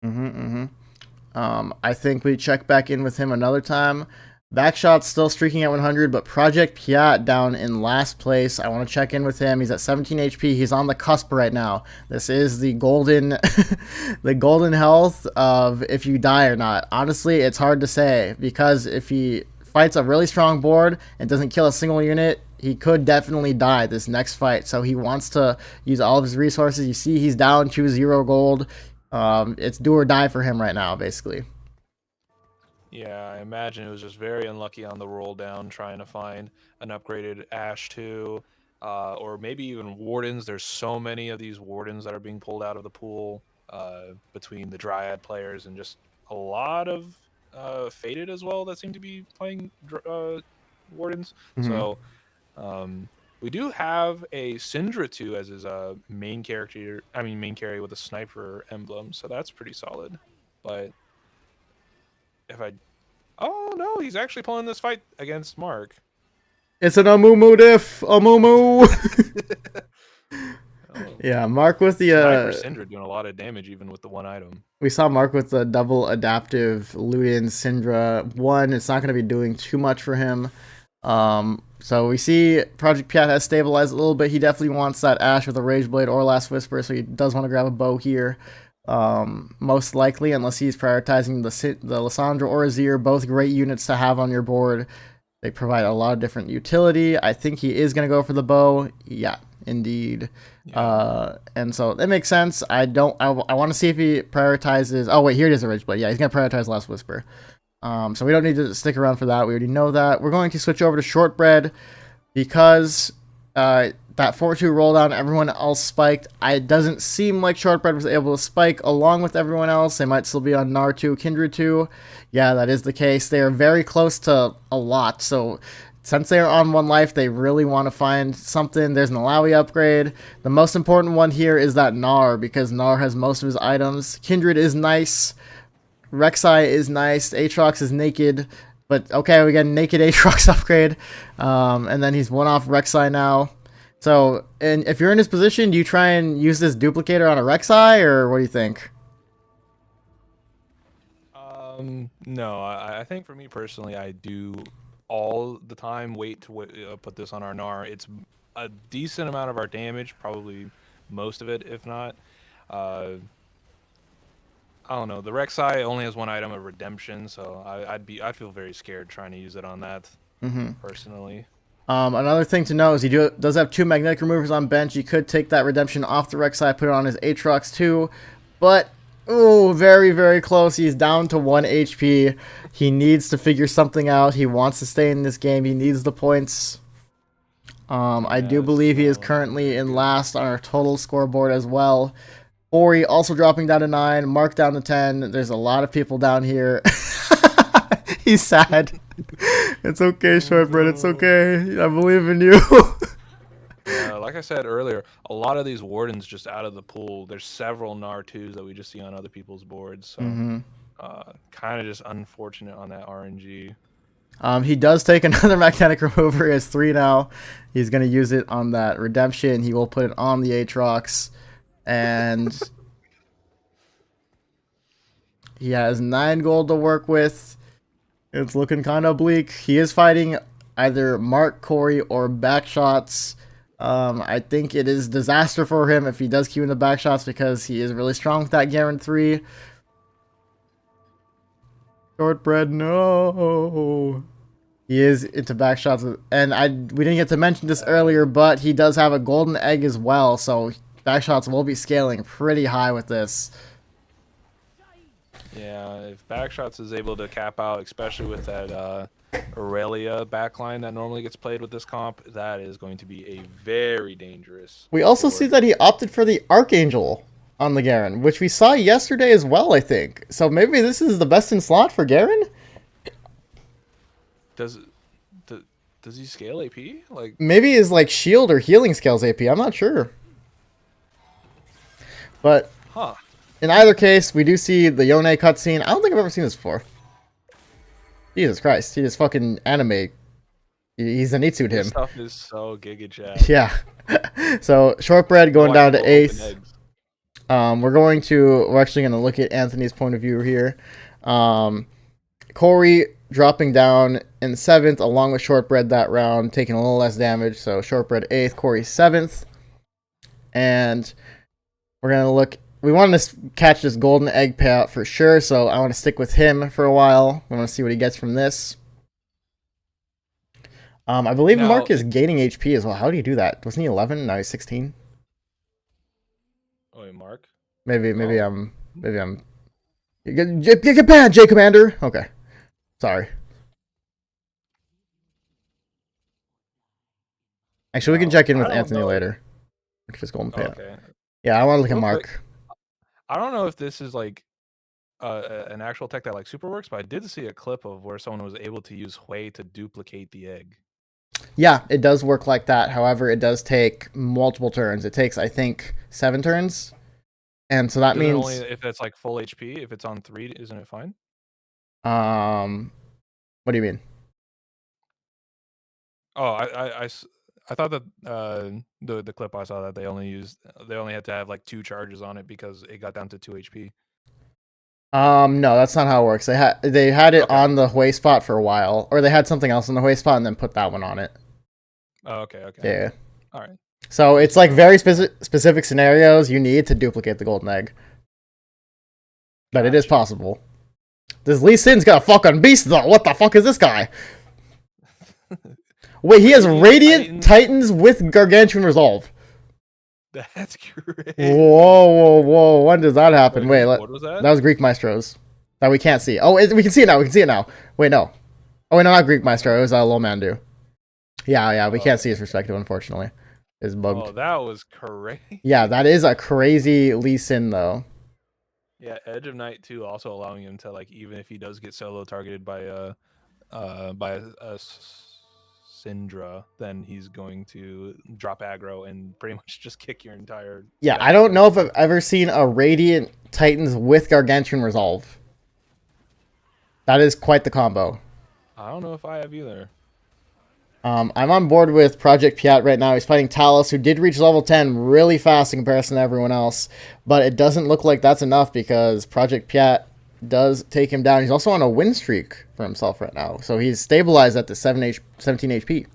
I think we check back in with him another time. Backshot's still streaking at 100, but Project Piat down in last place. I want to check in with him. He's at 17 HP. He's on the cusp right now. This is the golden, the golden health of if you die or not. Honestly, it's hard to say because if he fights a really strong board and doesn't kill a single unit, he could definitely die this next fight. So he wants to use all of his resources. You see he's down to 0 gold. It's do or die for him right now, basically. Yeah, I imagine it was just very unlucky on the roll down trying to find an upgraded Ash 2, or maybe even Wardens. There's so many of these Wardens that are being pulled out of the pool between the Dryad players and just a lot of Faded as well that seem to be playing Wardens. So we do have a Syndra 2 as his main carry with a sniper emblem, so that's pretty solid. But oh no, he's actually pulling this fight against Mark. It's an Amumu diff. Amumu. Yeah, Mark with the Syndra doing a lot of damage even with the one item. We saw Mark with the double adaptive Ludian Syndra 1. It's not going to be doing too much for him. So we see Project Piat has stabilized a little bit. He definitely wants that Ash with a Rage Blade or Last Whisper, so he does want to grab a bow here. Most likely, unless he's prioritizing the Lissandra or Azir, both great units to have on your board. They provide a lot of different utility. I think he is going to go for the bow. Yeah, indeed. Yeah. And so that makes sense. I want to see if he prioritizes. Oh, wait, here it is, a Ridge Blade. Yeah, he's going to prioritize Last Whisper. So we don't need to stick around for that. We already know that. We're going to switch over to Shortbread because that 4-2 roll down, everyone else spiked. It doesn't seem like Shortbread was able to spike along with everyone else. They might still be on Gnar 2, Kindred 2. Yeah, that is the case. They are very close to a lot. So since they are on 1 life, they really want to find something. There's an Alawi upgrade. The most important one here is that Gnar, because Gnar has most of his items. Kindred is nice. Rek'Sai is nice. Aatrox is naked. But okay, we get a naked Aatrox upgrade. And then he's one off Rek'Sai now. So, and if you're in his position, do you try and use this duplicator on a Rek'Sai, or what do you think? No, I think for me personally, I do all the time wait to put this on our Gnar. It's a decent amount of our damage, probably most of it, if not. I don't know. The Rek'Sai only has 1 item of redemption, so I feel very scared trying to use it on that personally. Another thing to know is he does have 2 magnetic removers on bench. He could take that redemption off the Rek'Sai, put it on his Aatrox too, but very, very close. He's down to 1 HP. He needs to figure something out. He wants to stay in this game. He needs the points. I do believe he is currently in last on our total scoreboard as well. Ori also dropping down to 9, Mark down to 10. There's a lot of people down here. He's sad. It's okay, Shortbread. It's okay. I believe in you. Like I said earlier, a lot of these wardens just out of the pool. There's several Gnar 2s that we just see on other people's boards. So kind of just unfortunate on that RNG. He does take another magnetic remover. He has 3 now. He's going to use it on that redemption. He will put it on the Aatrox. And he has 9 gold to work with. It's looking kind of bleak. He is fighting either Mark, Corey, or backshots. I think it is disaster for him if he does queue in the backshots because he is really strong with that Garen 3. Shortbread, no. He is into backshots. And we didn't get to mention this earlier, but he does have a golden egg as well, so backshots will be scaling pretty high with this. Yeah, if backshots is able to cap out, especially with that Aurelia backline that normally gets played with this comp, that is going to be a very dangerous. We also see that he opted for the Archangel on the Garen, which we saw yesterday as well, I think. So maybe this is the best in slot for Garen? Does he scale AP? Like maybe his like shield or healing scales AP. I'm not sure. But in either case, we do see the Yone cutscene. I don't think I've ever seen this before. Jesus Christ, he just fucking anime. He's a Nitsu'd him. This stuff is so Giga Chat. Yeah. So Shortbread going down to 8th. We're actually going to look at Anthony's point of view here. Corey dropping down in 7th along with Shortbread that round, taking a little less damage. So Shortbread 8th, Corey 7th. And we're going to look. We want to catch this golden egg payout for sure, so I want to stick with him for a while. I want to see what he gets from this. I believe now, Mark is gaining HP as well. How do you do that? Wasn't he 11? Now he's 16. Oh, wait, Mark? Maybe I'm. Get banned, J Commander. Okay, sorry. Actually, we can check in with Anthony later. Just golden payout. Okay. Yeah, I want to look at Mark. I don't know if this is like an actual tech that like super works, but I did see a clip of where someone was able to use Hui to duplicate the egg. Yeah, it does work like that. However, it does take multiple turns. It takes, I think, 7 turns. And so that means only if it's like full HP, if it's on 3, isn't it fine? What do you mean? Oh, I thought that the clip I saw that they only had to have like 2 charges on it because it got down to 2 HP. No, that's not how it works. They had it on the Hui spot for a while, or they had something else on the Hui spot and then put that one on it. Oh, okay. Yeah. All right. So it's like very specific scenarios you need to duplicate the golden egg. But it is possible. This Lee Sin's got a fucking beast though. What the fuck is this guy? Wait, he has Radiant Radiant Titans with Gargantuan Resolve. That's great. Whoa. When does that happen? Wait, Wait, what was that? that was Greek Maestros. That we can't see. Oh, we can see it now. We can see it now. Wait, no. Oh, wait, no, not Greek Maestro. It was Lomandu. Yeah, we can't see his perspective, unfortunately. It's bugged. Oh, that was crazy. Yeah, that is a crazy Lee Sin, though. Yeah, Edge of Night too, also allowing him to, like, even if he does get solo targeted by a Syndra, then he's going to drop aggro and pretty much just kick your entire. Yeah, I don't know if I've ever seen a Radiant Titans with Gargantuan Resolve. That is quite the combo. I don't know if I have either. I'm on board with Project Piat right now. He's fighting Talos, who did reach level 10 really fast in comparison to everyone else. But it doesn't look like that's enough because Project Piat does take him down. He's also on a win streak for himself right now. So he's stabilized at the 17 HP.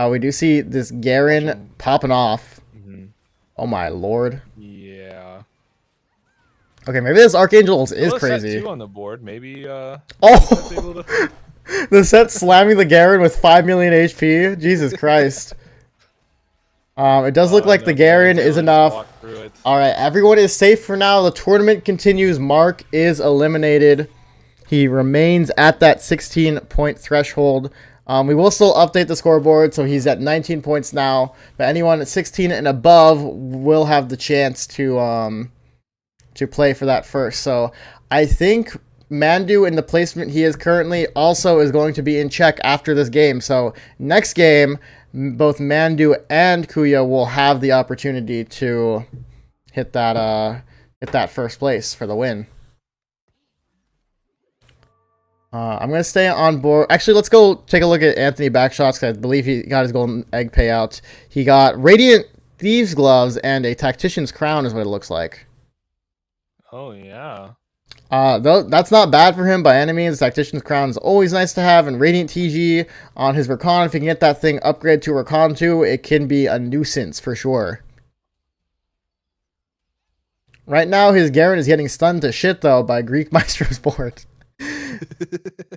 We do see this Garen popping off. Mm-hmm. Oh my lord. Yeah. Okay, maybe this Archangel is Set crazy. 2 on the board. Maybe. Oh! Able to... The set slamming the Garen with 5 million HP. Jesus Christ. It does look like the Garen is enough. Alright, everyone is safe for now. The tournament continues. Mark is eliminated. He remains at that 16-point threshold. We will still update the scoreboard, so he's at 19 points now. But anyone at 16 and above will have the chance to play for that first. So I think Mandu, in the placement he is currently, also is going to be in check after this game. So next game, both Mandu and Kuya will have the opportunity to hit that first place for the win. I'm going to stay on board. Actually, let's go take a look at Anthony Backshots, because I believe he got his golden egg payout. He got Radiant Thieves Gloves and a Tactician's Crown is what it looks like. Oh, yeah. Though that's not bad for him by any means. Tactician's Crown is always nice to have, and Radiant TG on his Rakan, if he can get that thing upgraded to Rakan 2, it can be a nuisance for sure. Right now, his Garen is getting stunned to shit, though, by Greek Maestro's board.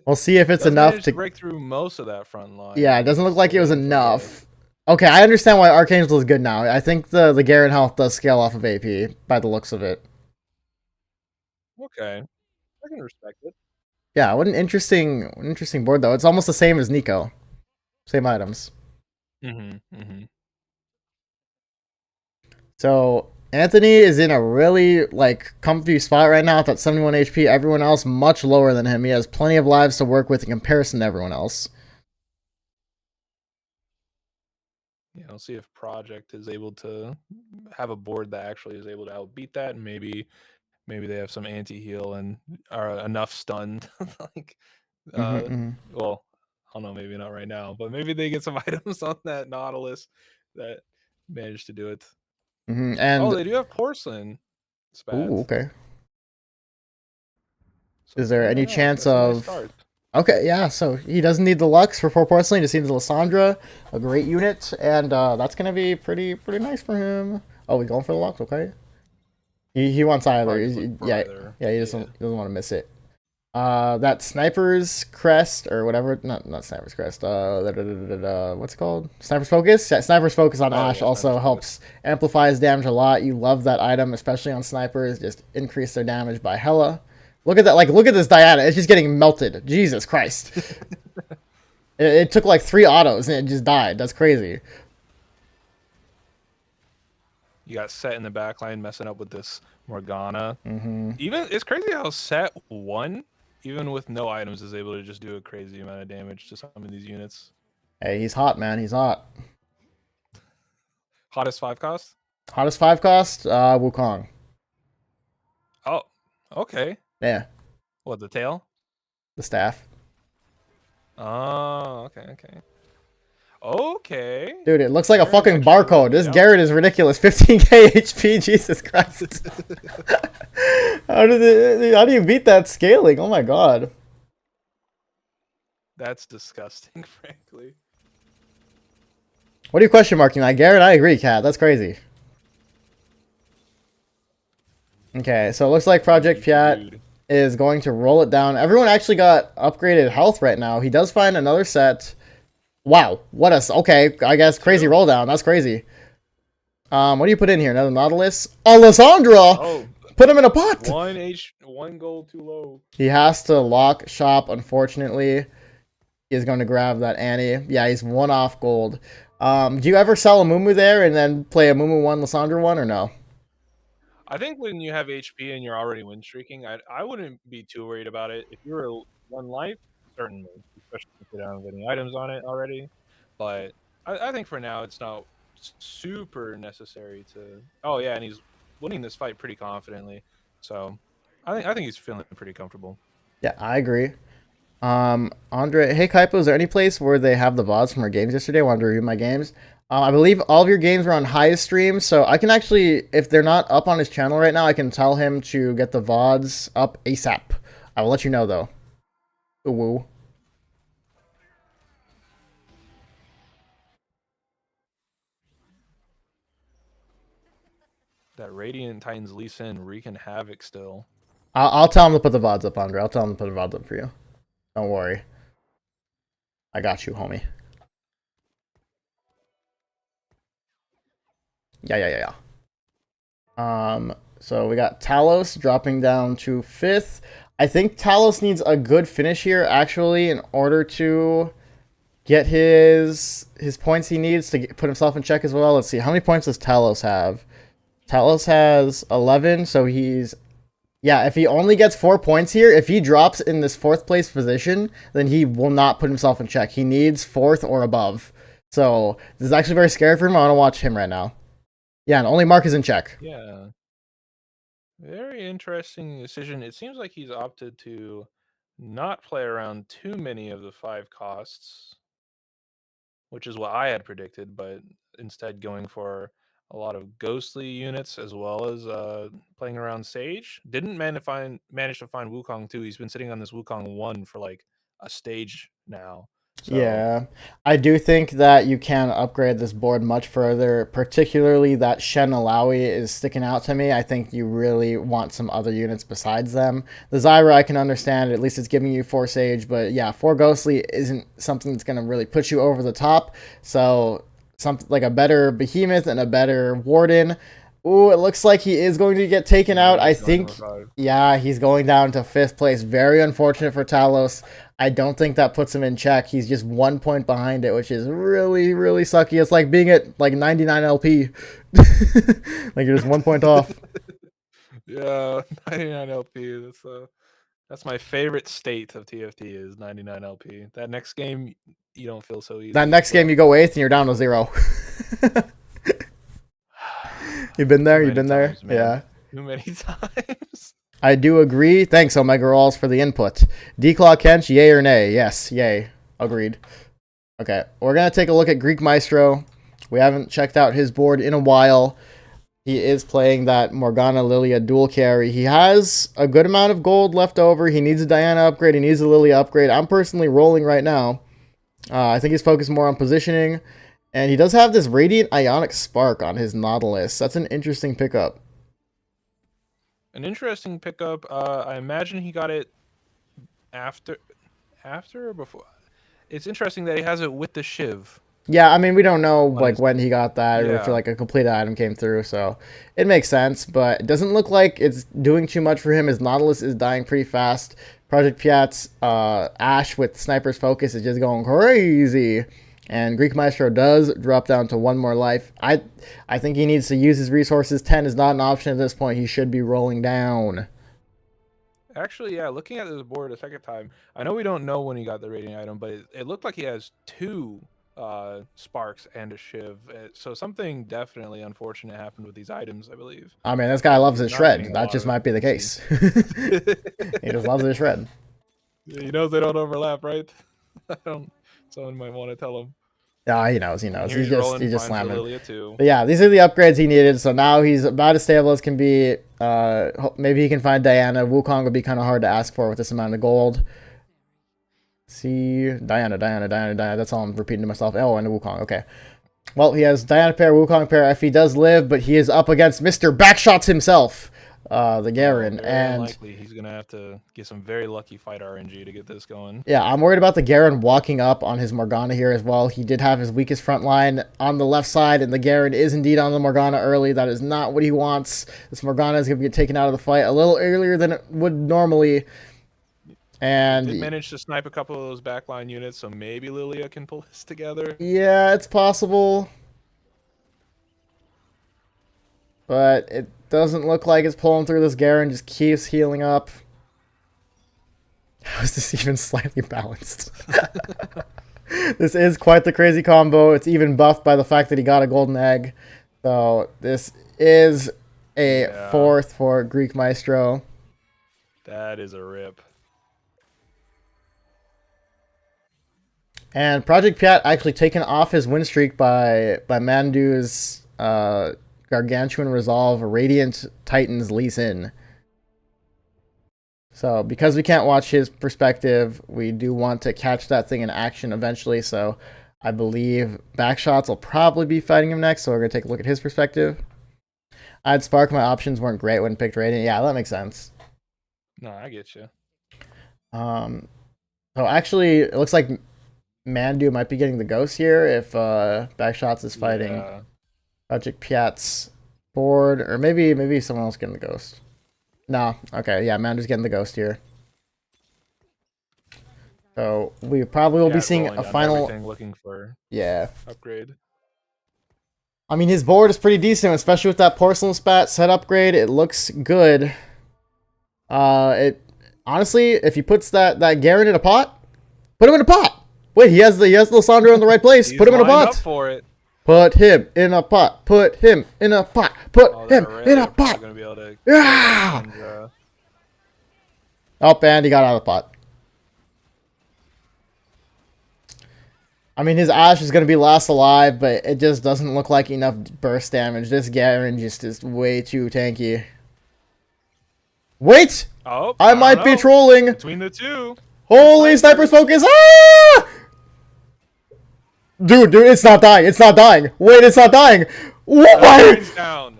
We'll see if it's enough to break through most of that front line. Yeah, it doesn't look like it was enough. Okay, I understand why Archangel is good now. I think the Garen health does scale off of AP by the looks of it. Okay, I can respect it. Yeah, what an interesting board though. It's almost the same as Nico, same items. So Anthony is in a really comfy spot right now at that 71 HP. Everyone else much lower than him. He has plenty of lives to work with in comparison to everyone else. Yeah, I'll see if Project is able to have a board that actually is able to outbeat that, and maybe they have some anti-heal and are enough stunned. Well, I don't know, maybe not right now, but maybe they get some items on that Nautilus that managed to do it. And they do have porcelain. Ooh, okay. So is there any chance of... Nice okay, yeah, so he doesn't need the Lux for 4 porcelain. He just needs Lysandra, a great unit, and that's going to be pretty nice for him. Oh, we going for the Lux, okay. He wants either. He doesn't want to miss it. That Sniper's Crest, or whatever, not Sniper's Crest, what's it called? Sniper's Focus? Yeah, Sniper's Focus on Ashe also helps amplify his damage a lot. You love that item, especially on Snipers, just increase their damage by hella. Look at that, look at this Diana, it's just getting melted. Jesus Christ. it took 3 autos and it just died. That's crazy. You got Set in the backline messing up with this Morgana. Mm-hmm. Even it's crazy how Set 1, even with no items, is able to just do a crazy amount of damage to some of these units. Hey, he's hot, man. He's hot. Hottest 5 cost? Hottest 5 cost? Wukong. Oh, okay. Yeah. What, the tail? The staff. Oh, okay. Okay. Dude, it looks like a fucking barcode. This Garrett is ridiculous. 15k HP, Jesus Christ. How do you beat that scaling? Oh my god. That's disgusting, frankly. What are you question marking that, Garrett? I agree, Cat. That's crazy. Okay, so it looks like Project Piat is going to roll it down. Everyone actually got upgraded health right now. He does find another set. Wow, what a... Okay, I guess crazy roll down. That's crazy. What do you put in here? Another Nautilus? Alessandra! Oh, Put him in a pot! one gold too low. He has to lock shop, unfortunately. He is going to grab that Annie. Yeah, he's 1 off gold. Do you ever sell a Mumu there and then play a Mumu 1, Lysandra 1, or no? I think when you have HP and you're already win streaking, I wouldn't be too worried about it. If you're 1 life, certainly, especially if you don't have any items on it already. But I think for now it's not super necessary to. Oh yeah, and he's winning this fight pretty confidently, so I think he's feeling pretty comfortable. Yeah, I agree. Andre, hey Kaipo, is there any place where they have the VODs from our games yesterday? I wanted to review my games. I believe all of your games were on highest stream, so I can actually, if they're not up on his channel right now, I can tell him to get the VODs up ASAP. I will let you know, though. Ooh, woo. That Radiant Titans Lee Sin wreaking havoc still. I'll tell him to put the VODs up, Andre. I'll tell him to put the VODs up for you. Don't worry. I got you, homie. Yeah. So we got Talos dropping down to 5th. I think Talos needs a good finish here, actually, in order to get his points he needs to put himself in check as well. Let's see. How many points does Talos have? Talos has 11, so he's... Yeah, if he only gets 4 points here, if he drops in this 4th place position, then he will not put himself in check. He needs 4th or above. So this is actually very scary for him. I want to watch him right now. Yeah, and only Mark is in check. Yeah. Very interesting decision. It seems like he's opted to not play around too many of the 5 costs, which is what I had predicted, but instead going for a lot of ghostly units as well as playing around Sage. Didn't manage to find Wukong too. He's been sitting on this Wukong 1 for like a stage now. So, yeah, I do think that you can upgrade this board much further, particularly that Shen Alawi is sticking out to me. I think you really want some other units besides them. The Zyra I can understand, at least it's giving you 4 Sage, but yeah, 4 Ghostly isn't something that's going to really put you over the top. So something like a better Behemoth and a better Warden. Ooh, it looks like he is going to get taken out. I think, yeah, he's going down to 5th place. Very unfortunate for Talos. I don't think that puts him in check. He's just 1 point behind it, which is really, really sucky. It's like being at like 99 LP. Like you're just 1 point off. Yeah, 99 LP. That's my favorite state of TFT is 99 LP. That next game, you don't feel so easy. That next game, you go 8th and you're down to 0. You've been there? You've been there? Yeah. Too many times. I do agree. Thanks, Omega Rolls, for the input. D-Claw Kench, yay or nay? Yes, yay. Agreed. Okay, we're going to take a look at Greek Maestro. We haven't checked out his board in a while. He is playing that Morgana Lilia dual carry. He has a good amount of gold left over. He needs a Diana upgrade. He needs a Lilia upgrade. I'm personally rolling right now. I think he's focused more on positioning. And he does have this Radiant Ionic Spark on his Nautilus. That's an interesting pickup. An interesting pickup. I imagine he got it after or before. It's interesting that he has it with the Shiv. Yeah, I mean, we don't know like when he got that or if like a complete item came through, so it makes sense, but it doesn't look like it's doing too much for him. His Nautilus is dying pretty fast. Project Piat's Ash with Sniper's Focus is just going crazy. And Greek Maestro does drop down to 1 more life. I think he needs to use his resources. 10 is not an option at this point. He should be rolling down. Actually, yeah, looking at this board a second time, I know we don't know when he got the rating item, but it looked like he has 2 Sparks and a Shiv. So something definitely unfortunate happened with these items, I believe. I mean, this guy loves his shred. That just might be the case. He just loves his shred. He knows they don't overlap, right? Someone might want to tell him. Yeah, he knows. He's just slamming. But yeah, these are the upgrades he needed. So now he's about as stable as can be. Maybe he can find Diana. Wukong would be kind of hard to ask for with this amount of gold. See, Diana. That's all I'm repeating to myself. Oh, and Wukong. Okay. Well, he has Diana pair, Wukong pair if he does live, but he is up against Mr. Backshots himself. the Garen, Very and unlikely. He's gonna have to get some very lucky fight RNG to get this going. yeah, I'm worried about the Garen walking up on his Morgana here as well. He did have his weakest front line on the left side, and the Garen is indeed on the Morgana early. That is not what he wants. This Morgana is going to get taken out of the fight a little earlier than it would normally. And Did manage to snipe a couple of those backline units, so maybe Lilia can pull this together. yeah, it's possible. But it doesn't look like it's pulling through. This Garen just keeps healing up. How is this even slightly balanced? This is quite the crazy combo. It's even buffed by the fact that he got a golden egg. So this is a fourth for Greek Maestro. That is a rip. And Project Piat actually taken off his win streak by Mandu's Gargantuan Resolve Radiant Titans Lee Sin. So because we can't watch his perspective, we do want to catch that thing in action eventually. So I believe Backshots will probably be fighting him next. So we're going to take a look at his perspective. I had Spark. My options weren't great when picked Radiant. Yeah, that makes sense. No, I get you. So actually, it looks like Mandu might be getting the ghost here if Backshots is fighting Project Piat's board, or maybe someone else getting the ghost. No, okay, yeah, Mandu's getting the ghost here. So we probably will be seeing a final. Looking for upgrade. I mean, his board is pretty decent, especially with that porcelain spat set upgrade. It looks good. It honestly, if he puts that Garen in a pot, put him in a pot. Wait, he has Lissandra in the right place. Put him in a pot. Up for it. Put him in a pot. Put him in a pot. Put him in a pot. Gonna be able to Yeah. Oh, and he got out of the pot. I mean, his Ashe is going to be last alive, but it just doesn't look like enough burst damage. This Garen just is way too tanky. Wait! Oh, I might be trolling. Between the two. Holy sniper's focus! Ah! Dude, it's not dying. It's not dying. Wait, it's not dying. What? Down,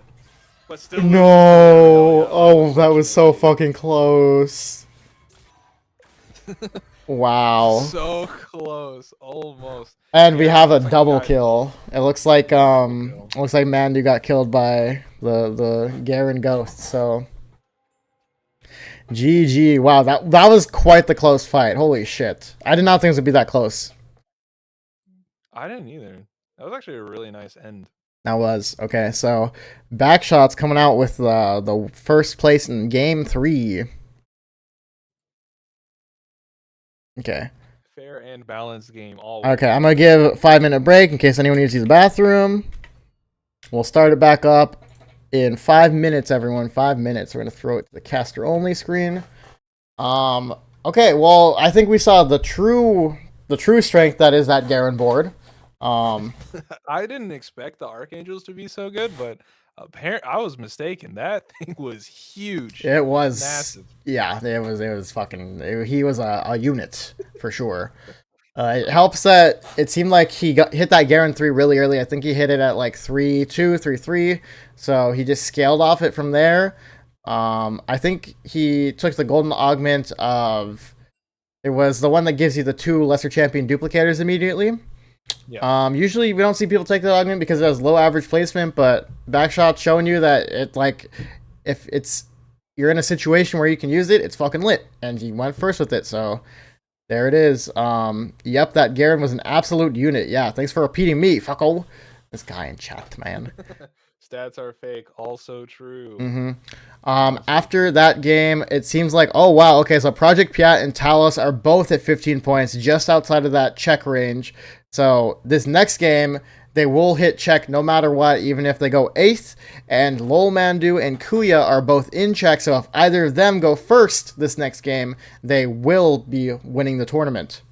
but still No. Oh, that was so fucking close. Wow. So close, almost. And we have a double kill. It looks like Mandu got killed by the Garen ghost. So GG. Wow, that was quite the close fight. Holy shit. I did not think it was gonna be that close. I didn't either. That was actually a really nice end. That was. Okay, so Backshots coming out with the first place in game 3. Okay. Fair and balanced game. All Okay, I'm going to give a 5-minute break in case anyone needs to use the bathroom. We'll start it back up in 5 minutes, everyone. 5 minutes. We're going to throw it to the caster only screen. Okay, well, I think we saw the true strength that is that Garen board. I didn't expect the Archangels to be so good, but apparently I was mistaken. That thing was huge. It was massive. Yeah, it was fucking. He was a unit for sure. It helps that it seemed like he hit that Garen 3 really early. I think he hit it at like 3-2, 3-3. So he just scaled off it from there. I think he took the golden augment of. It was the one that gives you the 2 lesser champion duplicators immediately. Yeah. Usually we don't see people take the augment because it has low average placement, but Backshot's showing you that it if you're in a situation where you can use it, it's fucking lit, and he went first with it. So there it is. Yep, that Garen was an absolute unit. Yeah, thanks for repeating me, fucko. This guy in chat, man. Stats are fake, also true. Mm-hmm. After that game, it seems like, oh wow, okay, so Project Piat and Talos are both at 15 points, just outside of that check range. So this next game, they will hit check no matter what, even if they go 8th. And Lol Mandu and Kuya are both in check, so if either of them go first this next game, they will be winning the tournament.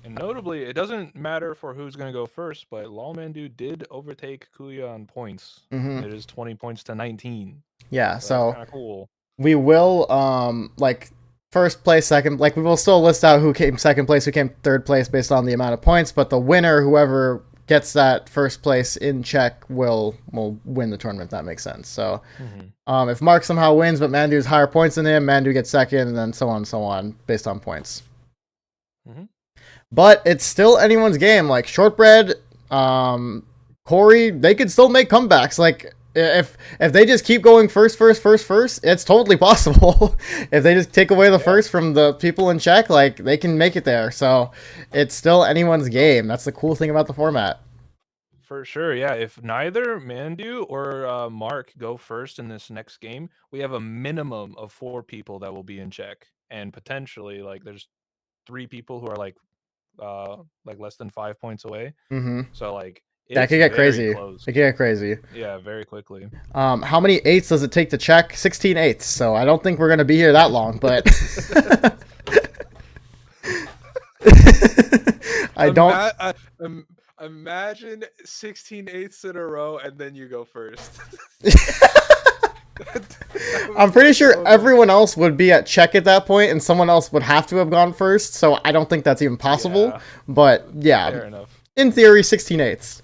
And notably, it doesn't matter for who's going to go first, but Lawmandu did overtake Kuya on points. Mm-hmm. It is 20 points to 19. Yeah, so that's kind of cool. We will, first place, second, we will still list out who came second place, who came third place based on the amount of points, but the winner, whoever gets that first place in check will win the tournament, if that makes sense. So if Mark somehow wins, but Mandu has higher points than him, Mandu gets second, and then so on and so on, based on points. But it's still anyone's game. Like, Shortbread, Corey, they could still make comebacks. Like, if they just keep going first, it's totally possible. If they just take away the first from the people in check, like, they can make it there. So it's still anyone's game. That's the cool thing about the format. For sure, yeah. If neither Mandu or Mark go first in this next game, we have a minimum of 4 people that will be in check, and potentially, like, there's 3 people who are like less than 5 points away. So like, that could get crazy. Close. It could get crazy. Yeah, very quickly. How many eighths does it take to check? 16 eighths. So I don't think we're gonna be here that long, but I don't. Imagine 16 eighths in a row, and then you go first. I'm pretty sure everyone else would be at check at that point, and someone else would have to have gone first. So I don't think that's even possible. Yeah. But yeah, fair enough. In theory, 16 eighths.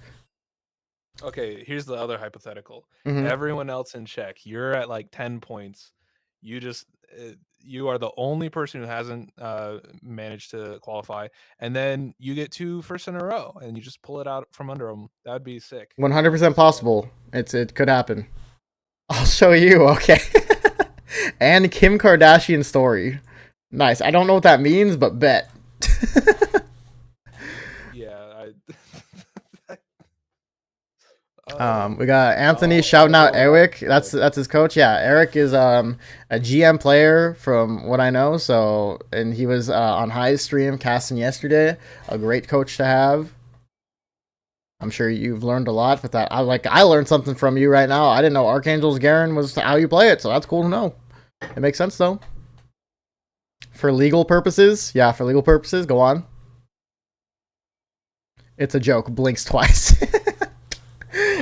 Okay, here's the other hypothetical. Everyone else in check, you're at like 10 points. You are the only person who hasn't managed to qualify, and then you get 2 firsts in a row, and you just pull it out from under them. That'd be sick. 100% possible. It could happen. I'll show you. Okay. And Kim Kardashian story. Nice. I don't know what that means, but bet. Yeah. We got Anthony shouting out Eric. That's his coach. Yeah, Eric is a GM player from what I know. So, and he was on High's stream casting yesterday. A great coach to have. I'm sure you've learned a lot with that. I learned something from you right now. I didn't know Archangel's Garen was how you play it, so that's cool to know. It makes sense though. For legal purposes, yeah, for legal purposes, go on. It's a joke. Blinks twice.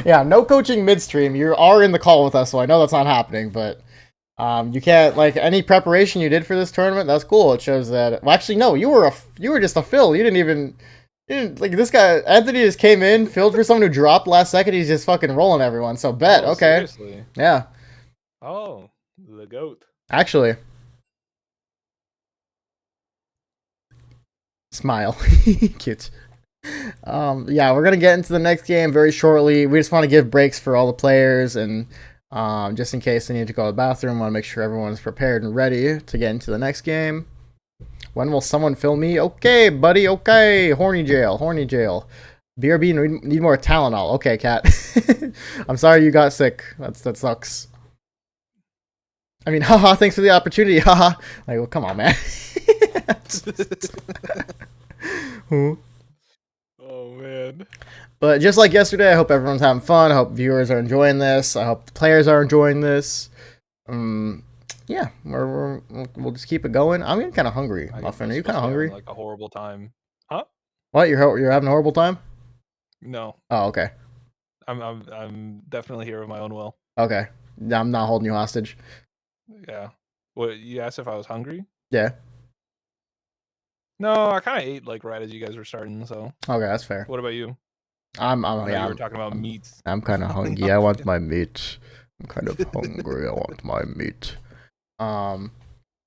Yeah, no coaching midstream. You are in the call with us, so I know that's not happening. But you can't, like, any preparation you did for this tournament. That's cool. It shows that. Well, actually, no, you were just a fill. You didn't like this guy. Anthony just came in, filled for someone who dropped last second. He's just fucking rolling everyone. So bet. Okay. Seriously? Yeah. Oh, the GOAT. Actually. Smile. Cute. Yeah, we're gonna get into the next game very shortly. We just want to give breaks for all the players, and just in case they need to go to the bathroom, want to make sure everyone's prepared and ready to get into the next game. When will someone fill me? Okay, buddy. Okay, horny jail. BRB need more Tylenol. Okay, Cat. I'm sorry you got sick. That sucks. I mean, haha. Thanks for the opportunity. Haha. Like, well, come on, man. Oh man. But just like yesterday, I hope everyone's having fun. I hope viewers are enjoying this. I hope the players are enjoying this. Yeah, we'll just keep it going. I'm getting kind of hungry. Muffin, are you kind of hungry? Like a horrible time, huh? What? You're having a horrible time? No. Oh, okay. I'm definitely here of my own will. Okay, I'm not holding you hostage. Yeah. What, you asked if I was hungry? Yeah. No, I kind of ate like right as you guys were starting. So. Okay, that's fair. What about you? Yeah. You were talking about meats. I'm kind of hungry. I want my meat. I'm kind of hungry. I want my meat.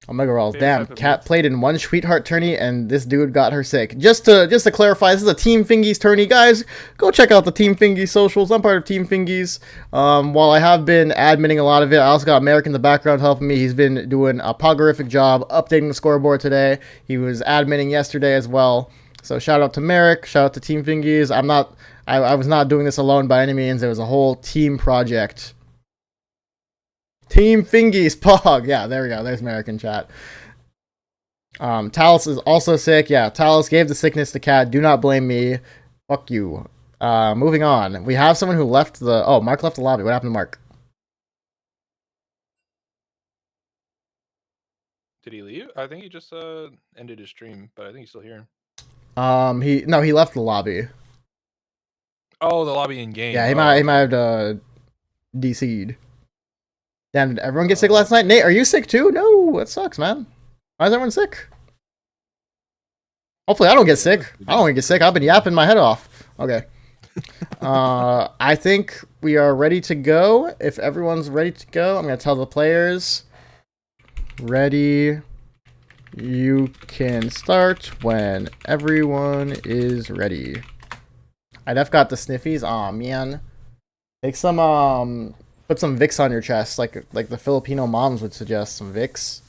Omega Rolls. Damn, Cat played in one Sweetheart tourney and this dude got her sick. Just to clarify, this is a Team Fingies tourney. Guys, go check out the Team Fingies socials. I'm part of Team Fingies. While I have been adminning a lot of it, I also got Merrick in the background helping me. He's been doing a pogorific job updating the scoreboard today. He was adminning yesterday as well. So shout out to Merrick, shout out to Team Fingies. I was not doing this alone by any means. It was a whole team project. Team Fingies, Pog. Yeah, there we go. There's American chat. Talus is also sick. Yeah, Talus gave the sickness to Cat. Do not blame me. Fuck you. Moving on. We have someone who left the... Oh, Mark left the lobby. What happened to Mark? Did he leave? I think he just ended his stream, but I think he's still here. He left the lobby. Oh, the lobby in game. Yeah, he might have DC'd. Damn, did everyone get sick last night? Nate, are you sick too? No, that sucks, man. Why is everyone sick? Hopefully I don't get sick. I don't want to get sick. I've been yapping my head off. Okay. I think we are ready to go. If everyone's ready to go, I'm going to tell the players. Ready. You can start when everyone is ready. I def got the sniffies. Aw, man. Take some, put some Vicks on your chest, like the Filipino moms would suggest. Some Vicks,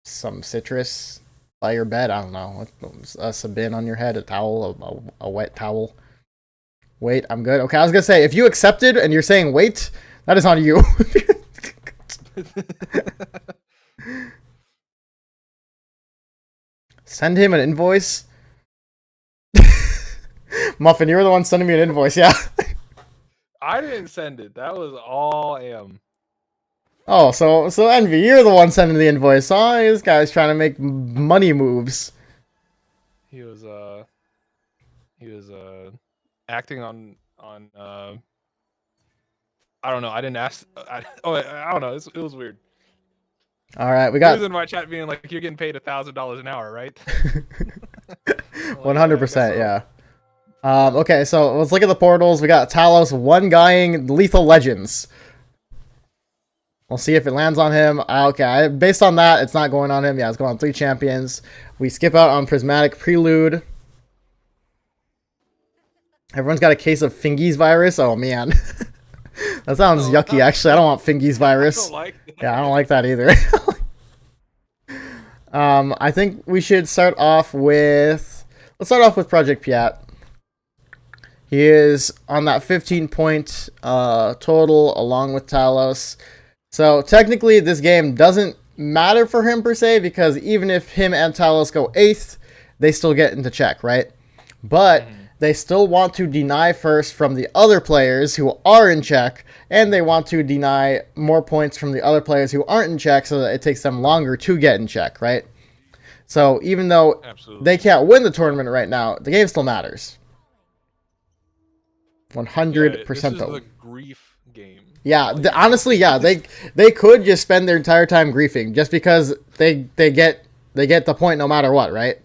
some citrus by your bed. I don't know. A sabin on your head, a towel, a wet towel. Wait, I'm good. Okay, I was gonna say, if you accepted and you're saying wait, that is on you. Send him an invoice. Muffin, you were the one sending me an invoice, yeah. I didn't send it. That was all Am. Oh, so Envy, you're the one sending the invoice. Oh, this guy's trying to make money moves. He was acting on I don't know. I didn't ask. I don't know. It was weird. All right, we He got was in my chat being like, "You're getting paid $1,000 an hour, right?" 100%, yeah. Okay, so let's look at the portals. We got Talos one-guying Lethal Legends. We'll see if it lands on him. Okay, based on that, it's not going on him. Yeah, it's going on 3 champions. We skip out on Prismatic Prelude. Everyone's got a case of Fingies virus. Oh, man. That sounds yucky, actually. I don't want Fingies virus. I don't like that. Yeah, I don't like that either. I think we should start off with... Let's start off with Project Piat. He is on that 15-point total along with Talos. So technically this game doesn't matter for him per se, because even if him and Talos go 8th, they still get into check, right? But they still want to deny first from the other players who are in check, and they want to deny more points from the other players who aren't in check so that it takes them longer to get in check, right? So even though they can't win the tournament right now, the game still matters. 100% this is the grief game. Yeah, honestly, yeah, they could just spend their entire time griefing just because they get the point no matter what, right?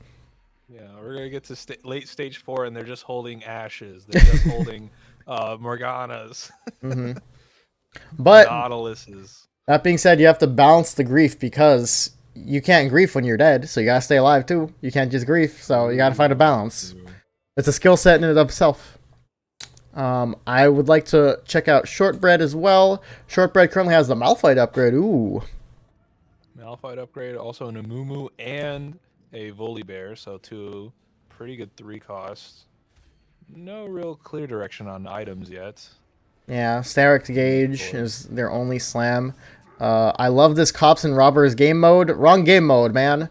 Yeah, we're gonna get to late stage 4 and they're just holding ashes. They're just holding Morganas. But Nautiluses. That being said, you have to balance the grief because you can't grief when you're dead, so you gotta stay alive too. You can't just grief, so you gotta find a balance. It's a skill set in and of itself. I would like to check out Shortbread as well. Shortbread currently has the Malphite upgrade. Ooh. Malphite upgrade, also an Amumu and a Volibear, so 2 pretty good 3 costs. No real clear direction on items yet. Yeah, Starrick Gauge is their only slam. I love this Cops and Robbers game mode. Wrong game mode, man.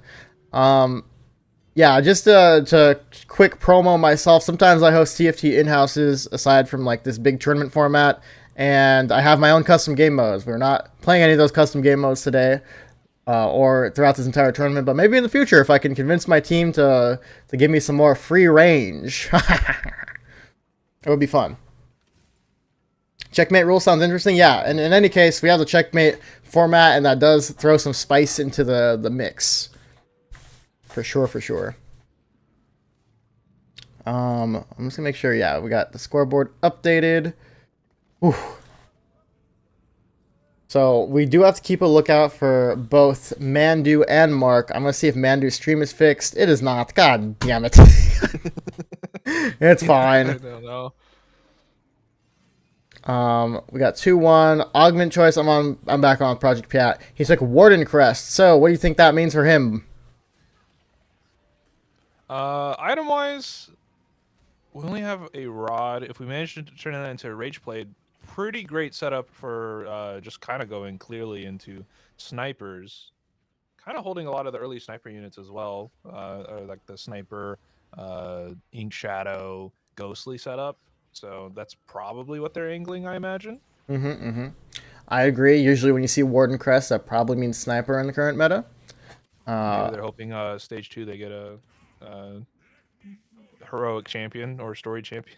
Yeah, just to quick promo myself, sometimes I host TFT in-houses aside from like this big tournament format, and I have my own custom game modes. We're not playing any of those custom game modes today or throughout this entire tournament, but maybe in the future if I can convince my team to give me some more free range. It would be fun. Checkmate rule sounds interesting. Yeah, and in any case, we have the checkmate format, and that does throw some spice into the mix. For sure, for sure. I'm just gonna make sure, yeah, we got the scoreboard updated. Whew. So we do have to keep a lookout for both Mandu and Mark. I'm gonna see if Mandu's stream is fixed. It is not. God damn it. It's fine. I don't know. We got 2-1. Augment choice. I'm back on Project Piat. He took Warden Crest. So what do you think that means for him? Item wise, we only have a rod. If we manage to turn that into a Rage Blade, pretty great setup for just kind of going clearly into snipers. Kind of holding a lot of the early sniper units as well, like the sniper, Ink Shadow, Ghostly setup. So that's probably what they're angling, I imagine. I agree. Usually when you see Warden Crest, that probably means sniper in the current meta. Maybe they're hoping stage 2 they get a heroic champion or story champion.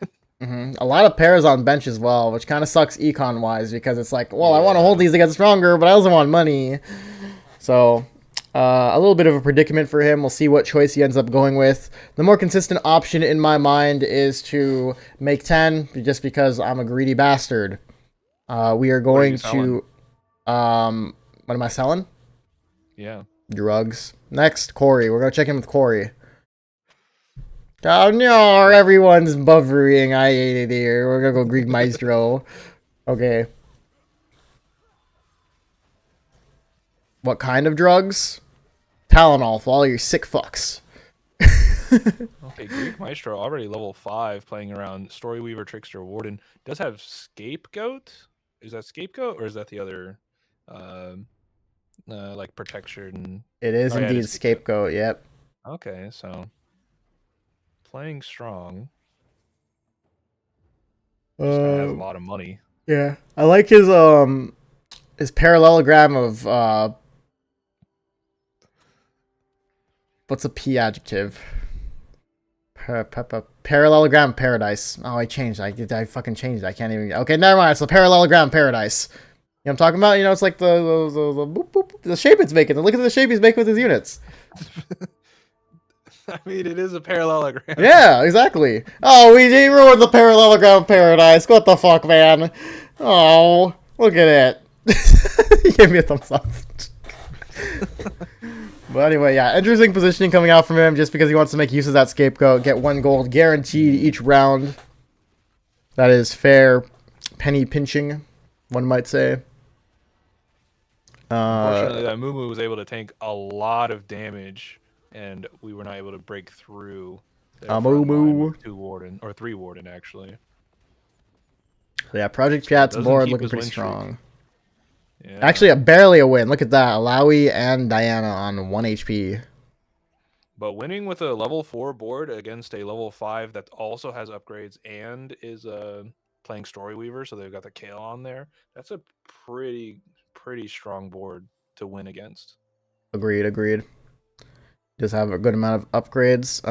A lot of pairs on bench as well, which kind of sucks econ wise because it's like, well, I want to hold these to get stronger, but I also want money. So a little bit of a predicament for him. We'll see what choice he ends up going with. The more consistent option in my mind is to make 10, just because I'm a greedy bastard. We are going to... what am I selling? Yeah. Drugs. Next, Corey. We're going to check in with Corey. Oh no, everyone's buffering. I hate it here. We're going to go Greek Maestro. Okay. What kind of drugs? Tylenol for all your sick fucks. Okay, Greek Maestro already level 5, playing around Storyweaver, Trickster, Warden. Does have Scapegoat? Is that Scapegoat or is that the other, like protection? It is indeed Scapegoat. Yep. Okay, so playing strong. This guy has a lot of money. Yeah, I like his parallelogram of what's a P adjective? Parallelogram paradise. Oh, I changed. I fucking changed. I can't even. Okay, never mind. It's the parallelogram paradise. You know what I'm talking about? You know, it's like the boop, boop, the shape it's making. Look at the shape he's making with his units. I mean, it is a parallelogram. Yeah, exactly. Oh, we ruined the parallelogram paradise. What the fuck, man? Oh, look at it. He gave me a thumbs up. But anyway, yeah, interesting positioning coming out from him just because he wants to make use of that scapegoat. Get 1 gold guaranteed each round. That is fair penny pinching, one might say. Unfortunately, that Moo was able to tank a lot of damage, and we were not able to break through their front line with 2 Warden, or 3 Warden, actually. So yeah, Project Fiat's board looking pretty strong. Yeah. Actually, barely a win. Look at that. Alawi and Diana on 1 HP. But winning with a level 4 board against a level 5 that also has upgrades and is playing Storyweaver, so they've got the Kale on there, that's a pretty strong board to win against. Agreed. Does have a good amount of upgrades.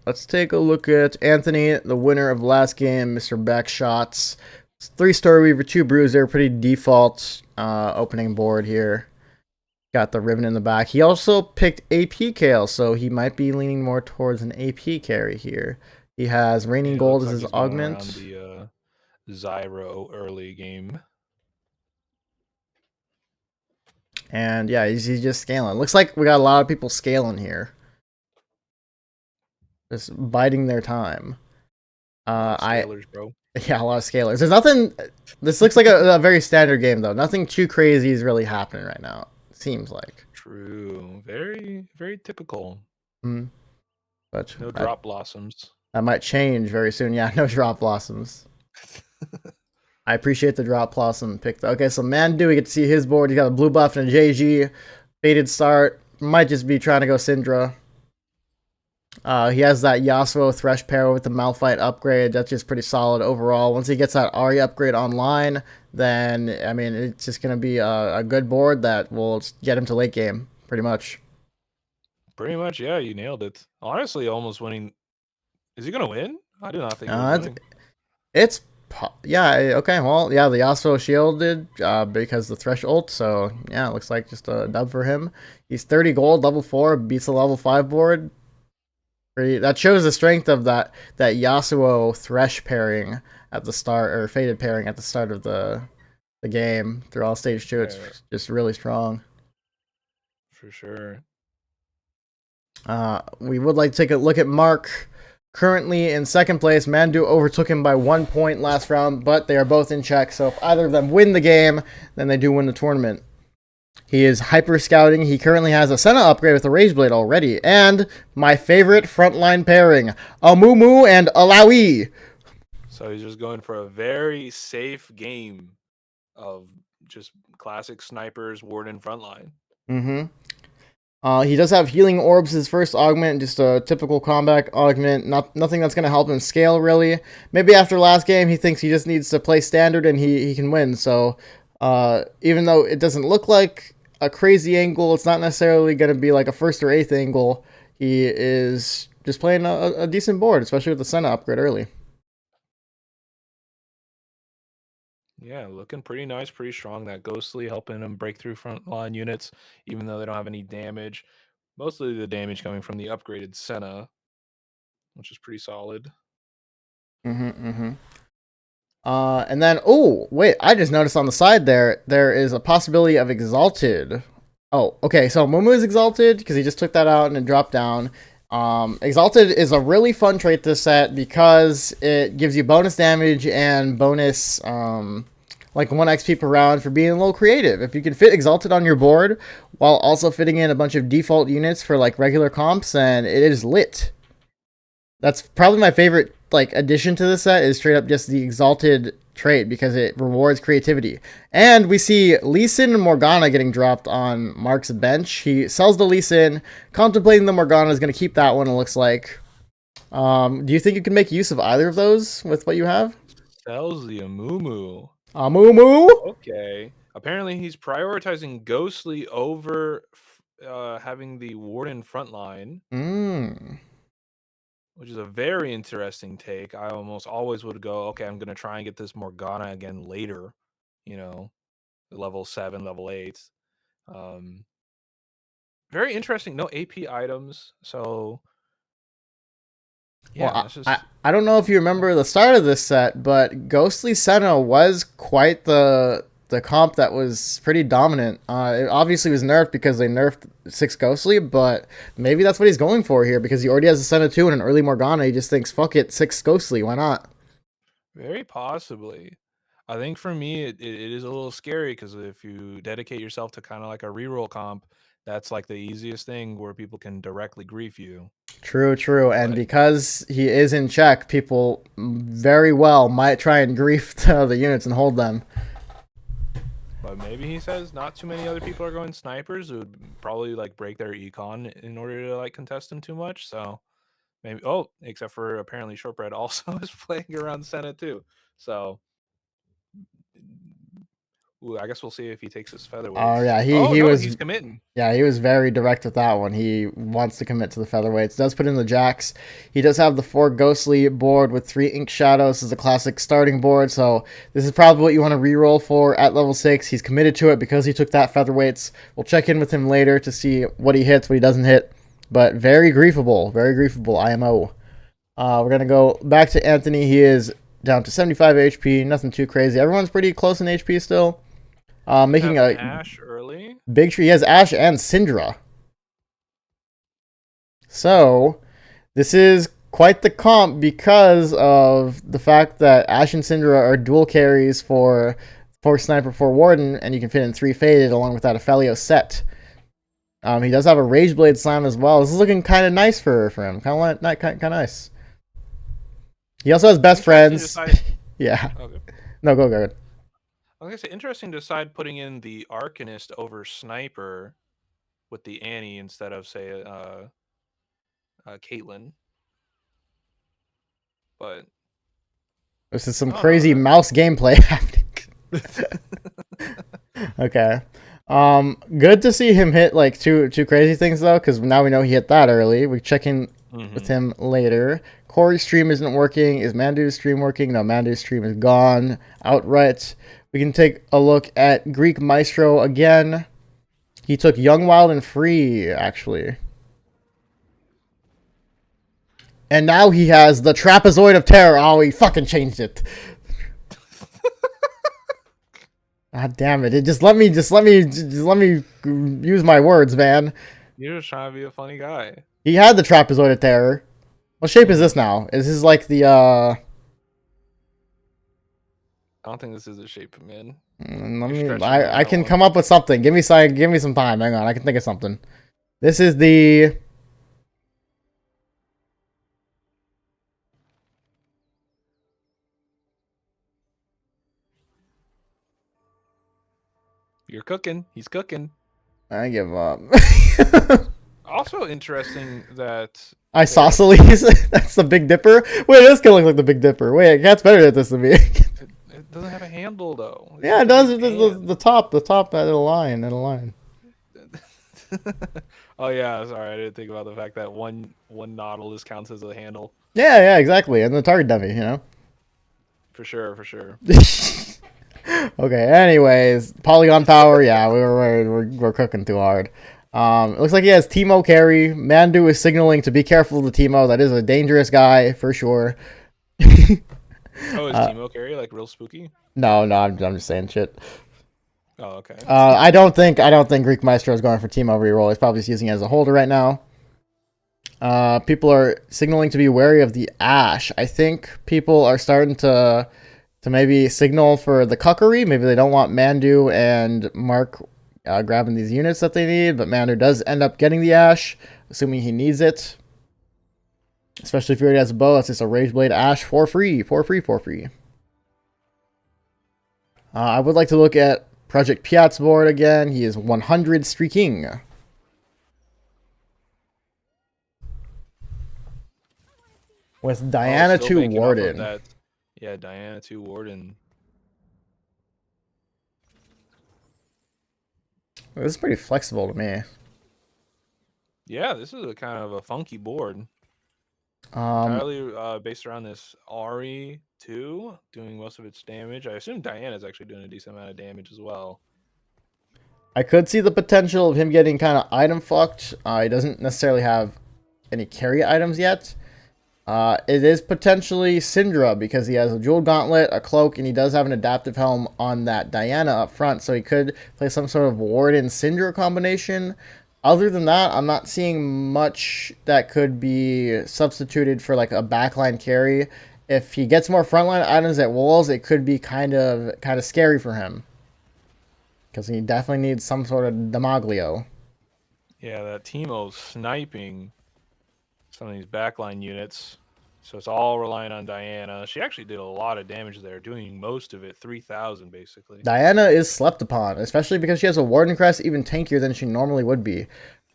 Let's take a look at Anthony, the winner of last game, Mr. Backshots. 3 Storyweaver, 2 Bruiser, pretty default opening board here. Got the ribbon in the back. He also picked AP Kale, so he might be leaning more towards an AP carry here. He has Raining Gold as his augment. The Zyro early game. And yeah, he's just scaling. Looks like we got a lot of people scaling here. Just biding their time. Scalers, bro. Yeah, a lot of scalers. There's nothing. This looks like a very standard game though. Nothing too crazy is really happening right now. Seems like. True. Very typical. But no drop blossoms. That might change very soon. Yeah, no drop blossoms. I appreciate the drop blossom pick though. Okay, so Mandu, we get to see his board. He got a blue buff and a JG. Faded start. Might just be trying to go Syndra. He has that Yasuo Thresh pair with the Malphite upgrade. That's just pretty solid overall. Once he gets that Ahri upgrade online, then, I mean, it's just going to be a good board that will get him to late game, pretty much. Pretty much, yeah, you nailed it. Honestly, almost winning. Is he going to win? I do not think he was winning. Yeah, okay, well, yeah, the Yasuo shielded because the Thresh ult, so, yeah, it looks like just a dub for him. He's 30 gold, level 4, beats the level 5 board. That shows the strength of that Yasuo Thresh pairing at the start, or Faded pairing at the start of the game through all stage 2. It's just really strong. For sure. We would like to take a look at Mark. Currently in second place, Mandu overtook him by 1 point last round, but they are both in check, so if either of them win the game, then they do win the tournament. He is hyper scouting. He currently has a Senna upgrade with a Rage Blade already. And my favorite frontline pairing, Amumu and Alawi. So he's just going for a very safe game of just classic snipers, Warden frontline. He does have Healing Orbs, his first augment, just a typical combat augment. Nothing that's going to help him scale, really. Maybe after last game, he thinks he just needs to play standard and he can win. So even though it doesn't look like a crazy angle, it's not necessarily going to be like a 1st or 8th angle. He is just playing a decent board, especially with the Senna upgrade early. Yeah, looking pretty nice, pretty strong. That Ghostly helping them break through front line units, even though they don't have any damage. Mostly the damage coming from the upgraded Senna, which is pretty solid. And then, oh, wait, I just noticed on the side there is a possibility of Exalted. Oh, okay, so Mumu is Exalted because he just took that out and it dropped down. Exalted is a really fun trait this set because it gives you bonus damage and bonus, like 1 XP per round for being a little creative. If you can fit Exalted on your board while also fitting in a bunch of default units for like regular comps, then it is lit. That's probably my favorite like addition to the set is straight up just the Exalted trait because it rewards creativity. And we see Lee Sin and Morgana getting dropped on Mark's bench. He sells the Lee Sin, contemplating the Morgana is going to keep that one, it looks like. Do you think you can make use of either of those with what you have? Sells the Amumu. Amumu? Okay. Apparently he's prioritizing Ghostly over having the Warden frontline. Which is a very interesting take. I almost always would go, okay, I'm going to try and get this Morgana again later, level 7, level 8. Very interesting. No AP items. So, yeah. Well, I don't know if you remember the start of this set, but Ghostly Senna was quite the comp that was pretty dominant. It obviously was nerfed because they nerfed 6 Ghostly, but maybe that's what he's going for here because he already has a Senna 2 and an early Morgana. He just thinks, fuck it, 6 Ghostly, why not? Very possibly. I think for me, it is a little scary because if you dedicate yourself to kind of like a reroll comp, that's like the easiest thing where people can directly grief you. True. And because he is in check, people very well might try and grief the units and hold them. But maybe he says not too many other people are going snipers. It would probably like break their econ in order to like contest him too much. So maybe except for apparently Shortbread also is playing around Senna too. So I guess we'll see if he takes his featherweights. Oh yeah, he's committing. Yeah, he was very direct with that one. He wants to commit to the featherweights. Does put in the jacks. He does have the 4 Ghostly board with 3 Ink Shadows. This is a classic starting board, so this is probably what you want to reroll for at level 6. He's committed to it because he took that featherweights. We'll check in with him later to see what he hits, what he doesn't hit. But very griefable IMO. We're gonna go back to Anthony. He is down to 75 HP. Nothing too crazy. Everyone's pretty close in HP still. Making a Ash early. Big tree. He has Ash and Syndra. So this is quite the comp because of the fact that Ash and Syndra are dual carries for Sniper, for Warden, and you can fit in 3 Faded along with that Aphelios set. He does have a Rage Blade Slam as well. This is looking kind of nice for him. Kind of nice. He also has best friends. Yeah. Okay. No, go ahead. I was gonna say, interesting to decide putting in the Arcanist over Sniper with the Annie instead of say Caitlyn. But this is some crazy mouse gameplay happening. Okay. Good to see him hit like two crazy things though, because now we know he hit that early. We check in with him later. Corey's stream isn't working. Is Mandu's stream working? No, Mandu's stream is gone outright. We can take a look at Greek Maestro again. He took Young, Wild, and Free, actually. And now he has the Trapezoid of Terror. Oh, he fucking changed it. God damn it. Just let me use my words, man. You're just trying to be a funny guy. He had the Trapezoid of Terror. What shape is this now? Is this like the I don't think this is a shape, man. I can come up with something. Give me some time. Hang on, I can think of something. This is the You're cooking. He's cooking. I give up. Also interesting that Isosceles. That's the Big Dipper. Wait, this gonna look like the Big Dipper. Wait, Cat's better at this than me. It doesn't have a handle though. Yeah, it does. The top at a line. Oh yeah, sorry, I didn't think about the fact that one Nautilus counts as a handle. Yeah, exactly. And the target dummy, For sure. Okay. Anyways, Polygon Power. Yeah, we're cooking too hard. It looks like he has Teemo carry. Mandu is signaling to be careful of the Teemo. That is a dangerous guy for sure. Oh, is Teemo carry like real spooky? No, I'm just saying shit. Oh, okay. I don't think Greek Maestro is going for Teemo reroll. He's probably just using it as a holder right now. People are signaling to be wary of the Ash. I think people are starting to maybe signal for the Cuckery. Maybe they don't want Mandu and Mark grabbing these units that they need, but Mandu does end up getting the Ash, assuming he needs it. Especially if he already has a bow, that's just a Rage Blade Ash for free. I would like to look at Project Piat's board again. He is 100 streaking. With Diana still 2 banking off of Warden. that. Yeah, Diana 2 Warden. This is pretty flexible to me. Yeah, this is a kind of a funky board. Entirely based around this RE2 doing most of its damage. I assume Diana's actually doing a decent amount of damage as well. I could see the potential of him getting kind of item fucked. He doesn't necessarily have any carry items yet. It is potentially Syndra because he has a jeweled gauntlet, a cloak, and he does have an adaptive helm on that Diana up front, so he could play some sort of Warden Syndra combination. Other than that, I'm not seeing much that could be substituted for like a backline carry. If he gets more frontline items at walls, it could be kind of scary for him because he definitely needs some sort of Demaglio. Yeah, that Teemo's sniping some of these backline units. So it's all relying on Diana. She actually did a lot of damage there, doing most of it, 3,000 basically. Diana is slept upon, especially because she has a Warden Crest even tankier than she normally would be.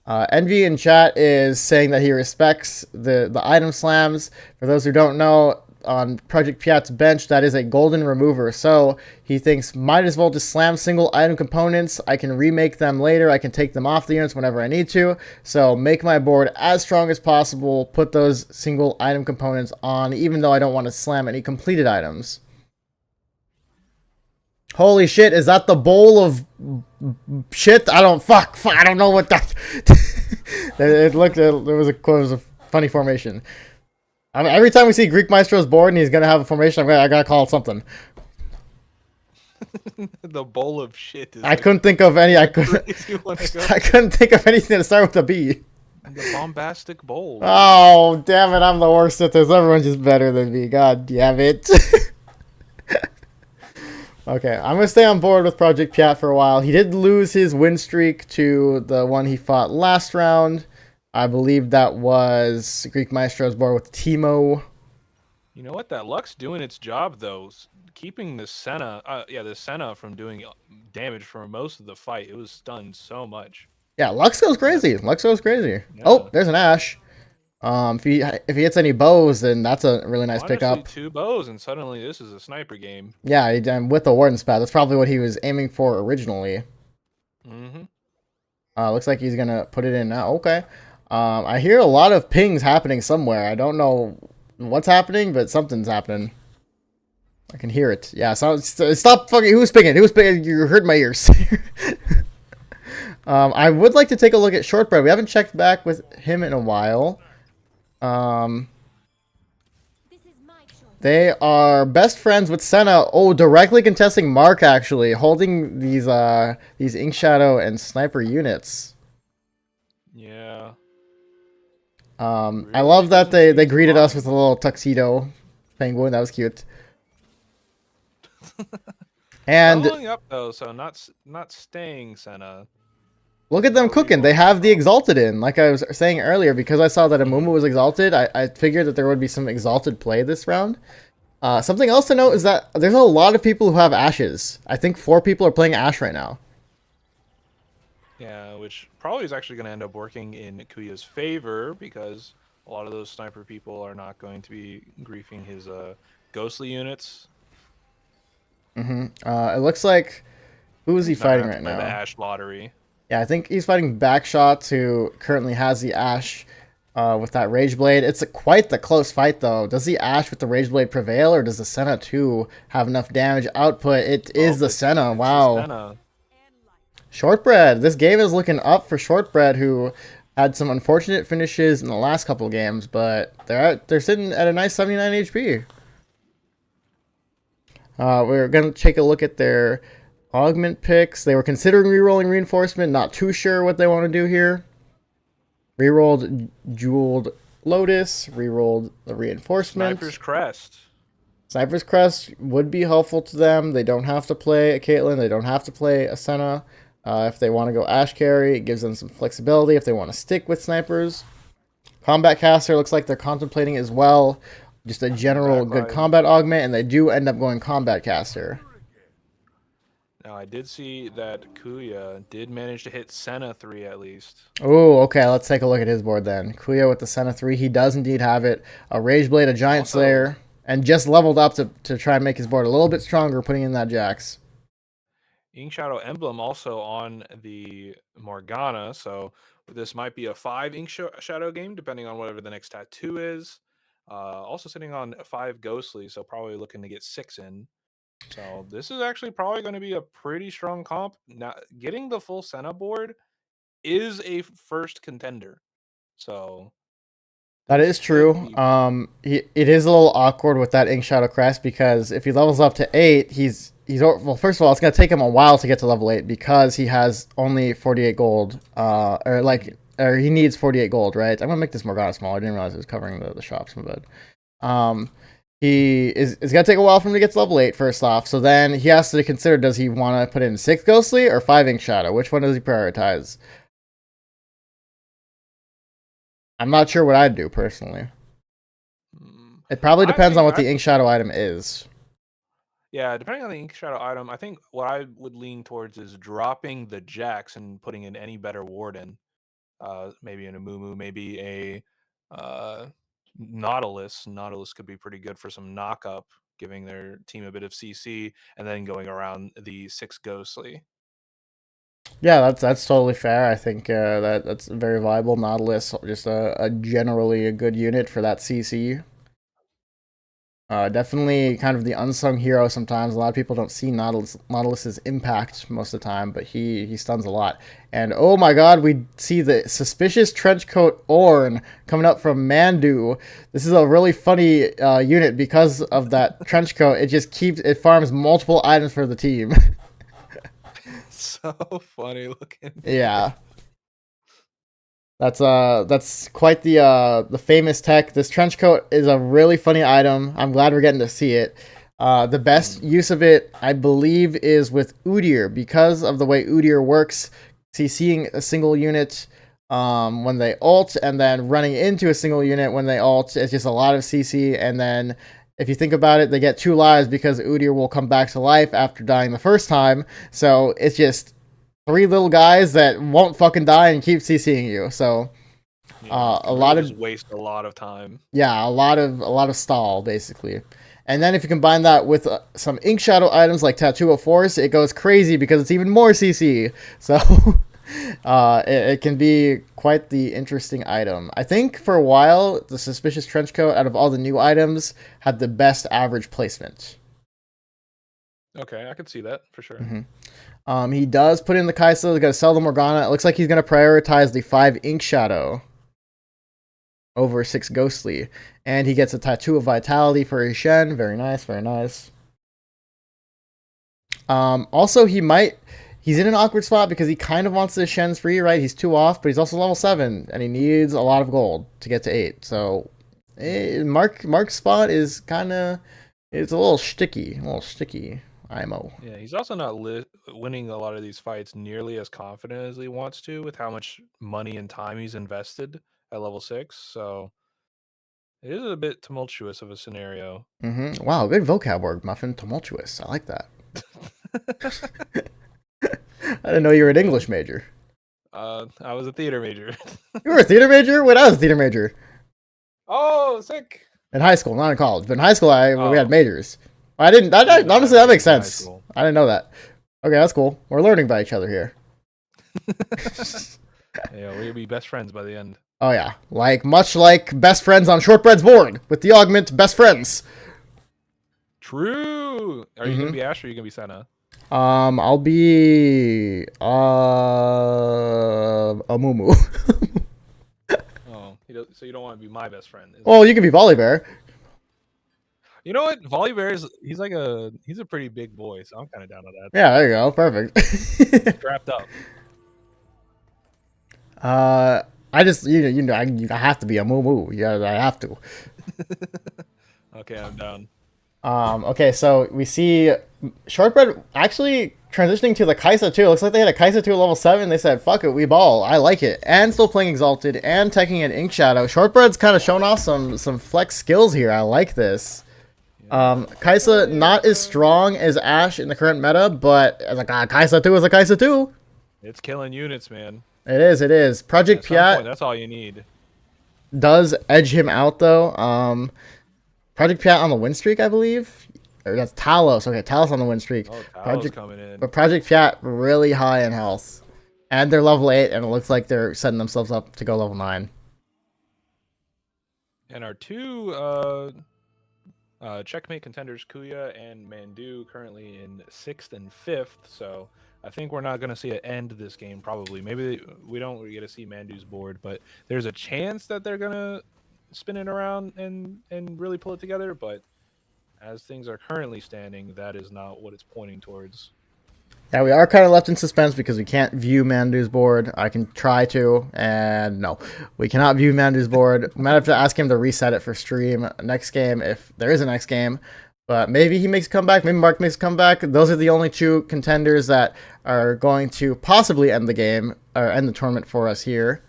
Envy in chat is saying that he respects the item slams. For those who don't know, on Project Piat's bench, that is a golden remover. So he thinks, might as well just slam single item components. I can remake them later. I can take them off the units whenever I need to. So make my board as strong as possible. Put those single item components on, even though I don't want to slam any completed items. Holy shit, is that the bowl of shit? I don't know what that... it was a funny formation. I mean, every time we see Greek Maestro's board and he's going to have a formation, I gotta call it something. The bowl of shit. I couldn't think of any... I couldn't think of anything to start with a B. The bombastic bowl. Oh, damn it, I'm the worst at this. Everyone's just better than me. God damn it. Okay, I'm going to stay on board with Project Piat for a while. He did lose his win streak to the one he fought last round. I believe that was Greek Maestro's board with Teemo. You know what? That Luck's doing its job, though. Keeping the Senna from doing damage for most of the fight. It was stunned so much. Yeah, Lux goes crazy. Yeah. Oh, there's an Ash. If he hits any bows, then that's a really nice pickup. 2 bows, and suddenly this is a sniper game. Yeah, and with the Warden's Path, that's probably what he was aiming for originally. Looks like he's gonna put it in now. Okay. I hear a lot of pings happening somewhere. I don't know what's happening, but something's happening. I can hear it. Yeah, so stop fucking... Who's pinging? You hurt my ears. I would like to take a look at Shortbread. We haven't checked back with him in a while. They are best friends with Senna. Oh, directly contesting Mark, actually. Holding these Ink Shadow and Sniper units. Yeah. I love that they greeted us with a little tuxedo penguin. That was cute. And following up though, so not staying Senna. Look at them cooking. They have the Exalted in. Like I was saying earlier, because I saw that Amumu was Exalted, I figured that there would be some Exalted play this round. Something else to note is that there's a lot of people who have Ashes. I think 4 people are playing Ash right now. Yeah, which probably is actually going to end up working in Kuya's favor, because a lot of those sniper people are not going to be griefing his ghostly units. It looks like... Who is he fighting right now? The Ash lottery. Yeah, I think he's fighting Backshots, who currently has the Ash with that Rage Blade. It's quite the close fight, though. Does the Ash with the Rage Blade prevail, or does the Senna 2 have enough damage output? It is the Senna. Wow. Senna. Shortbread. This game is looking up for Shortbread, who had some unfortunate finishes in the last couple of games, but they're sitting at a nice 79 HP. We're going to take a look at their augment picks. They were considering rerolling Reinforcement, not too sure what they want to do here. Rerolled Jeweled Lotus, rerolled the Reinforcement. Sniper's Crest. Sniper's Crest would be helpful to them. They don't have to play a Caitlyn. They don't have to play a Senna. If they want to go Ash carry, it gives them some flexibility if they want to stick with snipers. Combat Caster looks like they're contemplating as well. Just a general good combat augment, and they do end up going Combat Caster. Now, I did see that Kuya did manage to hit Senna 3 at least. Oh, okay. Let's take a look at his board then. Kuya with the Senna 3. He does indeed have it. A Rage Blade, a Giant Slayer, and just leveled up to try and make his board a little bit stronger, putting in that Jax. Ink Shadow Emblem also on the Morgana, so this might be a 5 Ink Shadow game, depending on whatever the next tattoo is. Also sitting on 5 Ghostly, so probably looking to get 6 in. So this is actually probably going to be a pretty strong comp. Now, getting the full Senna board is a first contender. So that is true. It is a little awkward with that Ink Shadow Crest, because if he levels up to 8, well, first of all, it's going to take him a while to get to level 8 because he has only 48 gold, or he needs 48 gold, right? I'm going to make this Morgana smaller. I didn't realize it was covering the shops, my bad. It's going to take a while for him to get to level 8, first off. So then he has to consider, does he want to put in 6 Ghostly or 5 Ink Shadow? Which one does he prioritize? I'm not sure what I'd do, personally. It probably depends on what the Ink Shadow item is. Yeah, depending on the Ink Shadow item, I think what I would lean towards is dropping the Jax and putting in any better Warden. Maybe an Amumu, maybe a Nautilus. Nautilus could be pretty good for some knock-up, giving their team a bit of CC, and then going around the 6 Ghostly. Yeah, that's totally fair. I think that's very viable. Nautilus, just a generally a good unit for that CC. Definitely kind of the unsung hero sometimes. A lot of people don't see Nautilus's impact most of the time, but he stuns a lot. And oh my god, we see the suspicious trenchcoat Ornn coming up from Mandu. This is a really funny unit because of that trenchcoat. It farms multiple items for the team. So funny looking. Yeah. That's quite the famous tech. This trench coat is a really funny item. I'm glad we're getting to see it. The best use of it, I believe, is with Udyr, because of the way Udyr works. CCing a single unit when they ult, and then running into a single unit when they ult. It's just a lot of CC, and then if you think about it, they get 2 lives because Udyr will come back to life after dying the first time. So it's just 3 little guys that won't fucking die and keep CCing you. So a lot of waste a lot of time. Yeah, a lot of stall basically. And then if you combine that with some Ink Shadow items like Tattoo of Force, it goes crazy because it's even more CC. So it can be quite the interesting item. I think for a while, the Suspicious Trenchcoat, out of all the new items, had the best average placement. Okay, I could see that for sure. Mm-hmm. He does put in the Kai'Sa. He's going to sell the Morgana. It looks like he's going to prioritize the 5 Ink Shadow over 6 Ghostly. And he gets a Tattoo of Vitality for his Shen. Very nice, very nice. Also, he's in an awkward spot because he kind of wants the Shen's free, right? He's 2 off, but he's also level 7, and he needs a lot of gold to get to 8. So, Mark's spot is it's a little sticky, IMO. Yeah, he's also not winning a lot of these fights nearly as confident as he wants to with how much money and time he's invested at level 6. So it is a bit tumultuous of a scenario. Mm-hmm. Wow, good vocab word, Muffin. Tumultuous. I like that. I didn't know you were an English major. I was a theater major. You were a theater major? When I was a theater major. Oh, sick. In high school, not in college. But in high school, we had majors. I didn't. Honestly, that makes sense. I didn't know that. Okay, that's cool. We're learning by each other here. Yeah, we'll be best friends by the end. Oh yeah, much like best friends on Shortbread's board with the augment best friends. True. Are you gonna be Ash or are you gonna be Senna? I'll be a Mumu. Oh, so you don't want to be my best friend. Well, you can be Volibear. You know what? Volibear he's a pretty big boy, so I'm kind of down with that. Yeah, there you go. Perfect. Strapped up. I just I have to be a Mumu. Yeah, I have to. Okay, I'm down. Okay, so we see Shortbread actually transitioning to the Kaisa too. Looks like they had a Kaisa 2 at level 7. They said, fuck it, we ball. I like it. And still playing Exalted and teching an Ink Shadow. Shortbread's kind of showing off some flex skills here. I like this. Kaisa not as strong as Ash in the current meta, but as a Kaisa 2 is a Kaisa 2. It's killing units, man. It is, it is. Project Piat that's all you need. does edge him out though. Project Piat on the win streak, I believe. Or that's Talos. Okay, Talos on the win streak. Oh, Talos coming in. But Project Piat really high in health. And they're level 8, and it looks like they're setting themselves up to go level 9. And our two checkmate contenders, Kuya and Mandu, currently in 6th and 5th. So I think we're not going to see an end to this game, probably. Maybe we don't get to see Mandu's board, but there's a chance that they're going to spin it around and really pull it together. But as things are currently standing, that is not what it's pointing towards. Yeah, we are kind of left in suspense because we can't view Mandu's board. I can try to, and no, we cannot view Mandu's board. We might have to ask him to reset it for stream next game if there is a next game. But maybe he makes a comeback. Maybe Mark makes a comeback. Those are the only two contenders that are going to possibly end the game or end the tournament for us here.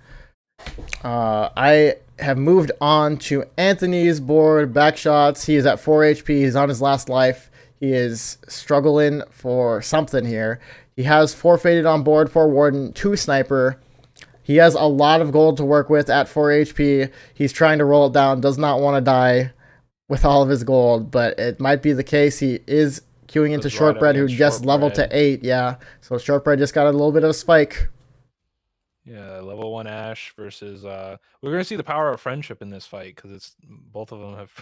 I have moved on to Anthony's board, backshots. He is at 4 HP. He's on his last life. He is struggling for something here. He has forfeited on board for Warden, 2 Sniper. He has a lot of gold to work with at 4 HP. He's trying to roll it down, does not want to die with all of his gold, but it might be the case. He is queuing into Shortbread, who just leveled to 8. Yeah, so Shortbread just got a little bit of a spike. Yeah, level 1 Ash versus we're gonna see the power of friendship in this fight because it's both of them have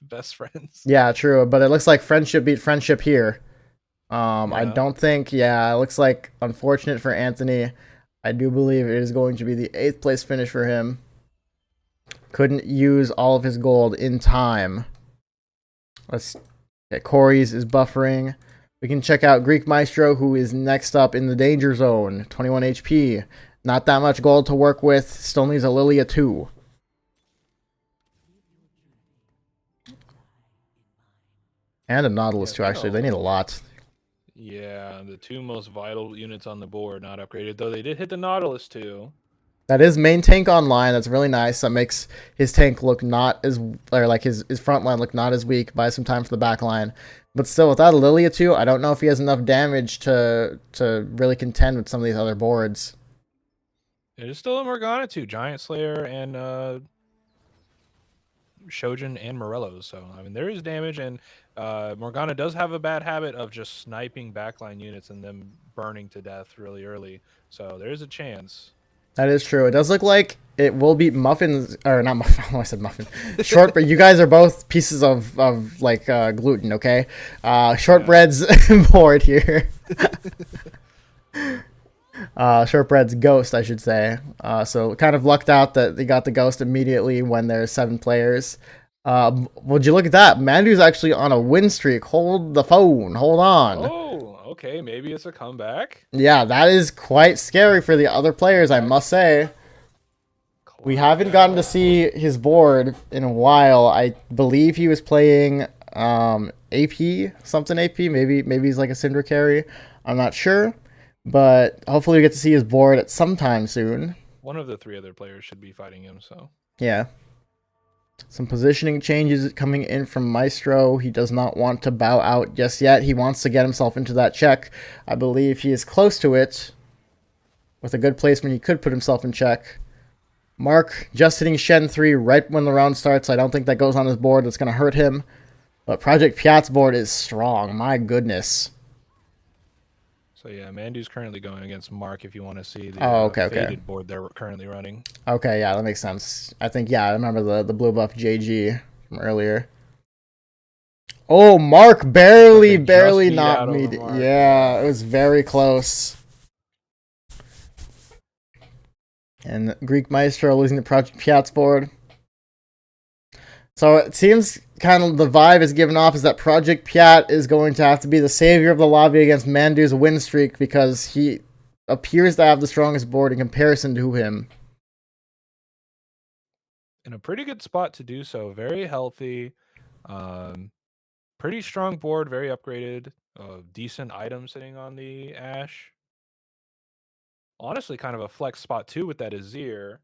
best friends. Yeah, true, but it looks like friendship beat friendship here. I don't think. Yeah, it looks like unfortunate for Anthony. I do believe it is going to be the 8th place finish for him. Couldn't use all of his gold in time. Corey's is buffering. We can check out Greek Maestro, who is next up in the danger zone. 21 HP. Not that much gold to work with. Still needs a Lilia 2. And a Nautilus 2, actually. They need a lot. Yeah, the 2 most vital units on the board not upgraded, though they did hit the Nautilus 2. That is main tank online. That's really nice. That makes his tank look not as, or like his front line look not as weak. Buy some time for the back line. But still, without a Lilia 2, I don't know if he has enough damage to really contend with some of these other boards. It is still a Morgana 2, Giant Slayer, and Shojin and Morello. So, I mean, there is damage, and Morgana does have a bad habit of just sniping backline units and them burning to death really early. So, there is a chance. That is true. It does look like it will beat Muffins, or not Muffin. I said Muffin. Short, but you guys are both pieces of like gluten, okay? Shortbread's board here. Shortbread's ghost, I should say. So kind of lucked out that they got the ghost immediately when there's 7 players. Would you look at that? Mandu's actually on a win streak. Hold the phone. Hold on. Oh, okay. Maybe it's a comeback. Yeah, that is quite scary for the other players, I must say. We haven't gotten to see his board in a while. I believe he was playing AP, something AP. Maybe he's like a Syndra carry. I'm not sure. But hopefully we get to see his board at some time soon. One of the 3 other players should be fighting him, so. Yeah. Some positioning changes coming in from Maestro. He does not want to bow out just yet. He wants to get himself into that check. I believe he is close to it. With a good placement, he could put himself in check. Mark just hitting Shen 3 right when the round starts. I don't think that goes on his board. That's going to hurt him. But Project Piat's board is strong. My goodness. So But yeah, Mandu's currently going against Mark if you want to see the okay. faded board they're currently running. Okay, yeah, that makes sense. I think, yeah, I remember the blue buff JG from earlier. Oh, Mark barely knocked me. Yeah, it was very close. And Greek Maestro losing the Project Piat's board. So it seems kind of the vibe is given off is that Project Piat is going to have to be the savior of the lobby against Mandu's win streak because he appears to have the strongest board in comparison to him. In a pretty good spot to do so. Very healthy. Pretty strong board, very upgraded. Decent item sitting on the Ash. Honestly, kind of a flex spot too with that Azir.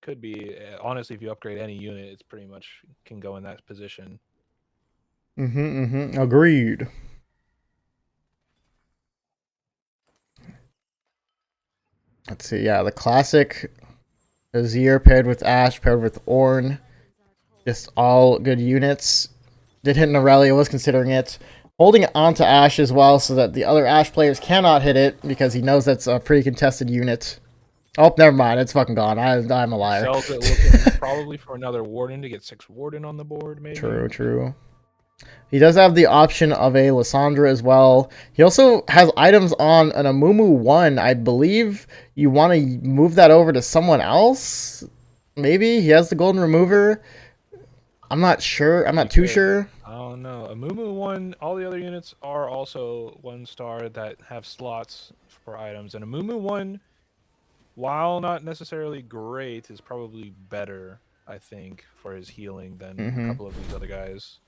Could be, honestly, if you upgrade any unit, it's pretty much can go in that position. Agreed. Let's see, yeah, the classic Azir paired with Ashe, paired with Ornn. Just all good units. Did hit an Aurelia, was considering it. Holding it onto Ashe as well so that the other Ashe players cannot hit it because he knows that's a pretty contested unit. Oh, never mind. It's fucking gone. I'm a liar. Sells it looking probably for another Warden to get 6 Warden on the board, maybe. True. He does have the option of a Lissandra as well. He also has items on an Amumu 1. I believe you want to move that over to someone else. Maybe he has the Golden Remover. I'm not sure. I'm not too sure. I don't know. Amumu 1, all the other units are also 1-star that have slots for items. And Amumu 1, while not necessarily great, is probably better, I think, for his healing than a couple of these other guys.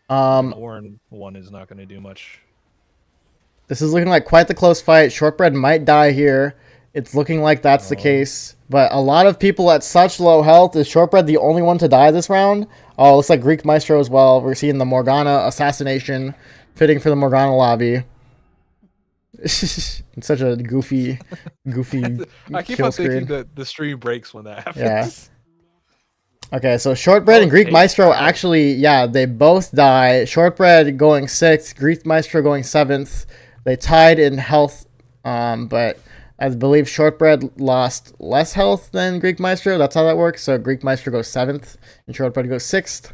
Ornn 1 is not going to do much. This is looking like quite the close fight. Shortbread might die here. It's looking like that's the case. But a lot of people at such low health. Is Shortbread the only one to die this round? Oh, looks like Greek Maestro as well. We're seeing the Morgana assassination. Fitting for the Morgana lobby. It's such a goofy I keep kill on screen. thinking that the stream breaks when that happens. Yeah. Okay, so Shortbread and Greek Maestro actually, yeah, they both die. Shortbread going 6th, Greek Maestro going 7th. They tied in health, but I believe Shortbread lost less health than Greek Maestro. That's how that works. So Greek Maestro goes 7th, and Shortbread goes 6th.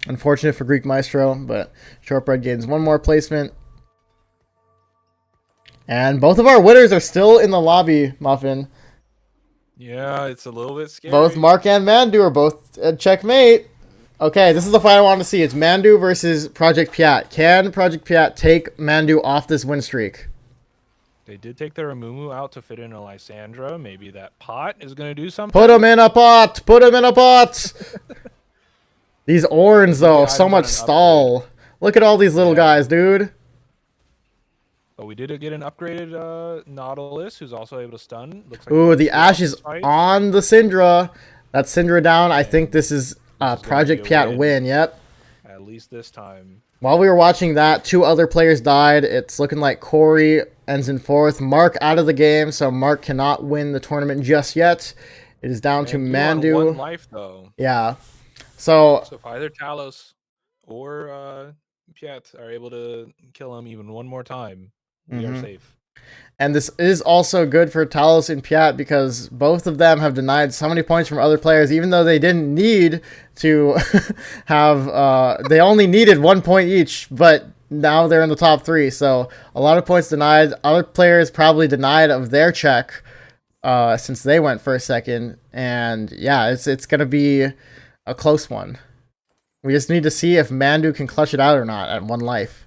Unfortunate for Greek Maestro, but Shortbread gains 1 more placement. And both of our winners are still in the lobby, Muffin. Yeah, it's a little bit scary. Both Mark and Mandu are both at checkmate. Okay, this is the fight I want to see. It's Mandu versus Project Piat. Can Project Piat take Mandu off this win streak? They did take their Amumu out to fit in a Lysandra. Maybe that pot is going to do something. Put him in a pot! Put him in a pot! These Orns, though, so much stall. Look at all these little guys, dude. But we did get an upgraded Nautilus, who's also able to stun. Looks like Ooh, the Ash is on the Syndra. That's Syndra down. I think this is Project Piat win. Yep. At least this time. While we were watching that, 2 other players died. It's looking like Corey ends in 4th. Mark out of the game, so Mark cannot win the tournament just yet. It is down to Mandu. On 1 life, though. Yeah. So if either Talos or Piat are able to kill him even 1 more time, we are safe. And this is also good for Talos and Piat because both of them have denied so many points from other players, even though they didn't need to have, they only needed 1 point each, but now they're in the top 3. So a lot of points denied. Other players probably denied of their check since they went first, second. And yeah, it's going to be a close one. We just need to see if Mandu can clutch it out or not at 1 life.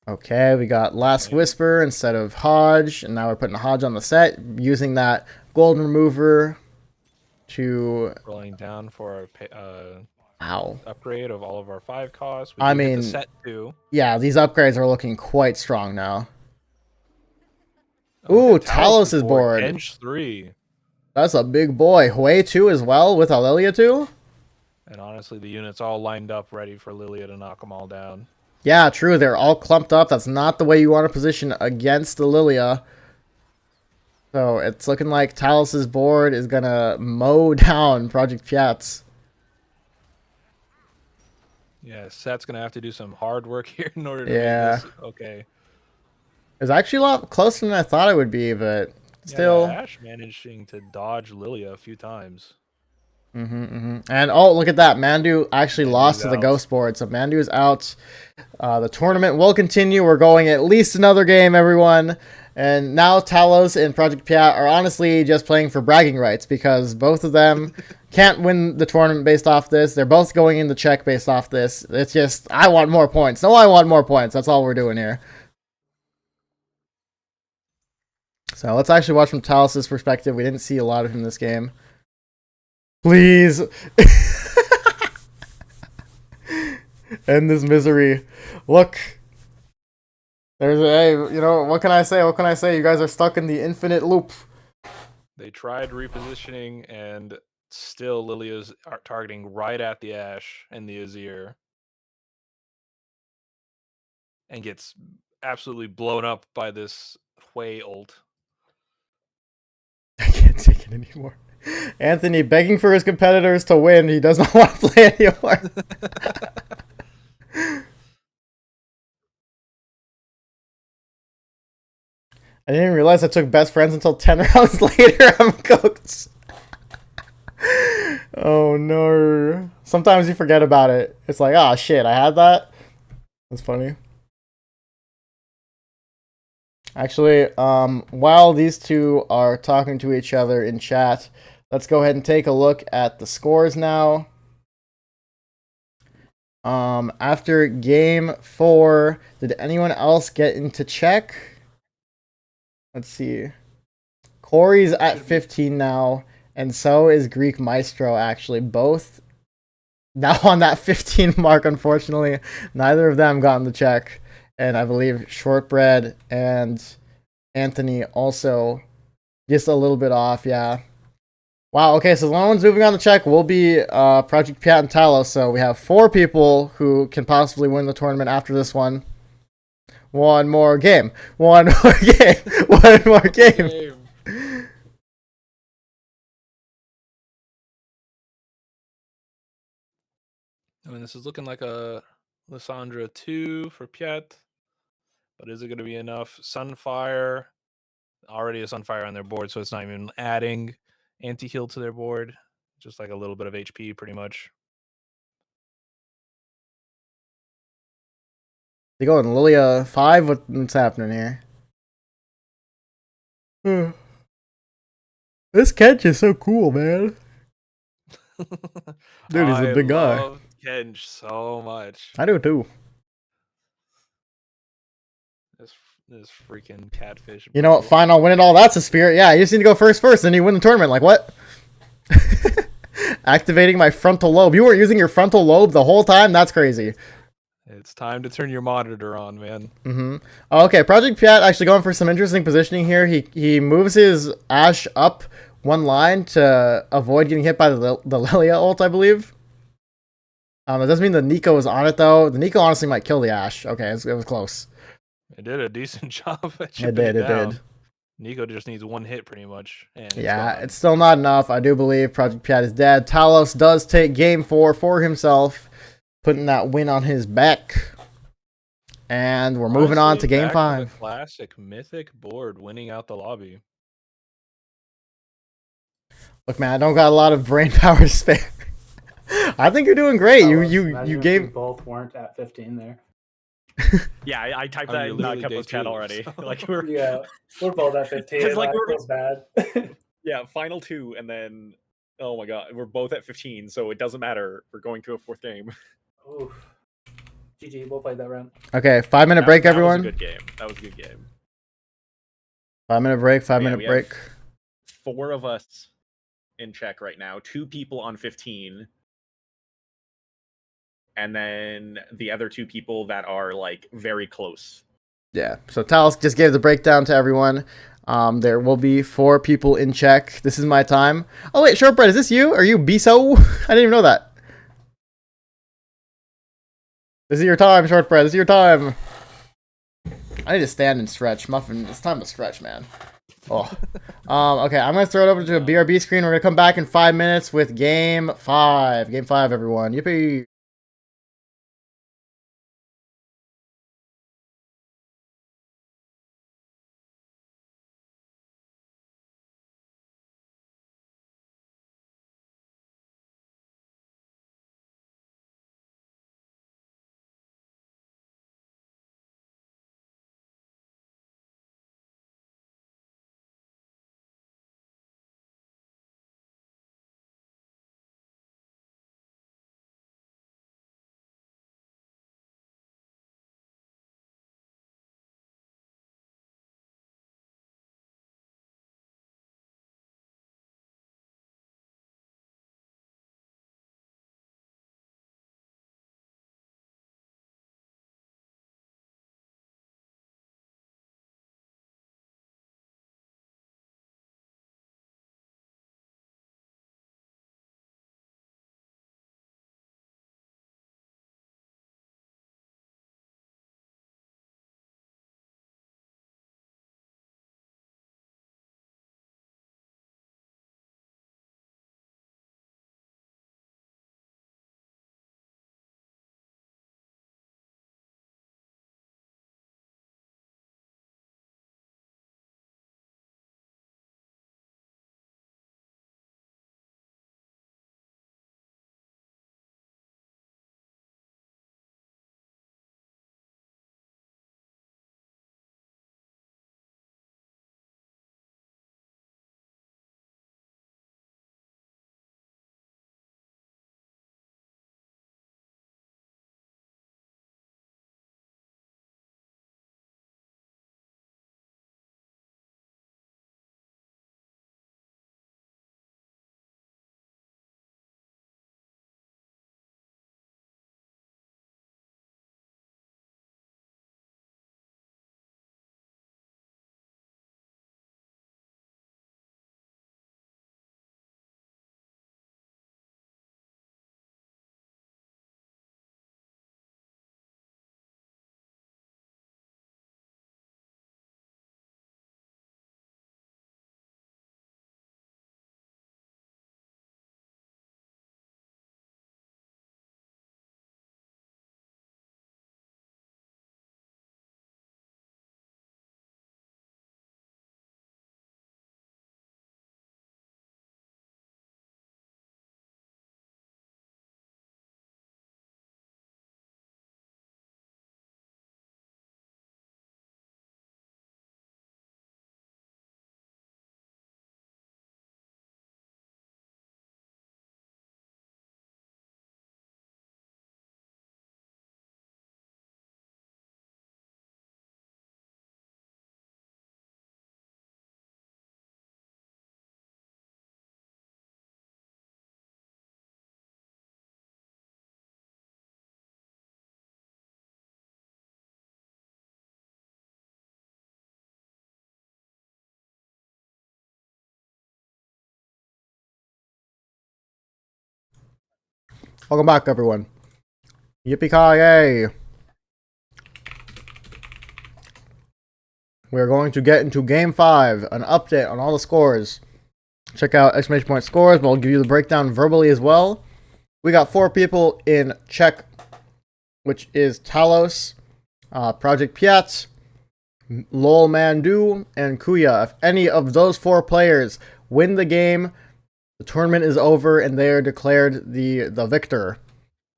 Okay, we got Last Whisper instead of Hodge, and now we're putting Hodge on the set, using that Golden Remover to... Rolling down for our upgrade of all of our 5 costs. I mean, the set too. Yeah, these upgrades are looking quite strong now. Ooh, Talos is bored. Bench 3. That's a big boy. Hui 2 as well, with Aurelia 2. And honestly, the units all lined up ready for Lilia to knock them all down. Yeah, true. They're all clumped up. That's not the way you want to position against the Lilia. So it's looking like Talus's board is gonna mow down Project Piats. Yeah, Set's gonna have to do some hard work here in order to Yeah. make this okay. It's actually a lot closer than I thought it would be, but still. Yeah, Ash managing to dodge Lilia a few times. And oh, look at that. Mandu actually lost to the out. ghost board, so Mandu is out. The tournament will continue. We're going at least another game, everyone. And now Talos and Project Piat are honestly just playing for bragging rights because both of them can't win the tournament based off this. They're both going into check based off this. It's just, I want more points. No, I want more points. That's all we're doing here. So let's actually watch from Talos' perspective. We didn't see a lot of him this game. Please. End this misery. Look. There's a, hey, you know, what can I say? What can I say? You guys are stuck in the infinite loop. They tried repositioning, and still Lilia's targeting right at the Ash and the Azir. And gets absolutely blown up by this Hui ult. I can't take it anymore. Anthony begging for his competitors to win. He does not want to play anymore. I didn't even realize I took best friends until 10 rounds later. I'm cooked. Oh no. Sometimes you forget about it. It's like, oh shit, I had that. That's funny. Actually, while these two are talking to each other in chat, let's go ahead and take a look at the scores now. After game 4, did anyone else get into check? Let's see. Corey's at 15 now, and so is Greek Maestro, actually. Both now on that 15 mark, unfortunately. Neither of them got in the check. And I believe Shortbread and Anthony also just a little bit off, yeah. Wow, okay, so the only ones moving on the check will be Project Piat and Talos, so we have 4 people who can possibly win the tournament after this one. One more game. One more game. One more game. I mean, this is looking like a Lissandra 2 for Piet. But is it going to be enough? Sunfire. Already a Sunfire on their board, so it's not even adding anti-heal to their board. Just like a little bit of HP, pretty much. They going Lilia 5? What's happening here? This Kench is so cool, man. Dude, he's a big guy. I love Kench so much. I do too. This freaking catfish. You know what? Fine, I'll win it all. That's a spirit. Yeah, you just need to go first, then you win the tournament. Like, what? Activating my frontal lobe. You weren't using your frontal lobe the whole time? That's crazy. It's time to turn your monitor on, man. Okay, Project Piat actually going for some interesting positioning here. He moves his Ashe up one line to avoid getting hit by the Lilia ult, I believe. It doesn't mean the Nico is on it, though. The Nico honestly might kill the Ashe. Okay, it was close. It did a decent job at It did. Nico just needs one hit, pretty much. And yeah, it's still not enough. I do believe Project Piat is dead. Talos does take game 4 for himself, putting that win on his back. And we're moving on to game 5. Classic mythic board winning out the lobby. Look, man, I don't got a lot of brain power to spare. I think you're doing great. You gave. We both weren't at 15 there. Yeah, I typed that in Kepler's chat already. So. Like we're both at 15. Like it feels bad. Yeah, final 2, and then oh my god, we're both at 15, so it doesn't matter. We're going to a 4th game. Oof. GG, we'll play that round. Okay, 5-minute break, everyone. That was a good game. That was a good game. 5-minute break. 5-minute break. 4 of us in check right now. 2 people on 15. And then the other 2 people that are like very close. Yeah. So Talos just gave the breakdown to everyone. There will be 4 people in check. This is my time. Oh wait, Shortbread, is this you? Are you Biso? I didn't even know that. This is your time, Shortbread. This is your time. I need to stand and stretch. Muffin, it's time to stretch, man. Oh. Okay, I'm going to throw it over to a BRB screen. We're going to come back in 5 minutes with Game 5. Game 5, everyone. Yippee! Welcome back, everyone. Yippee-ki-yay! We're going to get into Game 5, an update on all the scores. Check out exclamation point scores, but I'll give you the breakdown verbally as well. We got 4 people in Czech, which is Talos, Project Piat, Lol Mandu, and Kuya. If any of those 4 players win the game, the tournament is over and they are declared the victor.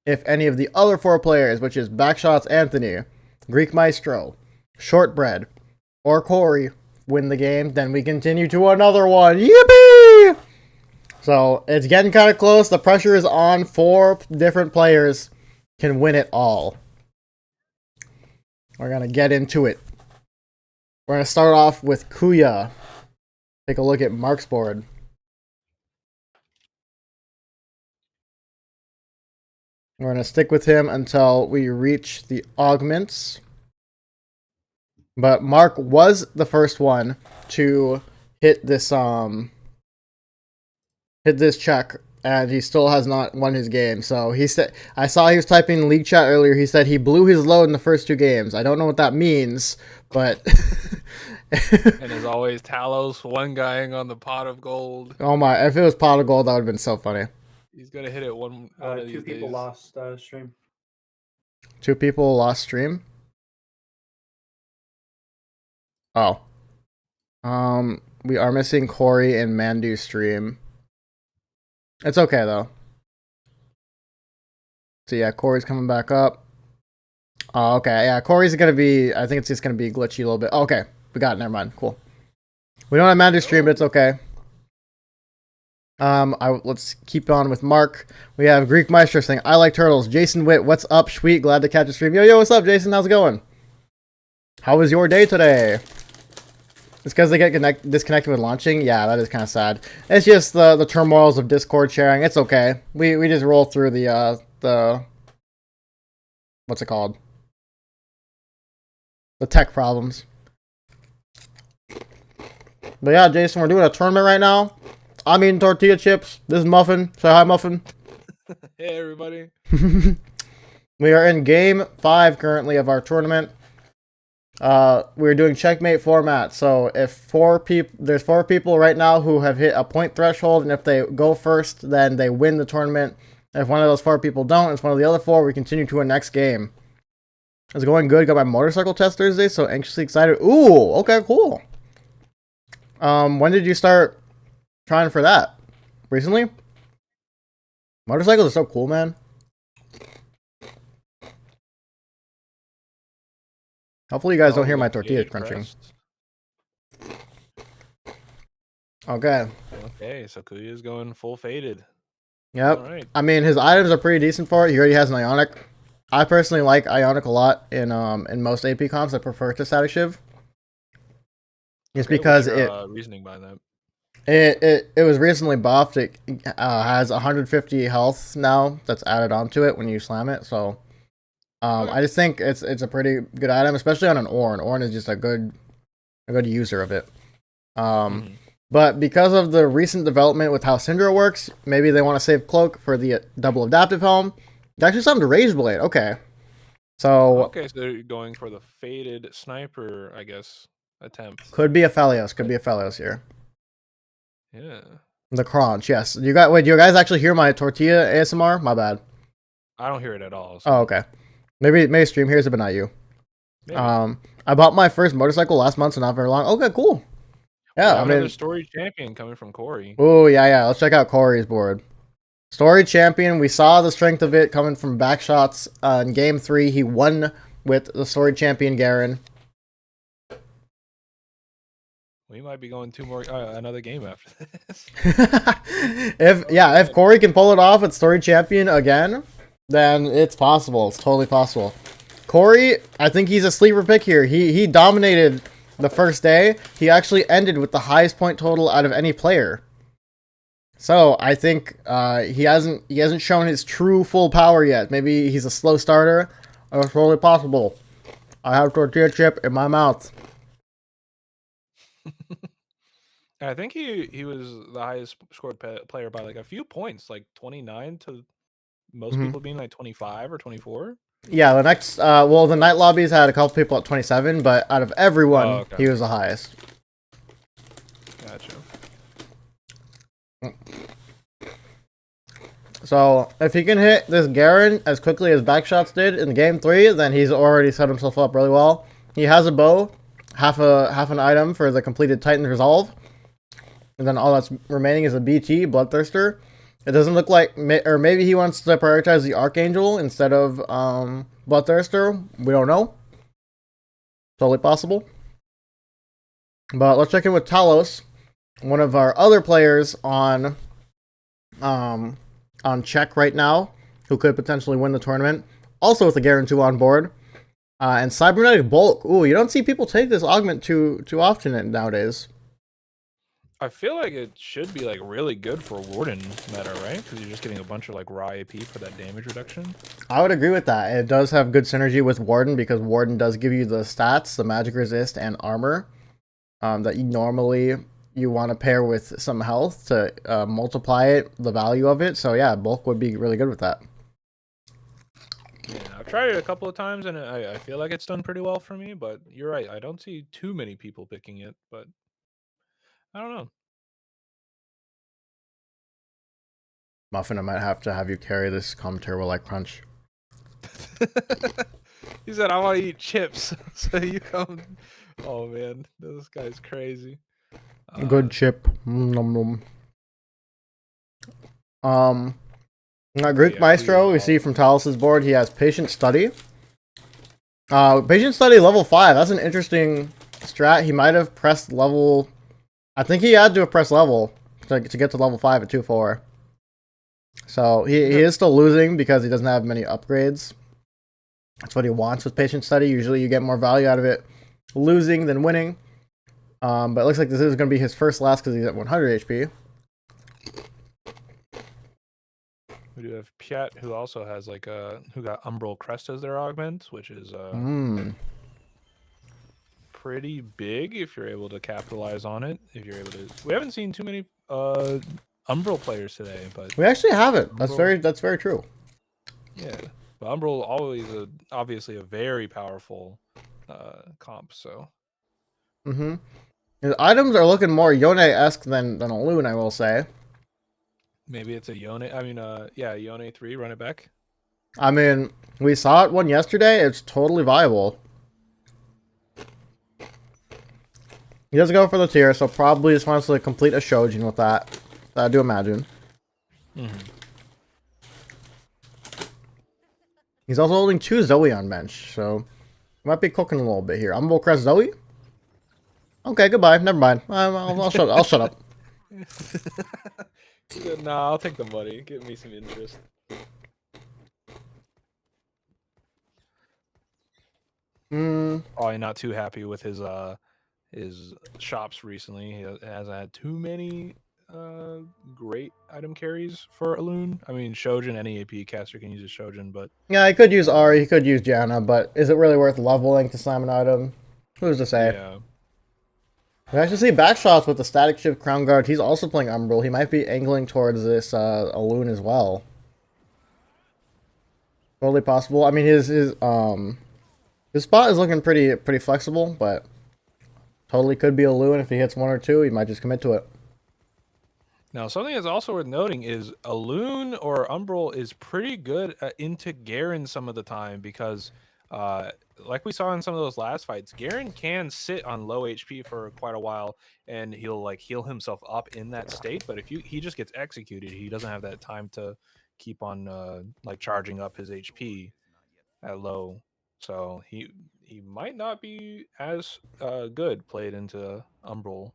If any of the other 4 players, which is Backshots Anthony, Greek Maestro, Shortbread, or Corey, win the game, then we continue to another one. Yippee! So it's getting kind of close. The pressure is on. 4 different players can win it all. We're going to get into it. We're going to start off with Kuya. Take a look at Mark's board. We're going to stick with him until we reach the augments. But Mark was the first one to hit this check, and he still has not won his game. So he said, I saw he was typing in league chat earlier. He said he blew his load in the first 2 games. I don't know what that means, but And as always, Talos one guying on the pot of gold. Oh my! If it was pot of gold, that would have been so funny. He's gonna hit it one of Two these people days. lost stream. 2 people lost stream. Oh. We are missing Corey and Mandu stream. It's okay though. So yeah, Corey's coming back up. Oh, okay. Yeah, Corey's gonna be. I think it's just gonna be glitchy a little bit. Okay, we got it. Never mind. Cool. We don't have Mandu stream, but it's okay. Let's keep on with Mark. We have Greek Maestro saying, "I like turtles." Jason Witt, what's up, sweet? Glad to catch a stream. Yo, what's up, Jason? How's it going? How was your day today? It's because they get disconnected with launching. Yeah, that is kind of sad. It's just the turmoils of Discord sharing. It's okay. We just roll through the what's it called? The tech problems. But yeah, Jason, we're doing a tournament right now. I'm eating tortilla chips. This is Muffin. Say hi, Muffin. Hey, everybody. We are in game 5 currently of our tournament. We're doing checkmate format. So if there's 4 people right now who have hit a point threshold, and if they go first, then they win the tournament. If one of those 4 people don't, it's one of the other 4. We continue to a next game. It's going good. Got my motorcycle test Thursday, so anxiously excited. Ooh, okay, cool. When did you start trying for that? Recently? Motorcycles are so cool, man. Hopefully you guys don't hear my tortilla crunching. Okay. Okay, so Kuya's going full faded. Yep. All right. I mean, his items are pretty decent for it. He already has an Ionic. I personally like Ionic a lot in most AP comps. I prefer it to Static Shiv. Just because what's your, reasoning behind that? It was recently buffed. It has 150 health now that's added onto it when you slam it. So I just think it's a pretty good item, especially on an Ornn. Ornn is just a good user of it. But because of the recent development with how Syndra works, maybe they want to save Cloak for the double adaptive helm. It's actually something to Rage Blade. Okay. So so they're going for the faded sniper, I guess, attempt. Could be a Phalios. Could be a Phalios here. Yeah. The crunch, yes. Do you guys actually hear my tortilla ASMR? My bad. I don't hear it at all. So. Oh, okay. Maybe stream hears it, but not you. Maybe. I bought my first motorcycle last month, so not very long. Okay, cool. Yeah, I mean, another story champion coming from Corey. Oh yeah. Let's check out Corey's board. Story champion. We saw the strength of it coming from back shots in game 3. He won with the story champion Garen. We might be going another game after this. if Corey can pull it off at story champion again, then it's possible. It's totally possible. Corey, I think he's a sleeper pick here. He dominated the first day. He actually ended with the highest point total out of any player. So I think he hasn't shown his true full power yet. Maybe he's a slow starter. It's totally possible. I have tortilla chip in my mouth. I think he was the highest scored player by like a few points, like 29 to most people being like 25 or 24. Yeah, the next the night lobbies had a couple people at 27, but out of everyone, he was the highest. Gotcha. So if he can hit this Garen as quickly as Backshots did in game 3, then he's already set himself up really well. He has a bow, half an item for the completed Titan Resolve, and then all that's remaining is a BT Bloodthirster. It doesn't look like, or maybe he wants to prioritize the Archangel instead of Bloodthirster. We don't know. Totally possible. But let's check in with Talos, one of our other players on check right now, who could potentially win the tournament. Also with the Garen 2 on board. And Cybernetic Bulk. Ooh, you don't see people take this augment too often nowadays. I feel like it should be like really good for Warden meta, right? Because you're just getting a bunch of like raw AP for that damage reduction. I would agree with that. It does have good synergy with Warden because Warden does give you the stats, the magic resist, and armor that you want to pair with some health to multiply the value of it. So yeah, Bulk would be really good with that. Yeah, I've tried it a couple of times, and I feel like it's done pretty well for me. But you're right. I don't see too many people picking it, but I don't know. Muffin, I might have to have you carry this commentary while I crunch. He said, "I want to eat chips." So you come. Oh man, this guy's crazy. Good chip. Nom nom. Greek yeah, Maestro, we see from Talus's board, he has Patient Study. Patient Study level 5, that's an interesting strat. He might have pressed level... I think he had to have pressed level to get to level 5 at 2-4. So he is still losing because he doesn't have many upgrades. That's what he wants with Patient Study. Usually you get more value out of it losing than winning. But it looks like this is going to be his first last because he's at 100 HP. We do have Piat, who also has like who got Umbral Crest as their augment, which is pretty big if you're able to capitalize on it. If you're able to, we haven't seen too many Umbral players today, but We actually haven't. Umbral, That's very true. yeah. But Umbral always obviously a very powerful comp. So. His items are looking more Yone-esque than a Loon, I will say. Maybe it's a Yone. I mean, yeah, Yone 3, run it back. I mean, we saw it one yesterday. It's totally viable. He doesn't go for the tier, so probably just wants to complete a Shojin with that. I do imagine. He's also holding 2 Zoe on bench, so might be cooking a little bit here. Umbral Crest Zoe? Okay, goodbye. Never mind. I'll shut up. Nah, I'll take the money. Give me some interest. Probably not too happy with his shops recently. He hasn't had too many great item carries for Alun. I mean, Shojin, any AP caster can use a Shojin, but Yeah, he could use Ari, he could use Janna, but is it really worth leveling to slam an item? Who's to say? yeah. We actually see backshots with the Static Shift Crown Guard. He's also playing Umbral. He might be angling towards this Alun as well. Totally possible. I mean, his spot is looking pretty flexible, but totally could be Alun. If he hits 1 or 2, he might just commit to it. Now, something that's also worth noting is Alun or Umbral is pretty good into Garen some of the time because, like we saw in some of those last fights, Garen can sit on low HP for quite a while, and he'll like heal himself up in that state. But if he just gets executed, he doesn't have that time to keep on like charging up his HP at low. So he might not be as good played into Umbral.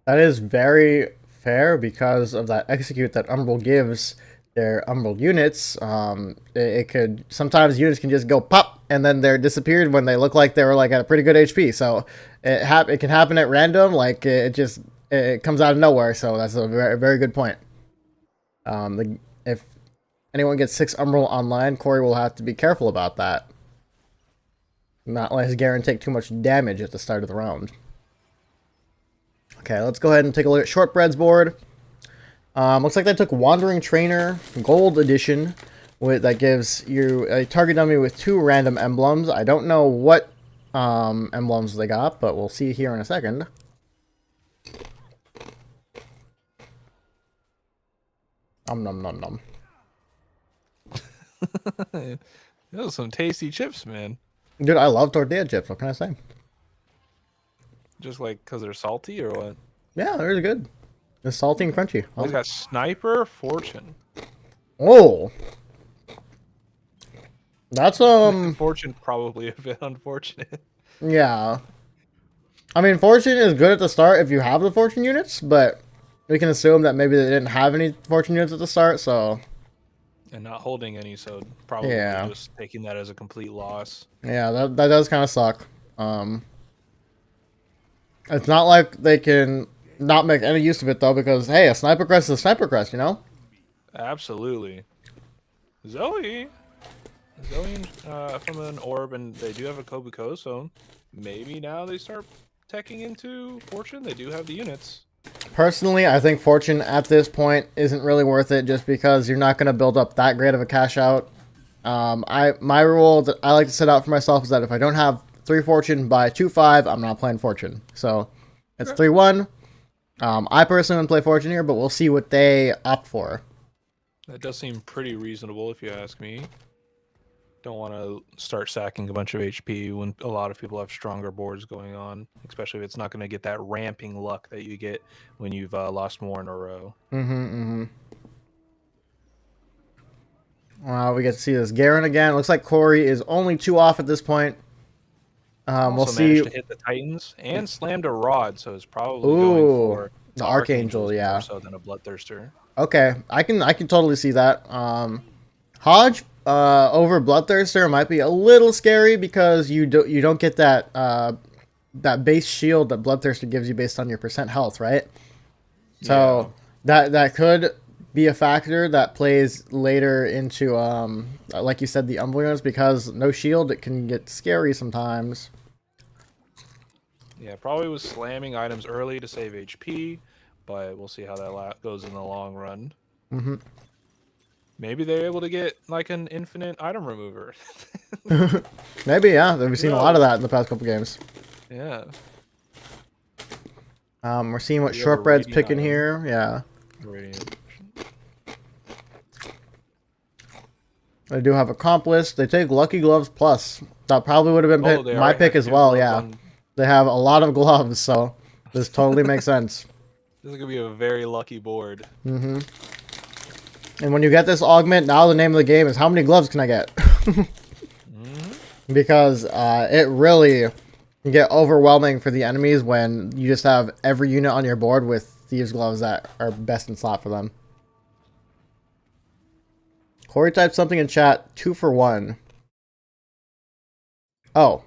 That is very fair because of that execute that Umbral gives their Umbral units. It could sometimes units can just go pop and then they're disappeared when they look like they were like at a pretty good HP. So it can happen at random. Like it comes out of nowhere. So that's a very good point. If anyone gets 6 Umbral online, Corey will have to be careful about that. Not let his Garen take too much damage at the start of the round. Okay, let's go ahead and take a look at Shortbread's board. Looks like they took Wandering Trainer Gold Edition. That gives you a target dummy with 2 random emblems. I don't know what emblems they got, but we'll see here in a second. Nom nom nom nom. Those are some tasty chips, man. Dude, I love tortilla chips. What can I say? Just like because they're salty or what? Yeah, they're really good. They're salty and crunchy. He's got Sniper Fortune. Oh, that's Fortune probably a bit unfortunate. Yeah. I mean, Fortune is good at the start if you have the Fortune units, but we can assume that maybe they didn't have any Fortune units at the start, so... And not holding any, so probably just taking that as a complete loss. Yeah, that does kind of suck. It's not like they can not make any use of it, though, because, hey, a Sniper Crest is a Sniper Crest, you know? Absolutely. Zoe from an orb, and they do have a Kobuko, so maybe now they start teching into Fortune. They do have the units. Personally, I think Fortune at this point isn't really worth it just because you're not going to build up that great of a cash out. My rule that I like to set out for myself is that if I don't have 3 fortune by 2-5, I'm not playing fortune. So it's 3-1. I personally wouldn't play fortune here, but we'll see what they opt for. That does seem pretty reasonable if you ask me. Don't want to start sacking a bunch of HP when a lot of people have stronger boards going on, especially if it's not going to get that ramping luck that you get when you've lost more in a row. We get to see this Garen again. Looks like Corey is only 2 off at this point. We'll see. Managed to hit the Titans and slammed a rod, so it's probably Ooh, going for the Archangel, yeah. more so than a Bloodthirster. Okay, I can totally see that. Hodge over Bloodthirster might be a little scary because you don't get that that base shield that Bloodthirster gives you based on your percent health, right? So that could be a factor that plays later into like you said, the unbelievers, because no shield, it can get scary sometimes. Yeah, probably was slamming items early to save HP, but we'll see how that goes in the long run. Maybe they're able to get like an infinite item remover. Maybe, yeah. We've seen a lot of that in the past couple games. Yeah. We're seeing what We have a Shortbread's Radiant picking item. here. Yeah. Radiant. They do have Accomplice. They take Lucky Gloves Plus. That probably would have been They my already pick have as 2 well, gloves yeah. on- They have a lot of gloves, so this totally makes sense. This is gonna be a very lucky board. And when you get this augment, now the name of the game is how many gloves can I get? Because it really can get overwhelming for the enemies when you just have every unit on your board with these gloves that are best in slot for them. Corey typed something in chat, 2 for 1. Oh.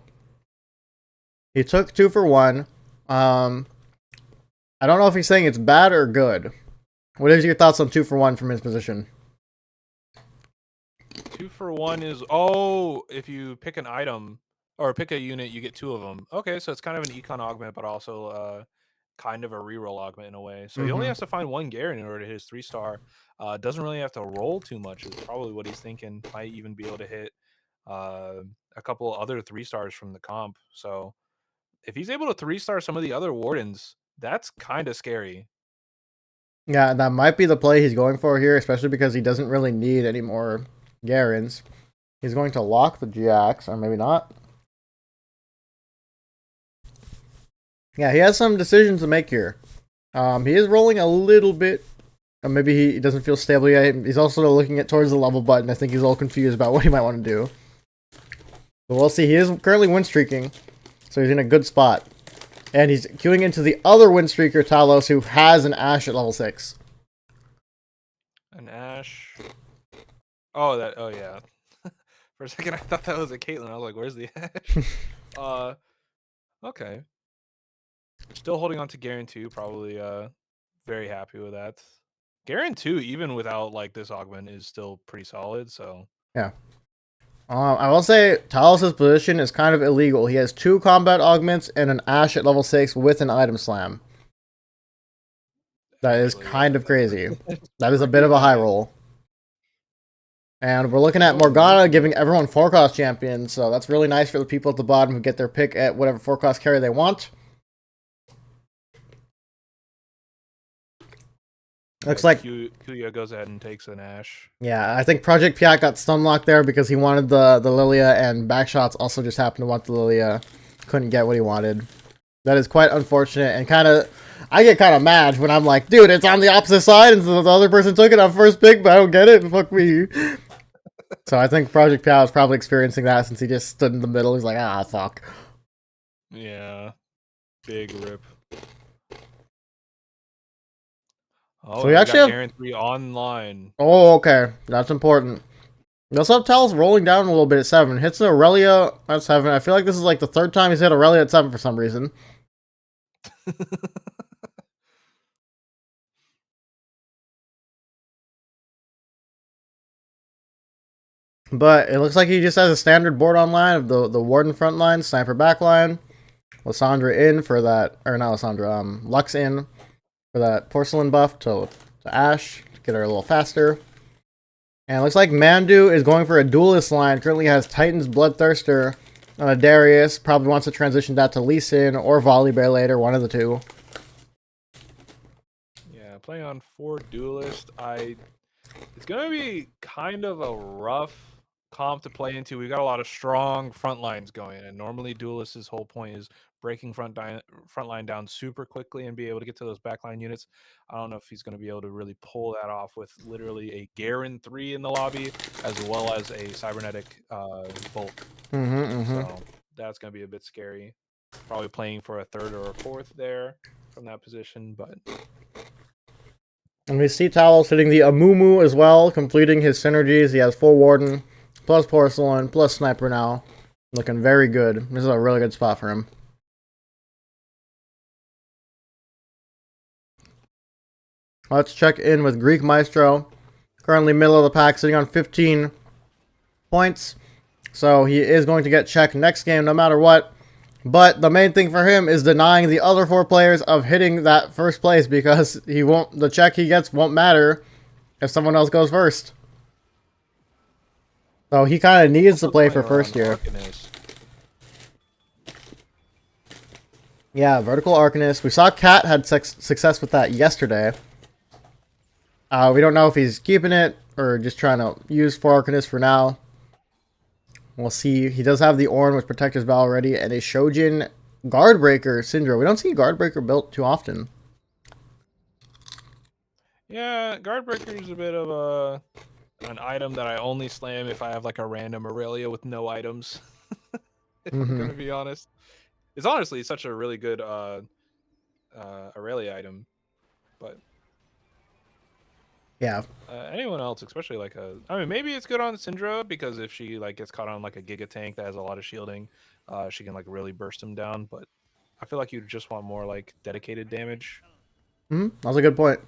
He took 2 for 1. I don't know if he's saying it's bad or good. What is your thoughts on 2 for 1 from his position? 2 for 1 is if you pick an item or pick a unit, you get 2 of them. Okay, so it's kind of an econ augment, but also kind of a reroll augment in a way. So he only has to find 1 Garen in order to hit his 3-star. Doesn't really have to roll too much. Is probably what he's thinking. Might even be able to hit a couple other 3-stars from the comp. So if he's able to 3-star some of the other wardens, that's kind of scary. Yeah, that might be the play he's going for here, especially because he doesn't really need any more Garens. He's going to lock the GX, or maybe not. Yeah, he has some decisions to make here. He is rolling a little bit. Or maybe he doesn't feel stable yet. He's also looking towards the level button. I think he's a little confused about what he might want to do. But we'll see. He is currently win streaking, so he's in a good spot. And he's queuing into the other win streaker, Talos, who has an Ashe at level 6. An Ashe. Oh yeah. For a second I thought that was a Caitlyn. I was like, where's the Ashe? Okay. Still holding on to Garen 2, probably very happy with that. Garen 2, even without like this augment, is still pretty solid, so yeah. I will say Talos' position is kind of illegal. He has 2 combat augments and an Ashe at level 6 with an item slam. That is kind of crazy. That is a bit of a high roll. And we're looking at Morgana giving everyone 4-cost champions, so that's really nice for the people at the bottom who get their pick at whatever 4-cost carry they want. Looks like Kuya goes ahead and takes an Ashe. Yeah, I think Project Piat got stunlocked there because he wanted the Lilia, and Backshots also just happened to want the Lilia. Couldn't get what he wanted. That is quite unfortunate, and I get kind of mad when I'm like, dude, it's on the opposite side, and so the other person took it on first pick, but I don't get it, fuck me. So I think Project Piat is probably experiencing that since he just stood in the middle. He's like, fuck. Yeah. Big rip. Oh, So we actually have Garen 3 online. Oh, okay. That's important. We also have Talos rolling down a little bit at 7. Hits an Aurelia at 7. I feel like this is like the 3rd time he's hit Aurelia at 7 for some reason. But it looks like he just has a standard board online of the Warden front line, Sniper back line, Lysandra in for that, or not Lysandra, Lux in for that Porcelain buff to Ashe to get her a little faster. And it looks like Mandu is going for a duelist line. Currently has Titan's Bloodthirster on a Darius. Probably wants to transition that to Lee Sin or Volibear later, one of the two. Yeah, playing on 4 Duelist, it's gonna be kind of a rough comp to play into. We've got a lot of strong front lines going, and normally Duelist's whole point is breaking front line down super quickly and be able to get to those backline units. I don't know if he's going to be able to really pull that off with literally a Garen 3 in the lobby, as well as a cybernetic Bulk. So that's going to be a bit scary. Probably playing for a 3rd or a 4th there from that position, but... And we see Talos hitting the Amumu as well, completing his synergies. He has full Warden, plus Porcelain, plus Sniper now. Looking very good. This is a really good spot for him. Let's check in with Greek Maestro. Currently middle of the pack, sitting on 15 points. So he is going to get checked next game no matter what. But the main thing for him is denying the other 4 players of hitting that first place, because the check he gets won't matter if someone else goes first. So he kind of needs to play for first here. Yeah, Vertical Arcanist. We saw Cat had success with that yesterday. We don't know if he's keeping it or just trying to use 4 Arcanist for now. We'll see. He does have the Ornn, which protects his Val already, and a Shojin Guardbreaker Syndra. We don't see Guardbreaker built too often. Yeah, Guardbreaker is a bit of an item that I only slam if I have like a random Aurelia with no items. If I'm gonna be honest. It's honestly such a really good Aurelia item, but yeah. Anyone else, especially like I mean, maybe it's good on Syndra because if she like gets caught on like a Giga Tank that has a lot of shielding, she can like really burst him down. But I feel like you just want more like dedicated damage. That's a good point.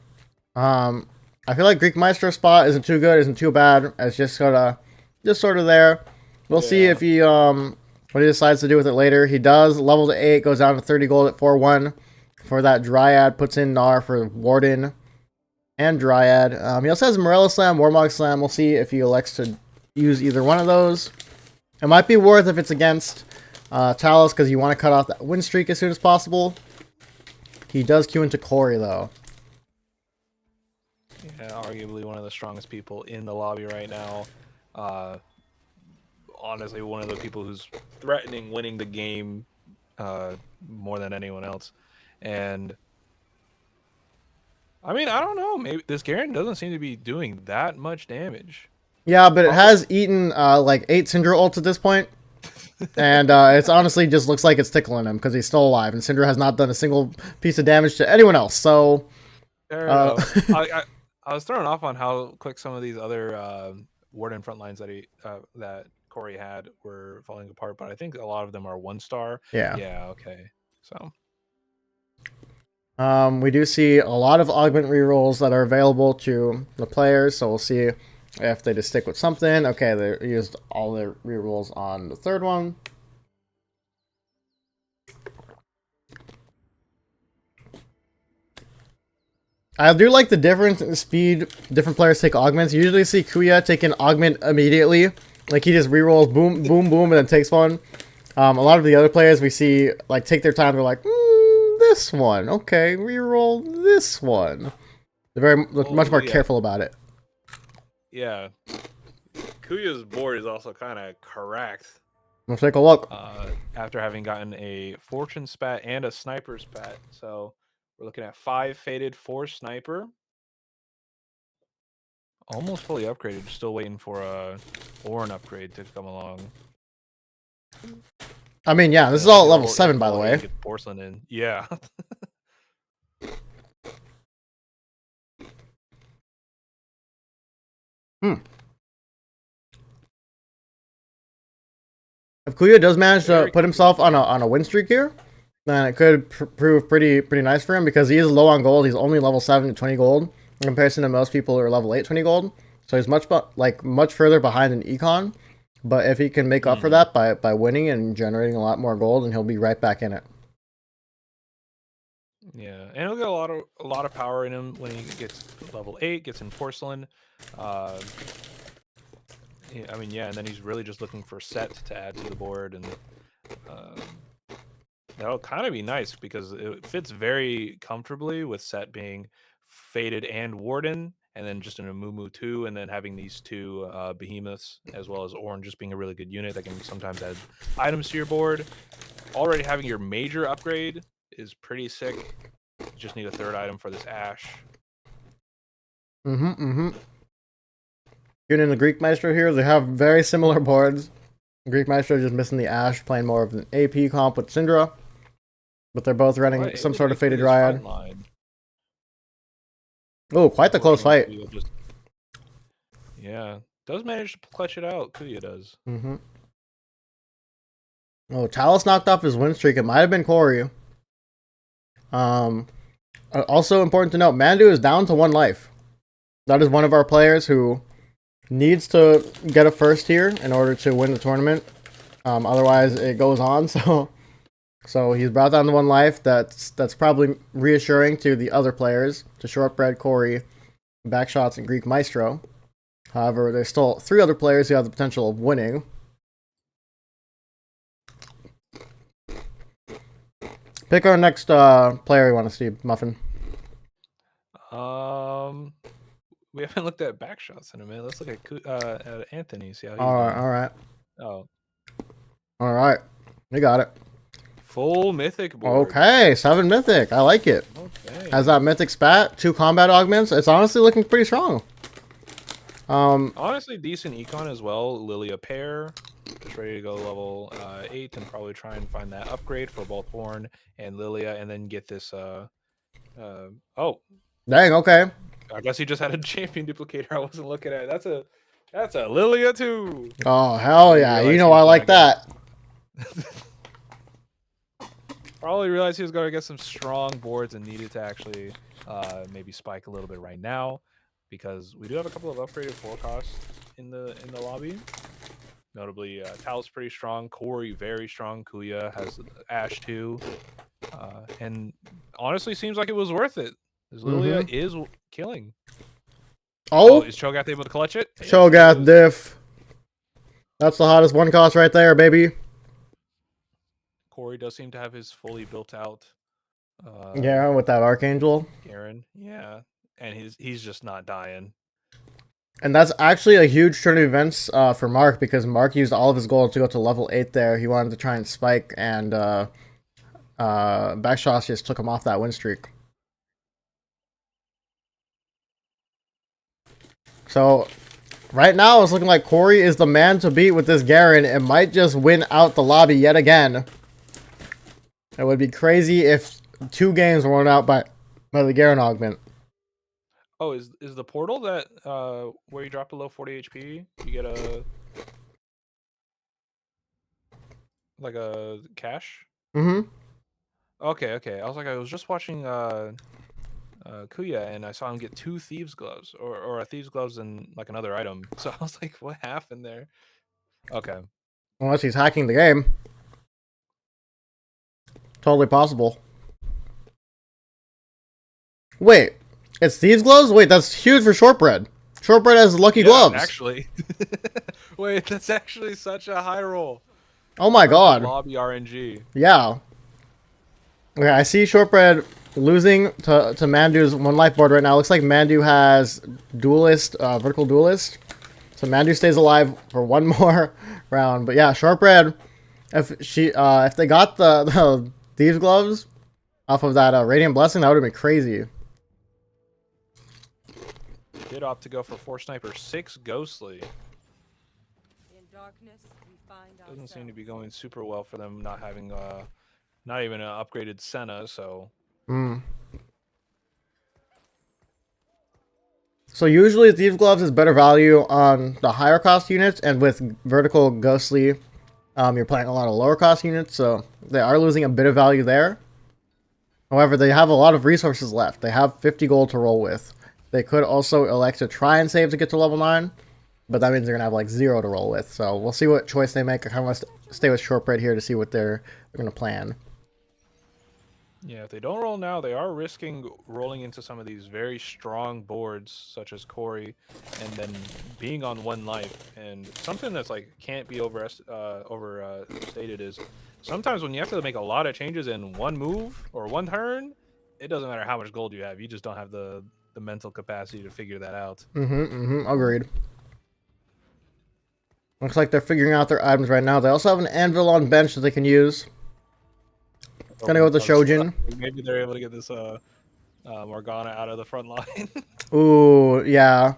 I feel like Greek Maestro spot isn't too good, isn't too bad. It's just sort of there. We'll see if he what he decides to do with it later. He does level to 8, goes down to 30 gold at 4-1 for that Dryad. Puts in Gnar for Warden and Dryad. He also has Morella Slam, Warmog Slam. We'll see if he elects to use either one of those. It might be worth if it's against Talos, because you want to cut off that win streak as soon as possible. He does queue into Corey, though. Yeah, arguably one of the strongest people in the lobby right now. Honestly, one of the people who's threatening winning the game more than anyone else. And I mean, I don't know. Maybe this Garen doesn't seem to be doing that much damage. Yeah, but it has eaten like 8 Syndra ults at this point. And it's honestly just looks like it's tickling him because he's still alive. And Syndra has not done a single piece of damage to anyone else. So fair enough. I was thrown off on how quick some of these other Warden front lines that Corey had were falling apart, but I think a lot of them are 1-star. Yeah. Yeah, okay. So we do see a lot of augment rerolls that are available to the players, so we'll see if they just stick with something. Okay, they used all their rerolls on the 3rd one. I do like the difference in speed different players take augments. You usually see Kuya take an augment immediately. Like, he just rerolls boom, boom, boom, and then takes one. A lot of the other players we see, like, take their time. They're like, this one. Okay, reroll this one. They're much more careful about it. Yeah. Kuya's board is also kind of correct. Let's take a look. After having gotten a Fortune Spat and a Sniper Spat. So we're looking at 5 Faded, 4 Sniper. Almost fully upgraded. Still waiting for a Ornn upgrade to come along. I mean, yeah, this is all at level 7, by the way. Get Porcelain in. Yeah. If Kuya does manage to put himself on a win streak here, then it could prove pretty nice for him, because he is low on gold. He's only level 7 to 20 gold in comparison to most people who are level 8 20 gold. So he's much further behind than Econ. But if he can make up for that by winning and generating a lot more gold, then he'll be right back in it. Yeah, and he'll get a lot of power in him when he gets level 8, gets in Porcelain. I mean, yeah, and then he's really just looking for set to add to the board, and that'll kind of be nice because it fits very comfortably with set being Faded and Warden, and then just an Amumu 2, and then having these two behemoths, as well as Ornn just being a really good unit that can sometimes add items to your board. Already having your major upgrade is pretty sick. You just need a third item for this Ash. Getting in the Greek Maestro here, they have very similar boards. Greek Maestro just missing the Ash, playing more of an AP comp with Syndra. But they're both running some sort of Faded Dryad. Oh, quite the close fight. Yeah, does manage to clutch it out. Kuya does. Oh, Chalice knocked off his win streak. It might have been Corey. Also important to note, Mandu is down to 1 life. That is one of our players who needs to get a first here in order to win the tournament. Otherwise, it goes on. So he's brought down to 1 life. That's probably reassuring to the other players, to Shortbread, Corey, Backshots, and Greek Maestro. However, there's still 3 other players who have the potential of winning. Pick our next player you want to see, Muffin. We haven't looked at Backshots in a minute. Let's look at Anthony. See how he's All right. Oh. All right. You got it. Full mythic board. Okay, 7 mythic. I like it. Okay. Has that mythic spat, 2 combat augments. It's honestly looking pretty strong. Honestly, decent econ as well. Lilia pair, just ready to go level 8 and probably try and find that upgrade for both Ornn and Lilia, and then get this. Oh, dang. Okay. I guess he just had a champion duplicator. I wasn't looking at. That's a Lilia too. Oh hell yeah! You know I like that. Probably realized he was going to get some strong boards and needed to actually maybe spike a little bit right now, because we do have a couple of upgraded forecasts in the lobby. Notably, Tal's pretty strong, Corey very strong, Kuya has Ash too, and honestly seems like it was worth it. Lilia is killing. Oh, is Cho'Gath able to clutch it? Cho'Gath diff. That's the hottest 1 cost right there, baby. Corey does seem to have his fully built out. Yeah, with that Archangel. Garen, yeah, and he's just not dying. And that's actually a huge turn of events for Mark, because Mark used all of his gold to go to level 8 there. He wanted to try and spike, and Backshots just took him off that win streak. So, right now it's looking like Corey is the man to beat with this Garen. It might just win out the lobby yet again. It would be crazy if 2 games were won out by the Garen augment. Oh, is the portal that where you drop below 40 HP, you get a cash? Okay. I was just watching Kuya, and I saw him get 2 thieves gloves, or a thieves gloves and like another item. So I was like, what happened there? Okay. Unless he's hacking the game. Totally possible. Wait, it's thieves gloves? Wait, that's huge for Shortbread. Shortbread has lucky gloves. Actually. Wait, that's actually such a high roll. Oh my god. Lobby RNG. Yeah. Okay, I see Shortbread losing to Mandu's 1 life board right now. Looks like Mandu has duelist, vertical duelist. So Mandu stays alive for 1 more round. But yeah, Shortbread, if they got the thieves gloves off of that Radiant Blessing, that would have been crazy. Did opt to go for 4 sniper, 6 ghostly. In darkness, we find Doesn't seem to be going super well for them, not having not even an upgraded Senna, so. So usually Thieves Gloves is better value on the higher cost units, and with vertical ghostly, you're playing a lot of lower cost units, so they are losing a bit of value there. However, they have a lot of resources left. They have 50 gold to roll with. They could also elect to try and save to get to level 9, but that means they're going to have like 0 to roll with. So we'll see what choice they make. I kind of want to stay with Shortbread here to see what they're going to plan. Yeah, if they don't roll now, they are risking rolling into some of these very strong boards, such as Corey, and then being on 1 life. And something that's like can't be overstated is sometimes when you have to make a lot of changes in 1 move or 1 turn, it doesn't matter how much gold you have. You just don't have the mental capacity to figure that out. Agreed. Looks like they're figuring out their items right now. They also have an anvil on bench that they can use. Gonna go with the Shojin. Maybe they're able to get this Morgana out of the front line. Ooh, yeah.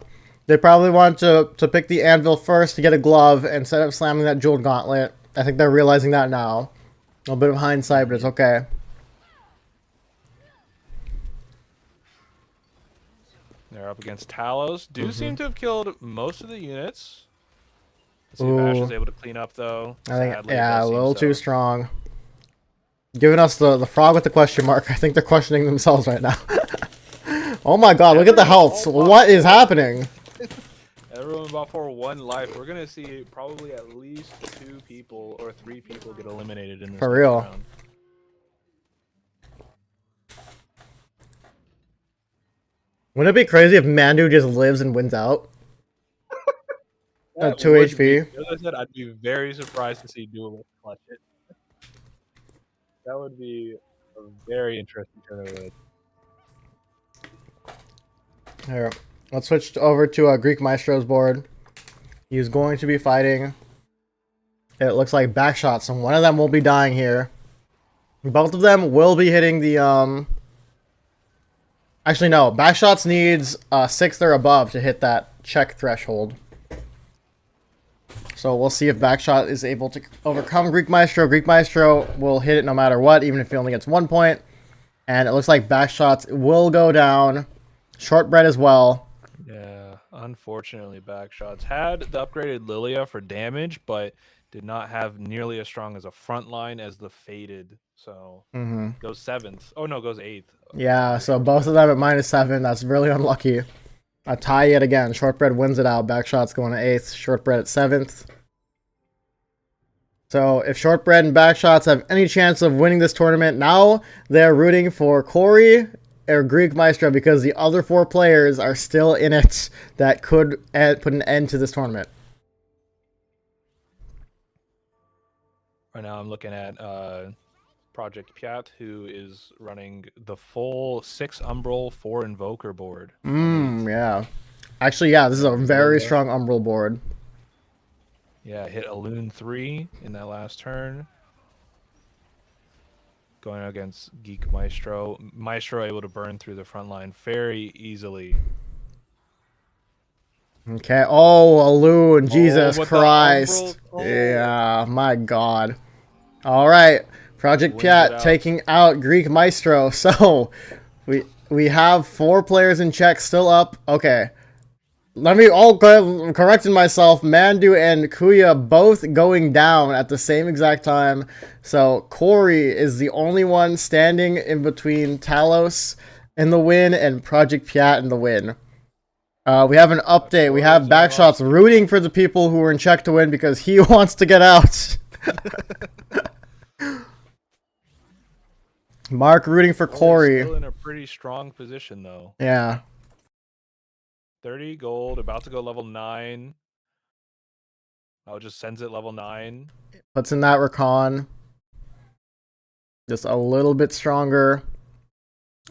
They probably want to pick the anvil first to get a glove instead of slamming that jeweled gauntlet. I think they're realizing that now. A little bit of hindsight, but it's okay. They're up against Talos. Do seem to have killed most of the units. Let's see Ooh. if Ash is able to clean up, though. I think, Sadly, it yeah, a does seem little too so. strong. Giving us the frog with the question mark. I think they're questioning themselves right now. Oh my god, look at the health. What is happening? Everyone bought for 1 life. We're gonna see probably at least 2 people or 3 people get eliminated in this For next real. round. Wouldn't it be crazy if Mandu just lives and wins out? At 2 would HP. be- as I said, I'd be very surprised to see Duelist clutch it. That would be a very interesting turn of it. Here, let's switch over to Greek Maestro's board. He's going to be fighting. It looks like backshots, and one of them will be dying here. Both of them will be hitting the Actually, no. Backshots needs 6th or above to hit that check threshold. So we'll see if Backshot is able to overcome Greek Maestro. Greek Maestro will hit it no matter what, even if he only gets 1 point. And it looks like Backshots will go down. Shortbread as well. Yeah, unfortunately, Backshots had the upgraded Lilia for damage, but did not have nearly as strong as a front line as the Faded. So goes 7th. Oh no, goes 8th. Yeah, so both of them at -7. That's really unlucky. A tie yet again. Shortbread wins it out. Backshot's going to 8th. Shortbread at 7th. So if Shortbread and Backshots have any chance of winning this tournament, now they're rooting for Corey or Greek Maestro because the other 4 players are still in it that could put an end to this tournament. Right now I'm looking at Project Piat, who is running the full 6 Umbral 4 Invoker board. Yeah. Actually, yeah, this is a very strong Umbral board. Yeah, hit a Loon 3 in that last turn. Going against Geek Maestro. Maestro able to burn through the front line very easily. Okay. Oh, a loon. Jesus with the Christ. Umbral. Oh. Yeah, my God. All right. Project Wins Piat it out. taking out Greek Maestro. So we have 4 players in check still up. Okay. Let me correcting myself. Mandu and Kuya both going down at the same exact time. So Corey is the only one standing in between Talos in the win and Project Piat in the win. We have an update. We have Backshots rooting for the people who are in check to win because he wants to get out. Mark rooting for Corey. Still in a pretty strong position though. Yeah. 30 gold, about to go level 9. Oh, just sends it level 9. Puts in that recon. Just a little bit stronger.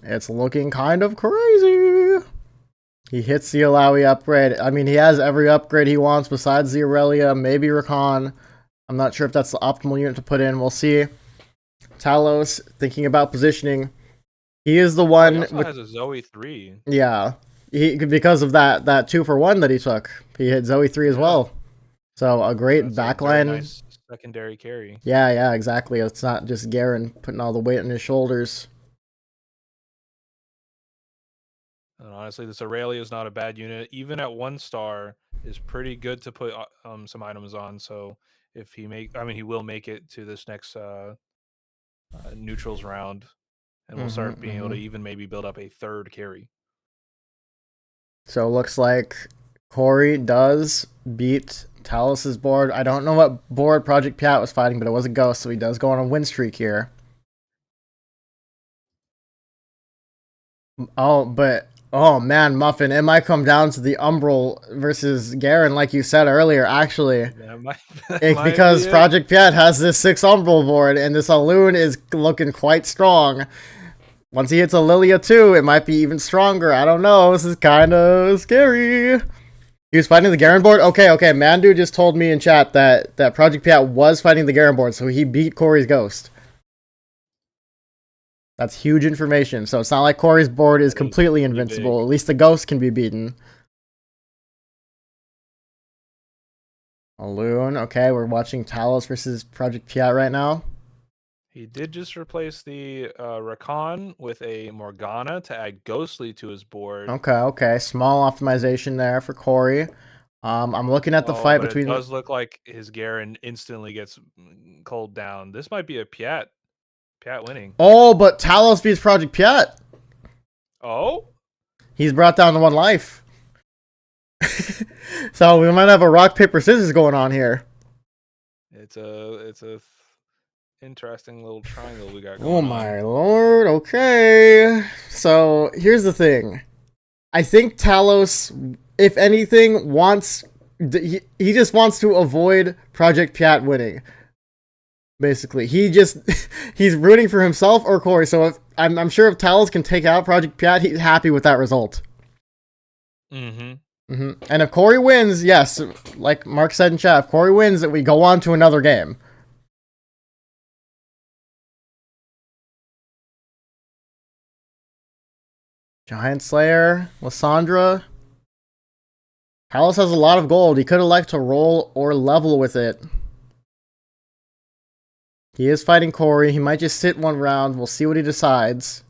It's looking kind of crazy. He hits the Alawi upgrade. I mean, he has every upgrade he wants besides the Aurelia, maybe recon. I'm not sure if that's the optimal unit to put in. We'll see. Talos thinking about positioning. He is the one. He also has a Zoe 3. Yeah. Because of that 2-for-1 that he took. He hit Zoe 3 as well. So a great That's backline. A very nice secondary carry. Yeah, exactly. It's not just Garen putting all the weight on his shoulders. And honestly, this Aurelia is not a bad unit. Even at 1 star, is pretty good to put some items on. So if he he will make it to this next neutrals round, and we'll start being able to even maybe build up a 3rd carry. So it looks like Corey does beat Talos' board. I don't know what board Project Piat was fighting, but it was a ghost, so he does go on a win streak here. Oh man, Muffin, it might come down to the Umbral versus Garen, like you said earlier, actually. That might Because be it. Project Piet has this 6 Umbral board, and this Alloon is looking quite strong. Once he hits a Lilia too, it might be even stronger. I don't know. This is kind of scary. He was fighting the Garen board? Okay. Mandu just told me in chat that Project Piet was fighting the Garen board, so he beat Corey's Ghost. That's huge information. So it's not like Corey's board is completely invincible. At least the Ghost can be beaten. Alloon. Okay, we're watching Talos versus Project Piet right now. He did just replace the Rakan with a Morgana to add Ghostly to his board. Okay. Small optimization there for Corey. I'm looking at the fight but between. It does look like his Garen instantly gets culled down. This might be a Piet winning. Oh, but Talos beats Project Piet. Oh? He's brought down to 1 life. So we might have a rock, paper, scissors going on here. It's a interesting little triangle we got going Oh on. my lord, okay. So here's the thing. I think Talos, if anything, he just wants to avoid Project Piet winning. Basically, he's rooting for himself or Corey. So if I'm sure if Talos can take out Project Piet, he's happy with that result. And if Corey wins, yes, like Mark said in chat, if Corey wins, we go on to another game. Giant Slayer, Lissandra. Talos has a lot of gold. He could elect to roll or level with it. He is fighting Corey. He might just sit 1 round. We'll see what he decides.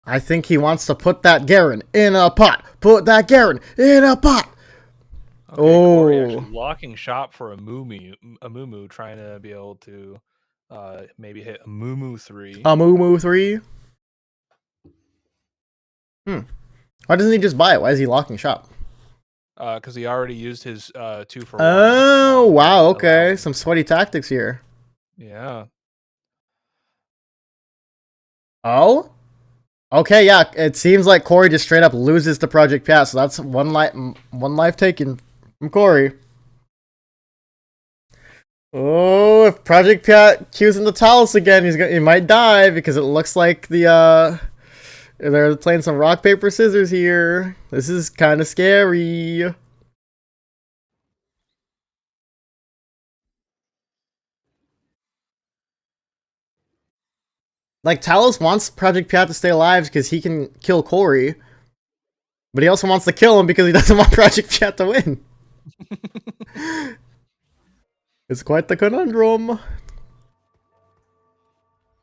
I think he wants to put that Garen in a pot. Put that Garen in a pot. Okay, Corey actually locking shop for a Mumu, trying to be able to maybe hit a Mumu 3. A Mumu 3? Why doesn't he just buy it? Why is he locking shop? Because he already used his 2 for 1. Oh, wow, okay. Some sweaty tactics here. Yeah. Oh? Okay, yeah. It seems like Corey just straight up loses to Project Piet, so that's one life taken from Corey. Oh, if Project Piet cues into Talos again, he might die because it looks like they're playing some rock, paper, scissors here. This is kind of scary. Like, Talos wants Project Piet to stay alive because he can kill Corey. But he also wants to kill him because he doesn't want Project Piet to win. It's quite the conundrum.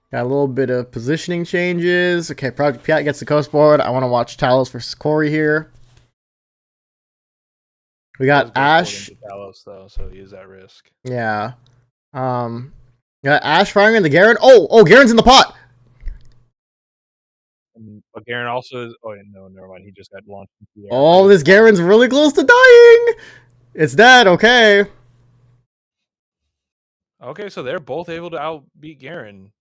Got a little bit of positioning changes. Okay, Project Piet gets the coast board. I want to watch Talos versus Corey here. We got Ash. Talos, though, so he is at risk. Yeah. Got Ash firing in the Garen. Oh, Garen's in the pot. But Garen also is. Oh no, never mind. He just got launched into the air. Oh, this Garen's really close to dying. It's dead. Okay. Okay, so they're both able to outbeat Garen.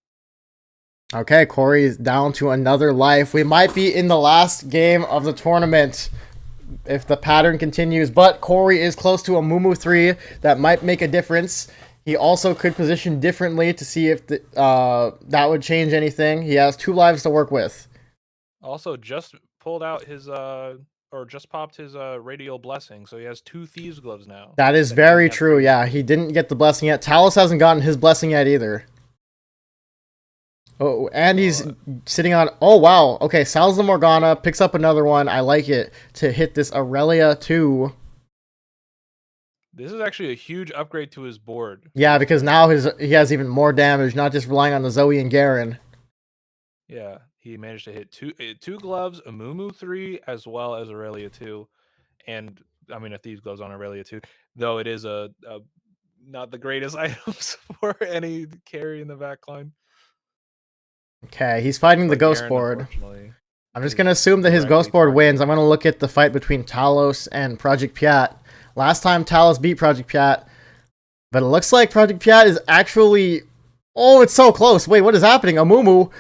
Okay, Corey is down to another life. We might be in the last game of the tournament if the pattern continues, but Corey is close to a Mumu 3. That might make a difference. He also could position differently to see if that would change anything. He has 2 lives to work with. Also, just pulled out his or just popped his radial blessing, so he has 2 thieves gloves now. That is very true. Yeah, he didn't get the blessing yet. Talos hasn't gotten his blessing yet either. Oh, and he's sitting on. Oh wow. Okay, sells the Morgana, picks up another one. I like it to hit this Aurelia 2. This is actually a huge upgrade to his board. Yeah, because now he has even more damage, not just relying on the Zoe and Garen. Yeah, he managed to hit two gloves, a Mumu 3, as well as Aurelia 2, and I mean a Thieves gloves on Aurelia 2. Though it is a not the greatest items for any carry in the backline. Okay, he's fighting the Ghost board. I'm just gonna assume that his Ghost board wins. I'm gonna look at the fight between Talos and Project Piet. Last time Talos beat Project Piet, but it looks like Project Piet is actually Oh, it's so close. Wait, what is happening? Amumu.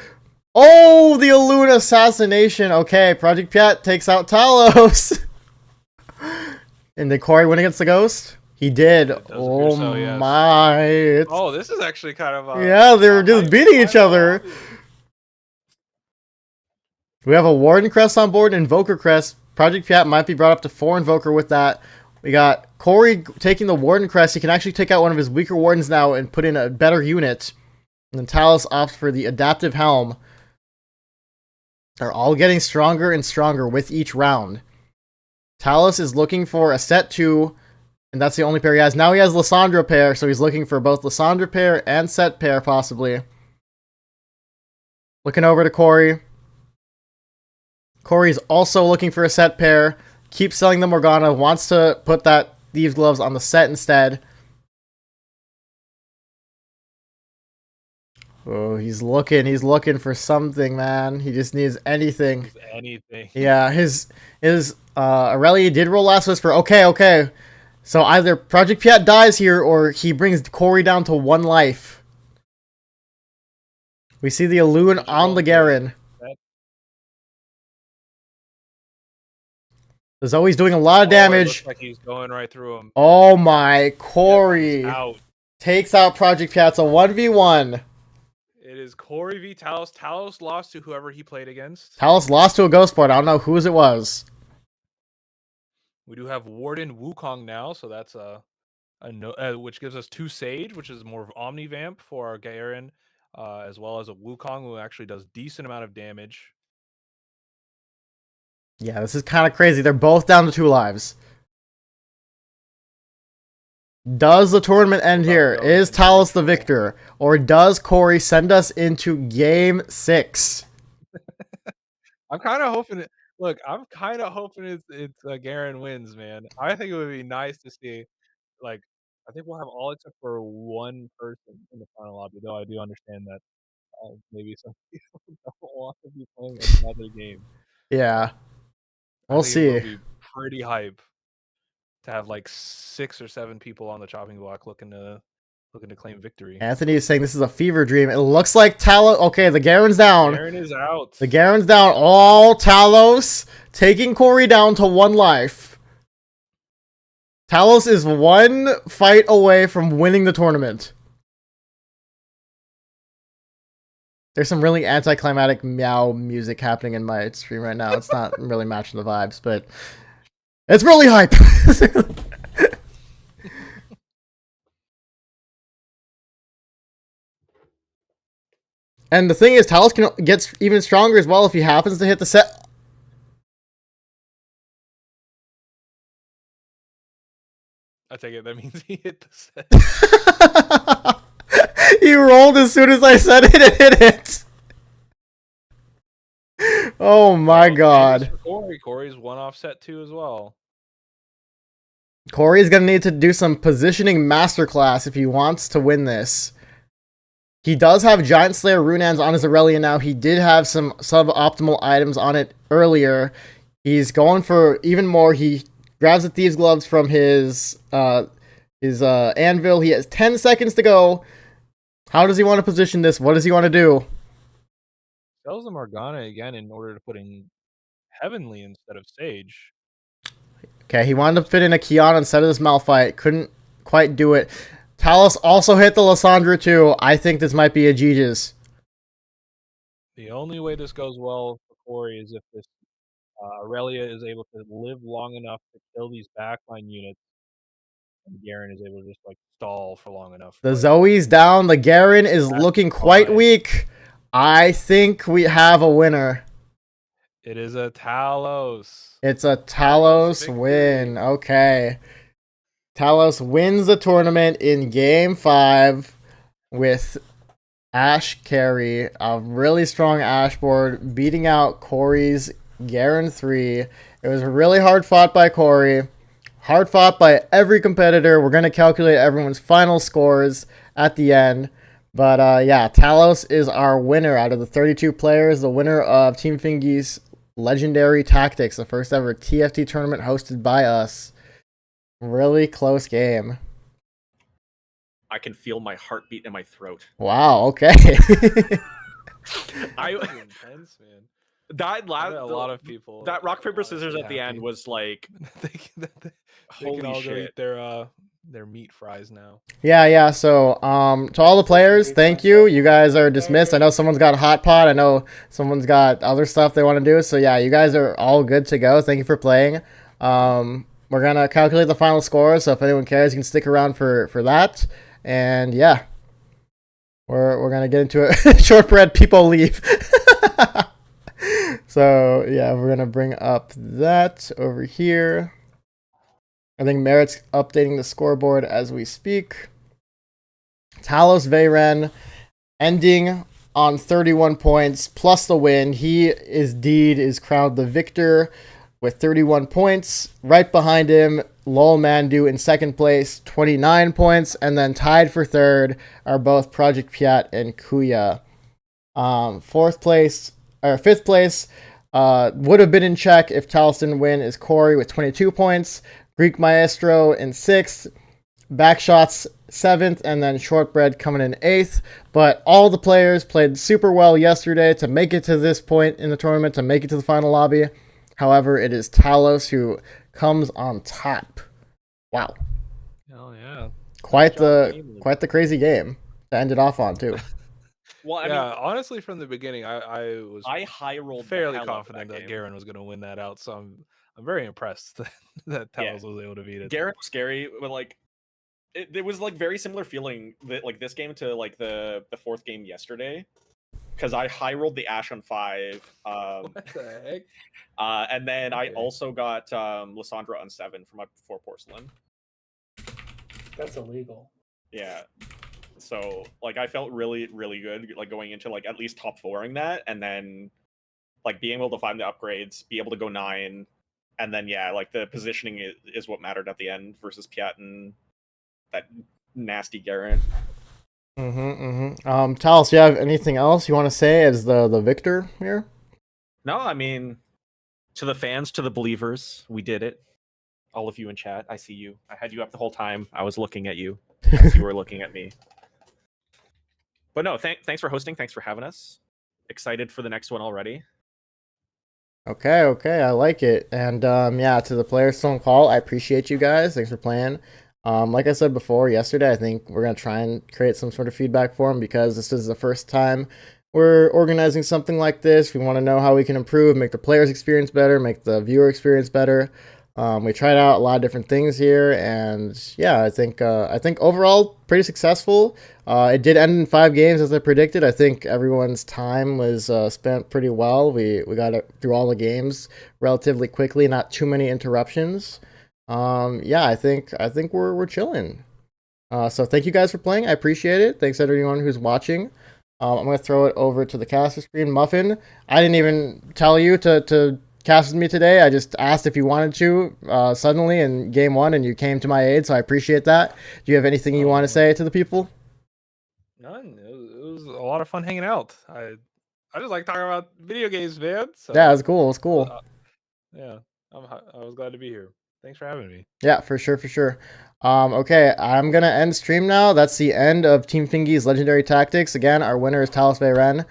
Oh, the Aluna assassination. Okay, Project Piat takes out Talos. And did Corey win against the Ghost? He did. It does Oh appear so, yes. my. It's... Oh, this is actually kind of yeah, they were just beating each other. We have a Warden Crest on board, Invoker Crest. Project Piat might be brought up to 4 Invoker with that. We got Corey taking the Warden Crest. He can actually take out one of his weaker Wardens now and put in a better unit. And then Talos opts for the Adaptive Helm. They're all getting stronger and stronger with each round. Talos is looking for a set 2, and that's the only pair he has. Now he has Lysandra pair, so he's looking for both Lysandra pair and set pair, possibly. Looking over to Corey. Corey's also looking for a set pair. Keeps selling the Morgana. Wants to put that Thieves Gloves on the set instead. Oh, he's looking for something, man. He just needs anything. Anything. Yeah, his Aurelia did roll Last Whisper. Okay. So either Project Piat dies here or he brings Corey down to 1 life. We see the Elune on the Garen. Zoe's doing a lot of damage. Looks like he's going right through him. Oh my, Corey Out. takes out Project Piat. It's a 1v1. It is Corey v Talos. Talos lost to whoever he played against. Talos lost to a Ghost board. I don't know whose it was. We do have Warden Wukong now, so that's which gives us 2 Sage, which is more of Omnivamp for our Garen, as well as a Wukong who actually does decent amount of damage. Yeah, this is kind of crazy. They're both down to 2 lives. Does the tournament end here? Is Talos the victor? Or does Corey send us into game 6? I'm kind of hoping it's Garen wins, man. I think it would be nice to see, like, I think we'll have all except for 1 person in the final lobby, though I do understand that maybe some people don't want to be playing another game. Yeah. We'll see. It will be pretty hype to have like 6 or 7 people on the chopping block looking to claim victory. Anthony is saying this is a fever dream. It looks like Talos. Okay, the Garen's down. Garen is out. The Garen's down. All Talos taking Corey down to 1 life. Talos is 1 fight away from winning the tournament. There's some really anticlimactic meow music happening in my stream right now. It's not really matching the vibes, but it's really hype. And the thing is, Talos gets even stronger as well if he happens to hit the set. I take it that means he hit the set. He rolled as soon as I said it and hit it. Oh my god. Corey's 1 off set 2 as well. Corey's gonna need to do some positioning masterclass if he wants to win this. He does have Giant Slayer Runans on his Aurelia now. He did have some suboptimal items on it earlier. He's going for even more. He grabs the Thieves Gloves from his anvil. He has 10 seconds to go. How does he want to position this? What does he want to do? Sells the Morgana again in order to put in Heavenly instead of Sage. Okay, he wanted to fit in a Kiana instead of this Malphite. Couldn't quite do it. Talos also hit the Lysandra too. I think this might be a GG's. The only way this goes well for Corey is if this Aurelia is able to live long enough to kill these backline units, and Garen is able to just like stall for long enough. The Zoe's down. The Garen is looking quite weak. I think we have a winner. It is a Talos. It's a Talos win. Okay. Talos wins the tournament in game 5 with Ashe carry. A really strong Ashe board beating out Corey's Garen 3. It was really hard fought by Corey. Hard fought by every competitor. We're going to calculate everyone's final scores at the end. But yeah, Talos is our winner out of the 32 players. The winner of Team Fingies Legendary Tactics, the first ever TFT tournament hosted by us. Really close game. I can feel my heartbeat in my throat. Wow. Okay. I That's intense, man. that I last bet a lot of people. that rock paper scissors honestly at the end happy. was like, they can, they holy can all go shit. eat their meat fries now. Yeah. So, to all the players, thank you. You guys are dismissed. I know someone's got hot pot. I know someone's got other stuff they want to do. So yeah, you guys are all good to go. Thank you for playing. We're gonna calculate the final score. So if anyone cares, you can stick around for that. And yeah, we're gonna get into it. Shortbread people leave. So yeah, we're gonna bring up that over here. I think Merritt's updating the scoreboard as we speak. Talos Veyren ending on 31 points plus the win. He is crowned the victor with 31 points. Right behind him, Lol Mandu in second place, 29 points, and then tied for third are both Project Piat and Kuya. Fifth place would have been in check if Talos didn't win is Corey with 22 points. Greek Maestro in sixth. Backshots 7th, and then Shortbread coming in 8th. But all the players played super well yesterday to make it to this point in the tournament, to make it to the final lobby. However, it is Talos who comes on top. Wow. Oh yeah. Quite the crazy game to end it off on too. Well, I Yeah, mean, honestly, from the beginning, I was I high rolled fairly confident that Garen was going to win that out. So I'm very impressed that Yeah. Talos was able to beat it. Garen was scary, but like it was like very similar feeling that like this game to like the fourth game yesterday, because I high rolled the Ash on 5. What the heck? And then I Okay. also got Lysandra on 7 for my 4 porcelain. That's illegal. Yeah. So like I felt really, really good like going into like at least top 4ing that, and then like being able to find the upgrades, be able to go 9, and then yeah, like the positioning is what mattered at the end versus Piat and that nasty Garen. Talos, do you have anything else you want to say as the victor here? No, I mean, to the fans, to the believers, we did it. All of you in chat, I see you. I had you up the whole time. I was looking at you as you were looking at me. But no, thanks for hosting. Thanks for having us. Excited for the next one already. Okay, I like it. And yeah, to the players still on call, I appreciate you guys. Thanks for playing. Like I said before, yesterday, I think we're gonna try and create some sort of feedback for them because this is the first time we're organizing something like this. We want to know how we can improve, make the players' experience better, make the viewer experience better. We tried out a lot of different things here, and yeah, I think overall pretty successful. It did end in 5 games as I predicted. I think everyone's time was spent pretty well. We got it through all the games relatively quickly, not too many interruptions. Yeah, I think we're chilling. So thank you guys for playing. I appreciate it. Thanks everyone who's watching. I'm gonna throw it over to the caster screen. Muffin, I didn't even tell you to cast with me today. I just asked if you wanted to suddenly in game 1, and you came to my aid, so I appreciate that. Do you have anything you want to say to the people? None. It was a lot of fun hanging out. I just like talking about video games, man. So, Yeah, it was cool. It was cool. Yeah, I was glad to be here. Thanks for having me. Yeah, for sure. Okay, I'm gonna end stream now. That's the end of Team Fingies Legendary Tactics. Again, our winner is Talos Veyren.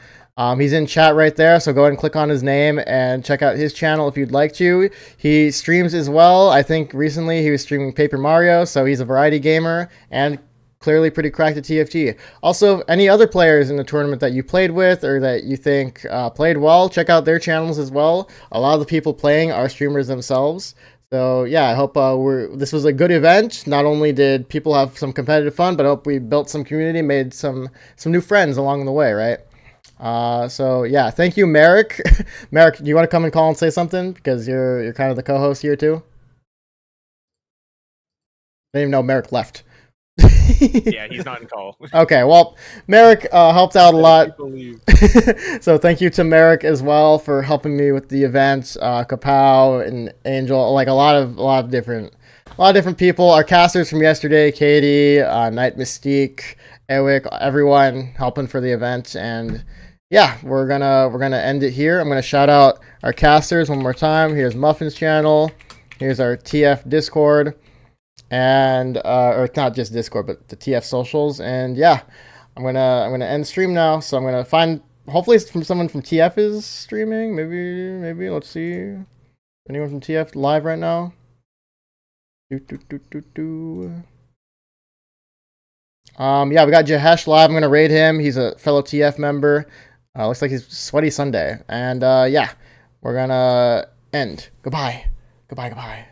He's in chat right there, so go ahead and click on his name and check out his channel if you'd like to. He streams as well. I think recently he was streaming Paper Mario, so he's a variety gamer and clearly pretty cracked at TFT. Also, any other players in the tournament that you played with or that you think played well, check out their channels as well. A lot of the people playing are streamers themselves. So yeah, I hope this was a good event. Not only did people have some competitive fun, but I hope we built some community, made some new friends along the way, right? So yeah, thank you, Merrick. Merrick, do you want to come and call and say something because you're kind of the co-host here too? I didn't even know Merrick left. Yeah, he's not in call. Okay, well, Merrick helped out a lot. So thank you to Merrick as well for helping me with the event. Kapow and Angel, like a lot of different people. Our casters from yesterday, Katie, Night Mystique, Ewick, everyone helping for the event. And yeah, we're gonna end it here. I'm gonna shout out our casters one more time. Here's Muffin's channel. Here's our TF Discord. and or not just Discord, but the TF socials. And yeah, I'm gonna end stream now. So I'm gonna find, hopefully it's from someone from TF is streaming. Maybe let's see. Anyone from TF live right now? Yeah, we got Jahesh live. I'm gonna raid him. He's a fellow TF member. Looks like he's Sweaty Sunday. And yeah, we're gonna end. Goodbye. Goodbye.